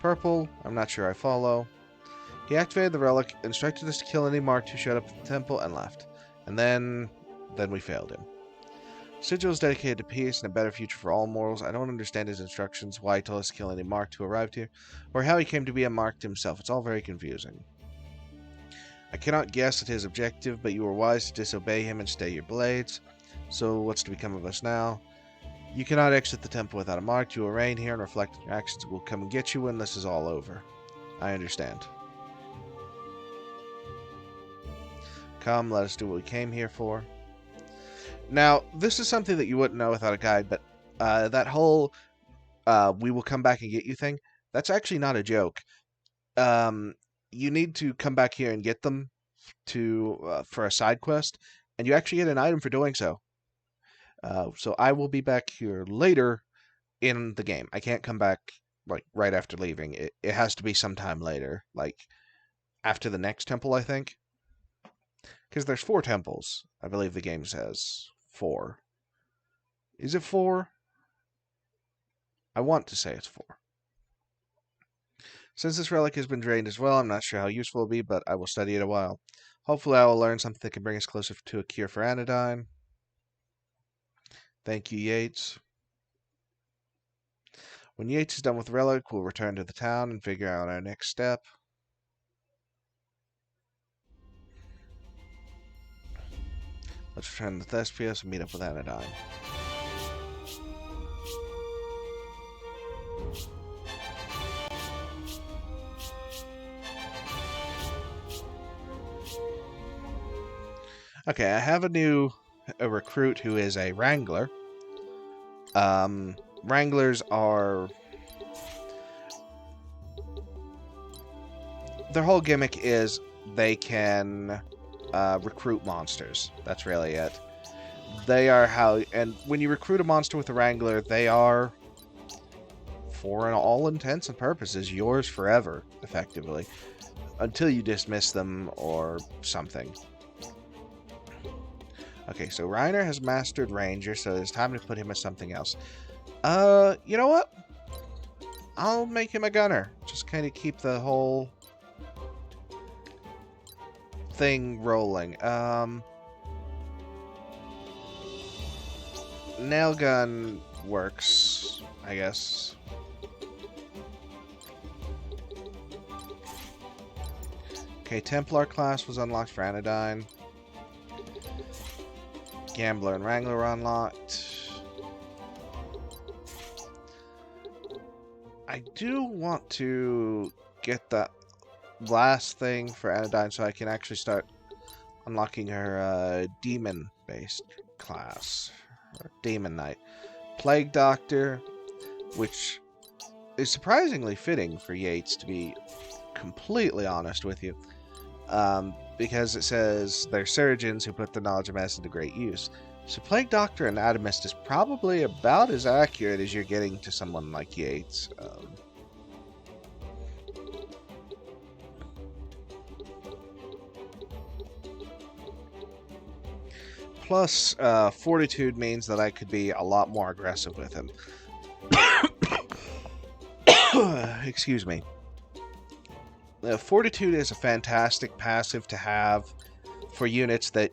Purple? I'm not sure I follow. He activated the relic, instructed us to kill any marked who showed up at the temple, and left. And then we failed him. Sigil is dedicated to peace and a better future for all mortals. I don't understand his instructions, why he told us to kill any Marked who arrived here, or how he came to be a Marked himself. It's all very confusing. I cannot guess at his objective, but you were wise to disobey him and stay your blades. So what's to become of us now? You cannot exit the temple without a Marked. You will reign here and reflect on your actions. We'll come and get you when this is all over. I understand. Come, let us do what we came here for. Now, this is something that you wouldn't know without a guide, but that whole we will come back and get you thing, that's actually not a joke. You need to come back here and get them for a side quest, and you actually get an item for doing so. So I will be back here later in the game. I can't come back like right after leaving. It has to be sometime later, like after the next temple, I think. Because there's 4 temples. I believe the game says 4. Is it 4? I want to say it's 4. Since this relic has been drained as well, I'm not sure how useful it will be, but I will study it a while. Hopefully I will learn something that can bring us closer to a cure for Anodyne. Thank you, Yates. When Yates is done with the relic, we'll return to the town and figure out our next step. Let's return to Thespios and meet up with Anodyne. Okay, I have a recruit who is a Wrangler. Wranglers are... Their whole gimmick is they can recruit monsters. That's really it. They are how... And when you recruit a monster with a Wrangler, they are, for all intents and purposes, yours forever, effectively. Until you dismiss them or something. Okay, so Reiner has mastered Ranger, so it's time to put him as something else. You know what? I'll make him a gunner. Just kind of keep the whole thing rolling. Nail gun works, I guess. Okay, Templar class was unlocked for Anodyne. Gambler and Wrangler are unlocked. I do want to get that last thing for Anodyne so I can actually start unlocking her demon-based class. Or Demon Knight. Plague Doctor, which is surprisingly fitting for Yates, to be completely honest with you. Because it says they're surgeons who put the knowledge of medicine to great use. So Plague Doctor and Anatomist is probably about as accurate as you're getting to someone like Yates. Plus, Fortitude means that I could be a lot more aggressive with him. Excuse me. Fortitude is a fantastic passive to have for units that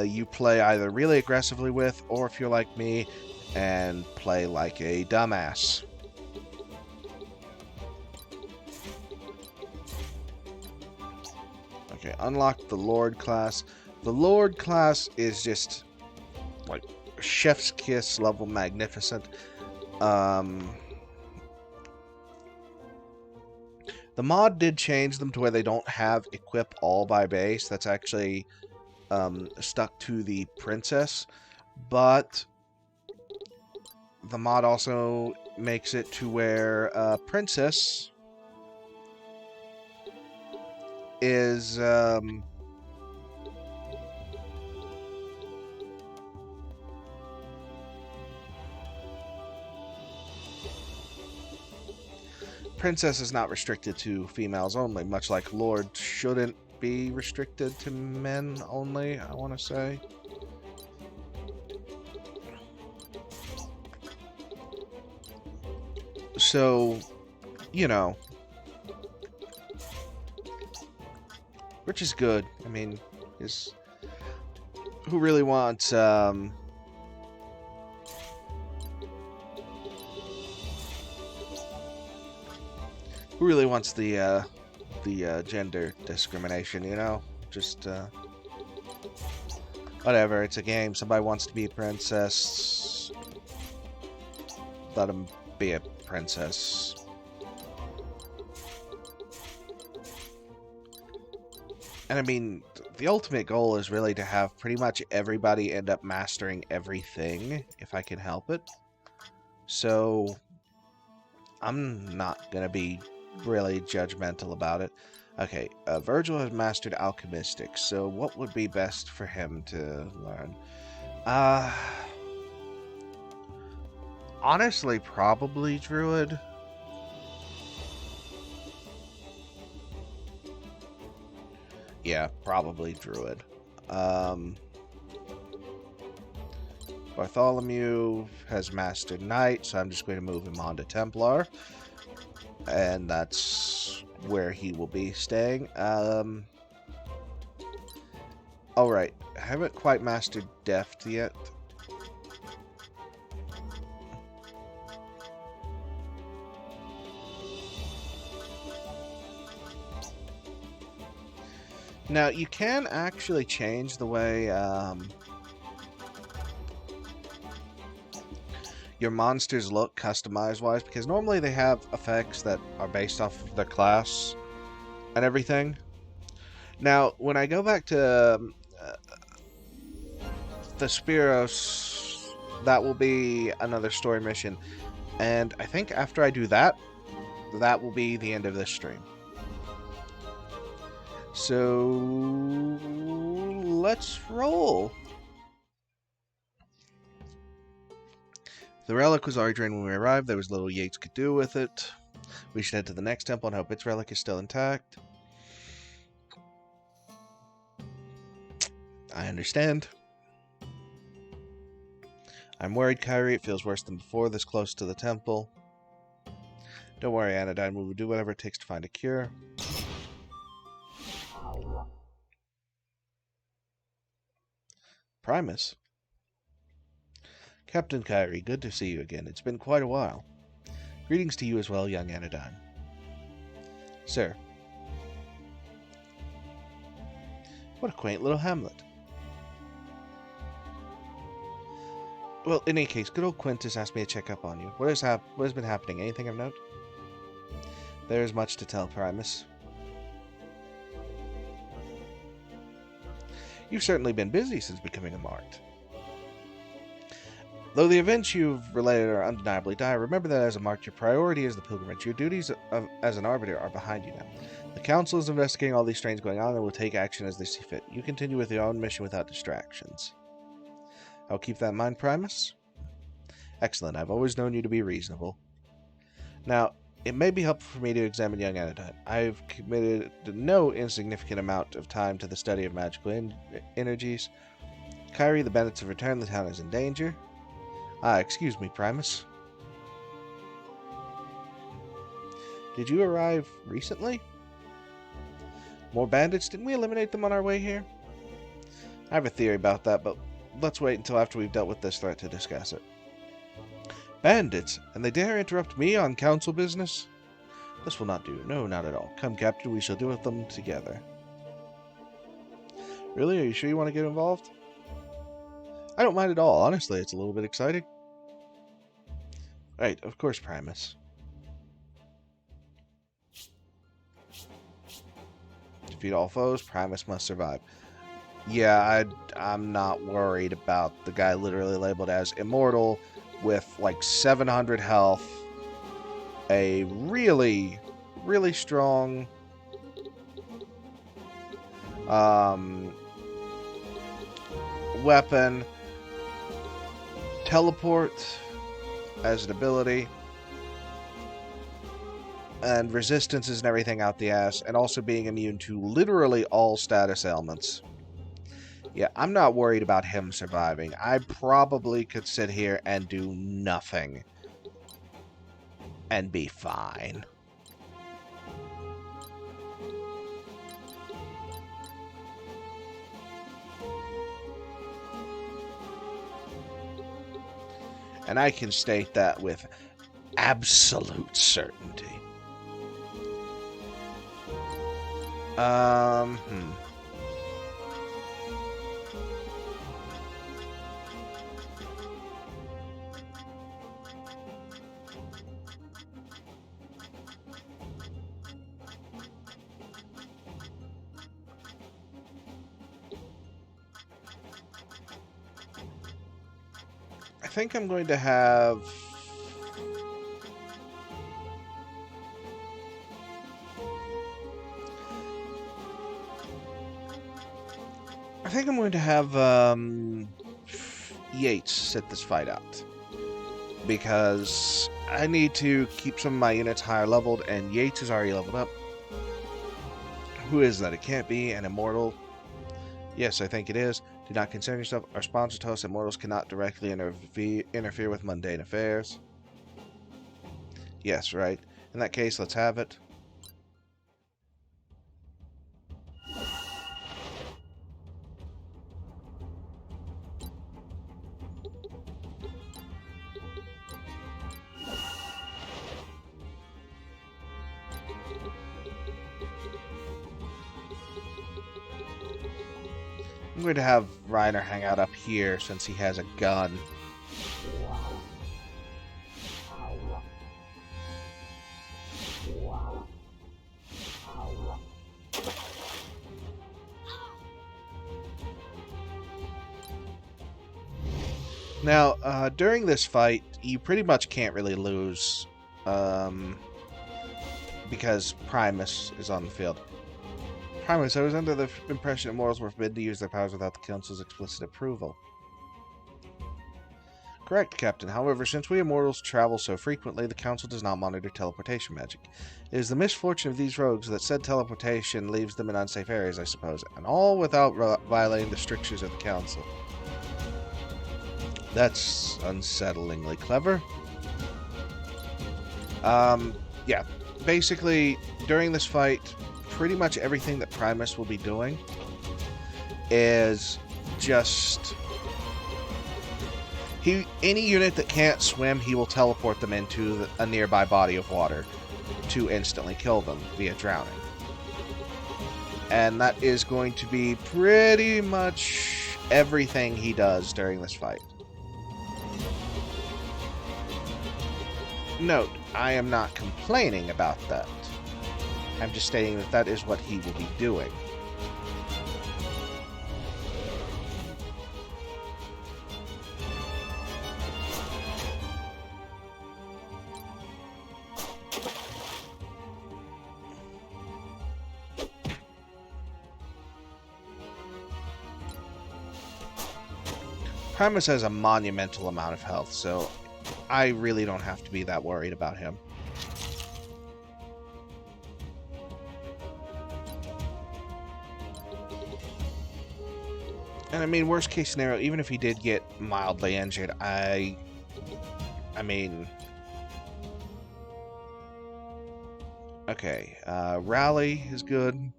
you play either really aggressively with, or if you're like me, and play like a dumbass. Okay, unlock the Lord class. The Lord class is just like chef's kiss level magnificent. The mod did change them to where they don't have equip all by base. That's actually stuck to the princess. But the mod also makes it to where princess is... Princess is not restricted to females only, much like Lord shouldn't be restricted to men only, I want to say. So, you know, which is good. I mean, who really wants Who really wants the gender discrimination, you know? Just, whatever, it's a game. Somebody wants to be a princess. Let them be a princess. And I mean, the ultimate goal is really to have pretty much everybody end up mastering everything, if I can help it. So, I'm not going to be really judgmental about it. Okay, Virgil has mastered Alchemistic, so what would be best for him to learn? Honestly, probably Druid. Yeah, probably Druid. Bartholomew has mastered Knight, so I'm just going to move him on to Templar. And that's where he will be staying. Alright, I haven't quite mastered Deft yet. Now, you can actually change the way your monsters look customized-wise, because normally they have effects that are based off of their class and everything. Now, when I go back to the Spiros, that will be another story mission. And I think after I do that, that will be the end of this stream. So, let's roll. The relic was already drained when we arrived. There was little Yates could do with it. We should head to the next temple and hope its relic is still intact. I understand. I'm worried, Kyrie. It feels worse than before, this close to the temple. Don't worry, Anodyne. We will do whatever it takes to find a cure. Primus. Captain Kyrie, good to see you again. It's been quite a while. Greetings to you as well, young Anodyne. Sir. What a quaint little hamlet. Well, in any case, good old Quintus asked me to check up on you. What has been happening? Anything of note? There is much to tell, Primus. You've certainly been busy since becoming a Mart. Though the events you've related are undeniably dire, remember that as a Mart, your priority is the pilgrimage. Your duties as an arbiter are behind you now. The Council is investigating all these strange going on and will take action as they see fit. You continue with your own mission without distractions. I'll keep that in mind, Primus. Excellent. I've always known you to be reasonable. Now, it may be helpful for me to examine young Anodyne. I've committed no insignificant amount of time to the study of magical energies. Kyrie, the bandits have returned. The town is in danger. Excuse me, Primus. Did you arrive recently? More bandits? Didn't we eliminate them on our way here? I have a theory about that, but let's wait until after we've dealt with this threat to discuss it. Bandits? And they dare interrupt me on council business? This will not do. No, not at all. Come, Captain, we shall deal with them together. Really? Are you sure you want to get involved? I don't mind at all. Honestly, it's a little bit exciting. Right, of course, Primus. Defeat all foes. Primus must survive. Yeah, I'm not worried about the guy literally labeled as immortal with like 700 health, a really, really strong weapon, teleport as an ability, and resistances and everything out the ass, and also being immune to literally all status ailments. Yeah, I'm not worried about him surviving. I probably could sit here and do nothing and be fine. And I can state that with absolute certainty. Hmm. I think I'm going to have... I think I'm going to have Yates sit this fight out. Because I need to keep some of my units higher leveled, and Yates is already leveled up. Who is that? It can't be an immortal. Yes, I think it is. Do not concern yourself. Our sponsor tells us immortals cannot directly interfere with mundane affairs. Yes, right. In that case, let's have it. I'm going to have Reiner hang out up here since he has a gun. Now, during this fight, you pretty much can't really lose, because Primus is on the field. Primus, I was under the impression immortals were forbidden to use their powers without the Council's explicit approval. Correct, Captain. However, since we immortals travel so frequently, the Council does not monitor teleportation magic. It is the misfortune of these rogues that said teleportation leaves them in unsafe areas, I suppose, and all without violating the strictures of the Council. That's unsettlingly clever. Yeah. Basically, during this fight, pretty much everything that Primus will be doing is just... any unit that can't swim, he will teleport them into a nearby body of water to instantly kill them via drowning. And that is going to be pretty much everything he does during this fight. Note, I am not complaining about that. I'm just stating that that is what he will be doing. Primus has a monumental amount of health, so I really don't have to be that worried about him. And I mean, worst case scenario, even if he did get mildly injured, I mean... Okay, rally is good.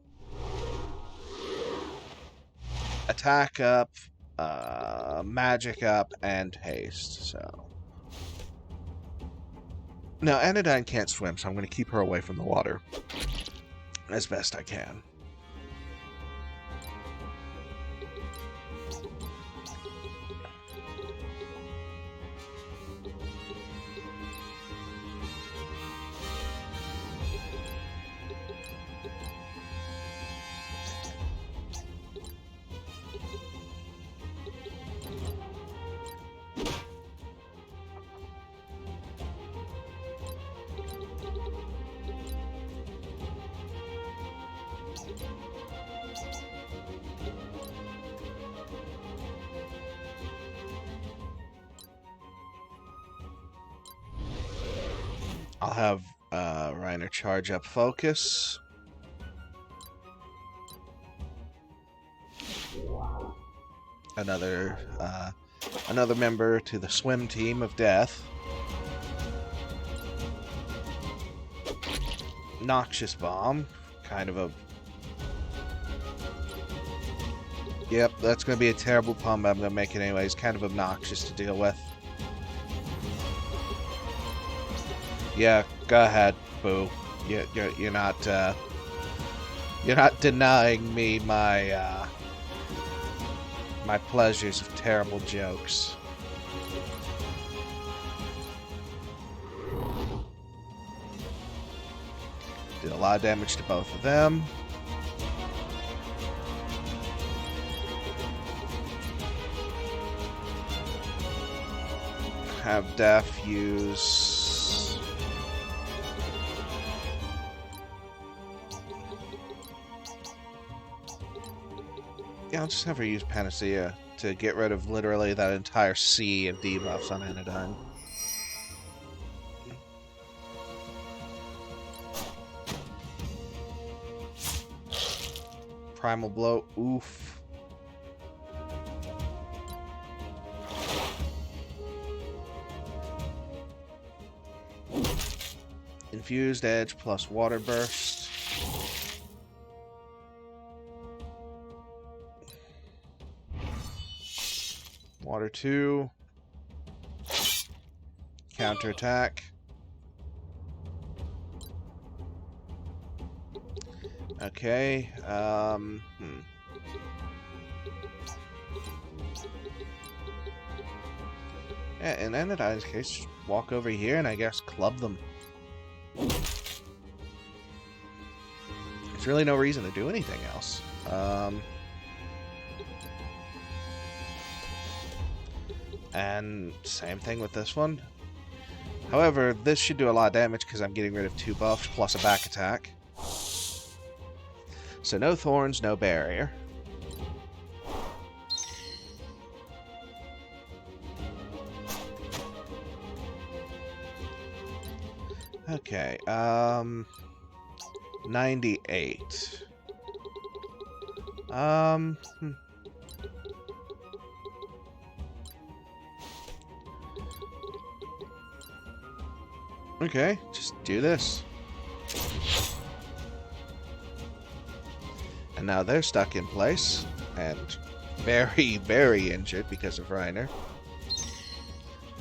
Attack up, magic up, and haste, so... Now, Anodyne can't swim, so I'm going to keep her away from the water as best I can. I'll have Reiner charge up focus. Another member to the swim team of death. Noxious bomb, kind of a... Yep, that's going to be a terrible pun, but I'm going to make it anyways. Kind of obnoxious to deal with. Yeah, go ahead, Boo. You're not You're not denying me my my pleasures of terrible jokes. Did a lot of damage to both of them. Have Daph use... Yeah, I'll just have her use Panacea to get rid of literally that entire sea of debuffs on Anodyne. Primal Blow, oof. Infused Edge plus Water Burst. Water 2. Counterattack. Okay, Yeah, in Anodyne's case, just walk over here and I guess club them. There's really no reason to do anything else. And same thing with this one. However, this should do a lot of damage because I'm getting rid of 2 buffs plus a back attack. So no thorns, no barrier. Okay, 98. Okay, just do this. And now they're stuck in place, and very, very injured because of Reiner.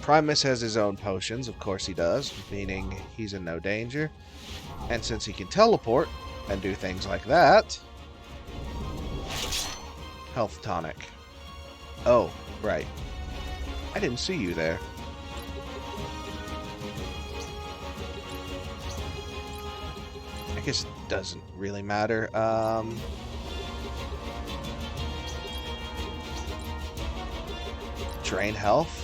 Primus has his own potions, of course he does, meaning he's in no danger. And since he can teleport and do things like that... Health tonic. Oh, right. I didn't see you there. I guess it doesn't really matter. Drain health.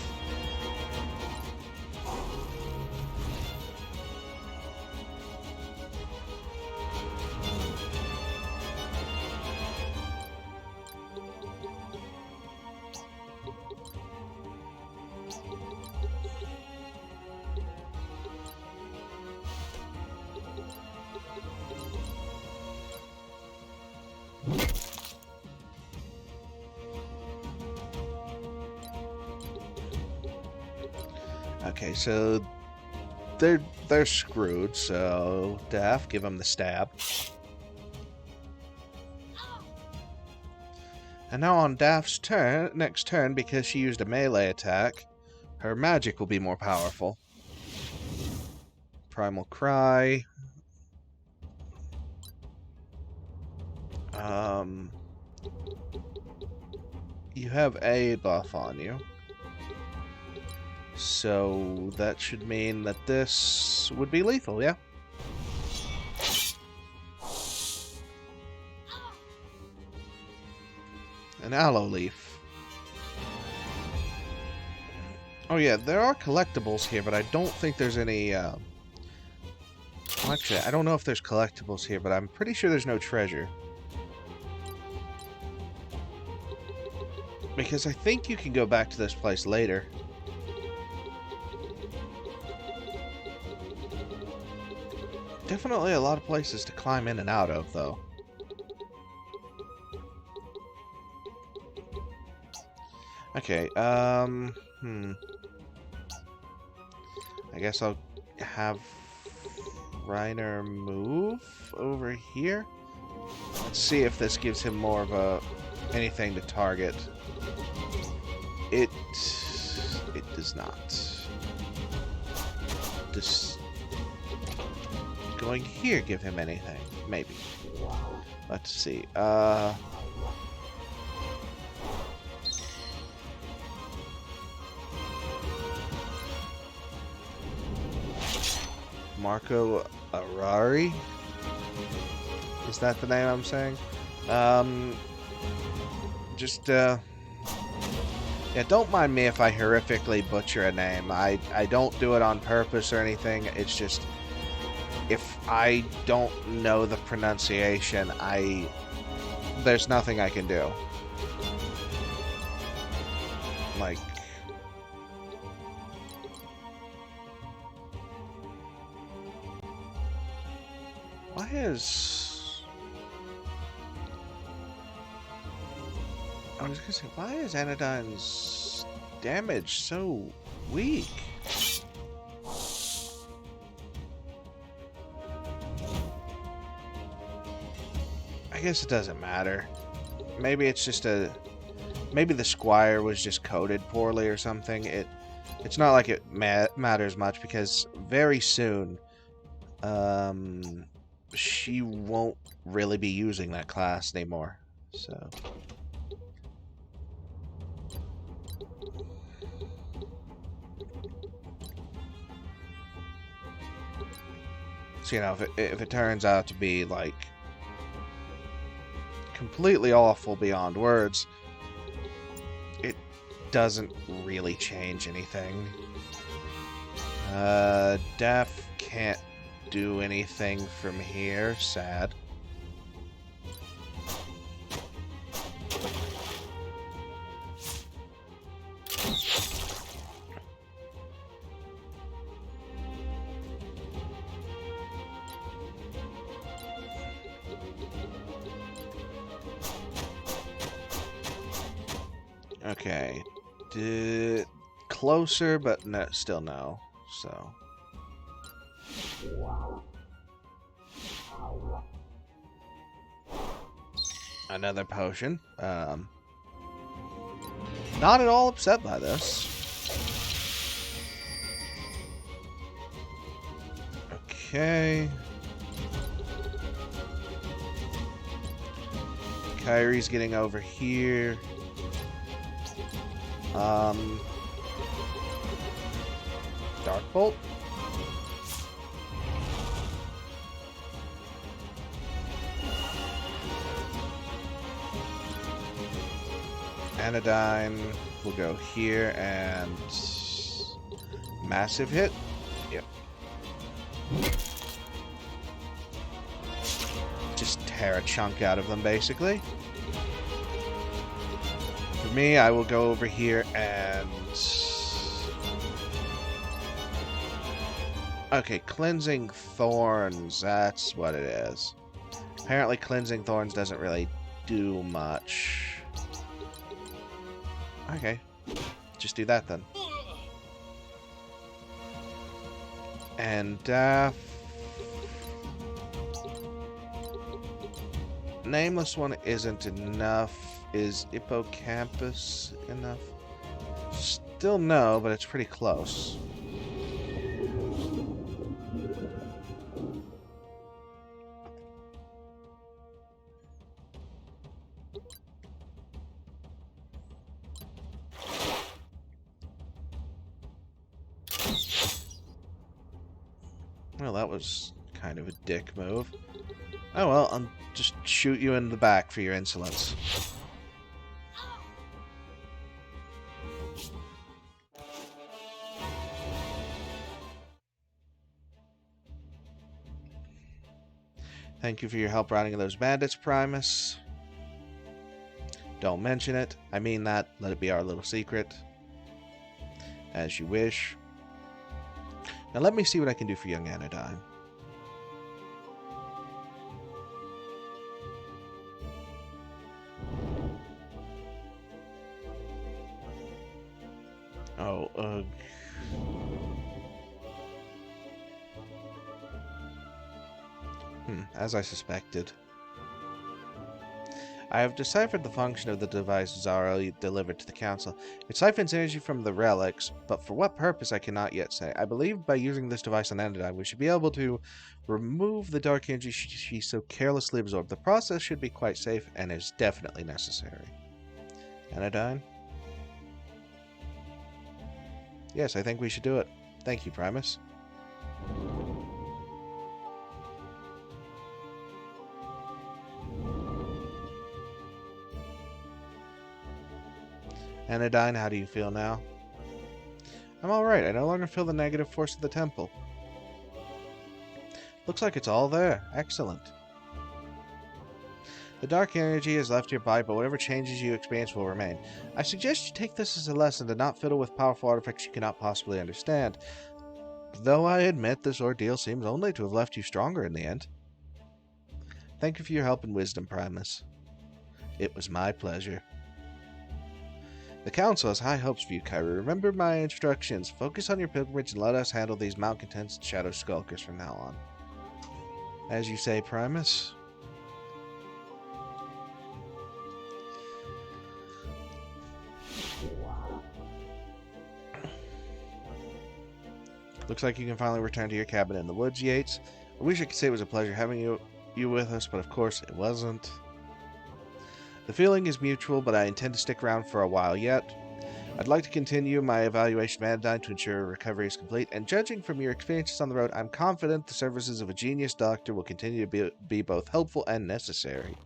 Okay, so they're screwed, so Daph, give them the stab. And now on Daph's next turn, because she used a melee attack, her magic will be more powerful. Primal Cry. You have a buff on you. So that should mean that this would be lethal, yeah? An aloe leaf. Oh yeah, there are collectibles here, but I don't think there's any... Actually, I don't know if there's collectibles here, but I'm pretty sure there's no treasure. Because I think you can go back to this place later. Definitely a lot of places to climb in and out of, though. Okay, I guess I'll have Reiner move over here. Let's see if this gives him more of a anything to target. It does not. This going here give him anything? Maybe. Let's see. Marco Arari? Is that the name I'm saying? Yeah, don't mind me if I horrifically butcher a name. I don't do it on purpose or anything. It's just, if I don't know the pronunciation, there's nothing I can do. Like... Why is... I was gonna say, why is Anodyne's damage so weak? I guess it doesn't matter. Maybe it's just maybe the Squire was just coded poorly or something. It's not like it matters much, because very soon, she won't really be using that class anymore. So... So, you know, if it turns out to be, like, completely awful beyond words, it doesn't really change anything. Daph can't do anything from here. Sad. Okay. Closer, but no, still no. So... Another potion. Not at all upset by this. Okay. Kyrie's getting over here. Dark Bolt. Anodyne will go here and massive hit. Yep. Just tear a chunk out of them, basically. For me, I will go over here and... Okay, Cleansing Thorns, that's what it is. Apparently Cleansing Thorns doesn't really do much. Okay, just do that then. And Nameless One isn't enough. Is Hippocampus enough? Still no, but it's pretty close. Well, that was kind of a dick move. Oh well, I'll just shoot you in the back for your insolence. Thank you for your help routing those bandits, Primus. Don't mention it. I mean that. Let it be our little secret. As you wish. Now let me see what I can do for young Anodyne. Oh, ugh. As I suspected. I have deciphered the function of the device Zara delivered to the Council. It siphons energy from the relics, but for what purpose I cannot yet say. I believe by using this device on Anodyne, we should be able to remove the dark energy she so carelessly absorbed. The process should be quite safe and is definitely necessary. Anodyne? Yes, I think we should do it. Thank you, Primus. Anodyne, how do you feel now? I'm alright. I no longer feel the negative force of the temple. Looks like it's all there. Excellent. The dark energy has left your body, but whatever changes you experience will remain. I suggest you take this as a lesson to not fiddle with powerful artifacts you cannot possibly understand. Though I admit this ordeal seems only to have left you stronger in the end. Thank you for your help and wisdom, Primus. It was my pleasure. The Council has high hopes for you, Kyrie. Remember my instructions. Focus on your pilgrimage and let us handle these malcontents and shadow skulkers from now on. As you say, Primus. Looks like you can finally return to your cabin in the woods, Yates. I wish I could say it was a pleasure having you with us, but of course it wasn't. The feeling is mutual, but I intend to stick around for a while yet. I'd like to continue my evaluation of Anodyne to ensure recovery is complete, and judging from your experiences on the road, I'm confident the services of a genius doctor will continue to be both helpful and necessary.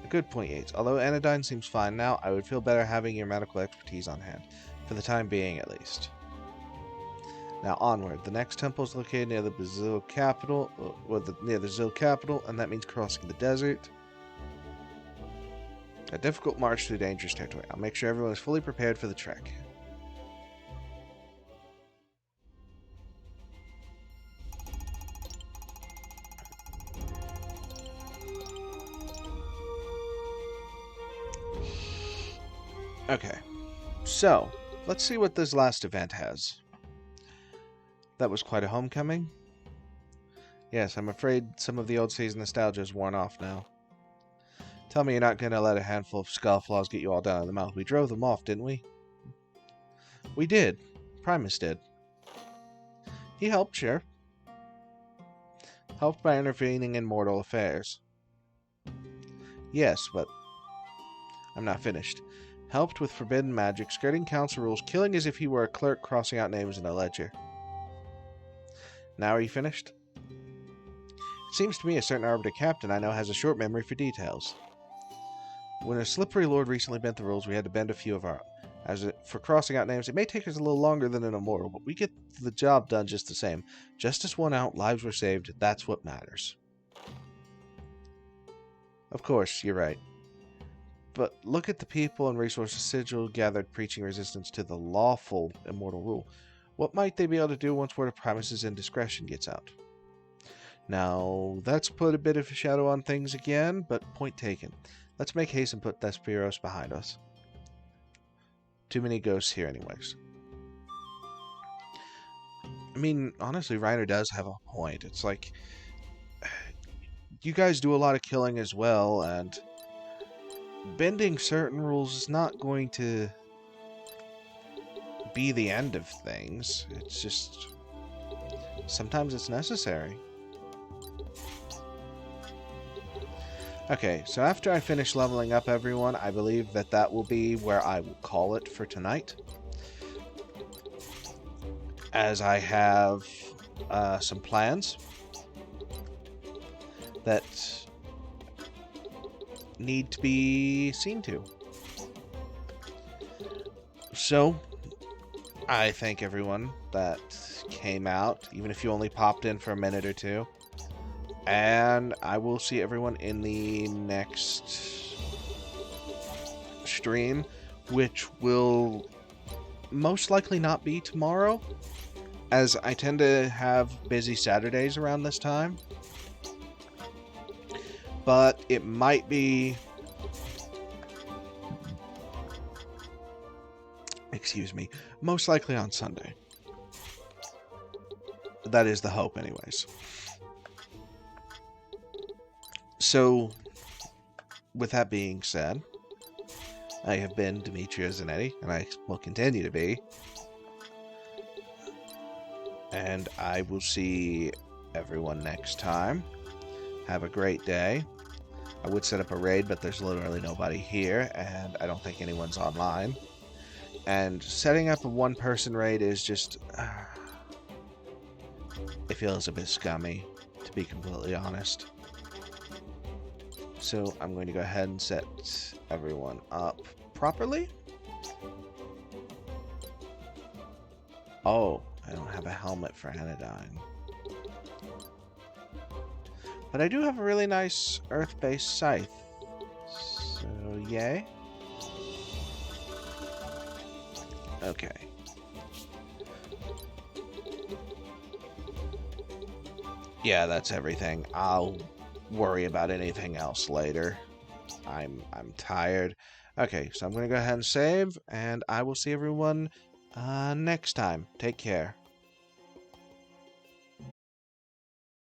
A good point, Yates. Although Anodyne seems fine now, I would feel better having your medical expertise on hand, for the time being at least. Now onward. The next temple is located near the Brazil capital, near the Zil capital, and that means crossing the desert. A difficult march through dangerous territory. I'll make sure everyone is fully prepared for the trek. Okay, so let's see what this last event has. That was quite a homecoming. Yes, I'm afraid some of the old season nostalgia is worn off now. Tell me you're not going to let a handful of scofflaws get you all down in the mouth. We drove them off, didn't we? We did. Primus did. He helped, sure. Helped by intervening in mortal affairs. Yes, but I'm not finished. Helped with forbidden magic, skirting council rules, killing as if he were a clerk crossing out names in a ledger. Now are you finished? It seems to me a certain arbiter captain I know has a short memory for details. When a slippery lord recently bent the rules, we had to bend a few of our own. For crossing out names, it may take us a little longer than an immortal, but we get the job done just the same. Justice won out, lives were saved, that's what matters. Of course, you're right. But look at the people and resources Sigil gathered preaching resistance to the lawful immortal rule. What might they be able to do once word of Primus's indiscretion gets out? Now, that's put a bit of a shadow on things again, but point taken. Let's make haste and put Thesperos behind us. Too many ghosts here anyways. I mean, honestly, Reiner does have a point. It's like, you guys do a lot of killing as well, and bending certain rules is not going to be the end of things. It's just, sometimes it's necessary. Okay, so after I finish leveling up everyone, I believe that will be where I will call it for tonight. As I have some plans that need to be seen to. So, I thank everyone that came out, even if you only popped in for a minute or two. And I will see everyone in the next stream, which will most likely not be tomorrow, as I tend to have busy Saturdays around this time. But it might be... excuse me, most likely on Sunday. that is the hope anyways. So, with that being said, I have been Demetrio Zanetti, and I will continue to be. And I will see everyone next time. Have a great day. I would set up a raid, but there's literally nobody here, and I don't think anyone's online. And setting up a one-person raid is just... it feels a bit scummy, to be completely honest. So I'm going to go ahead and set everyone up properly. Oh, I don't have a helmet for Anodyne. But I do have a really nice Earth-based scythe. So, yay. Okay. Yeah, that's everything. I'll worry about anything else later. I'm tired. Okay, so I'm going to go ahead and save, and I will see everyone next time. Take care.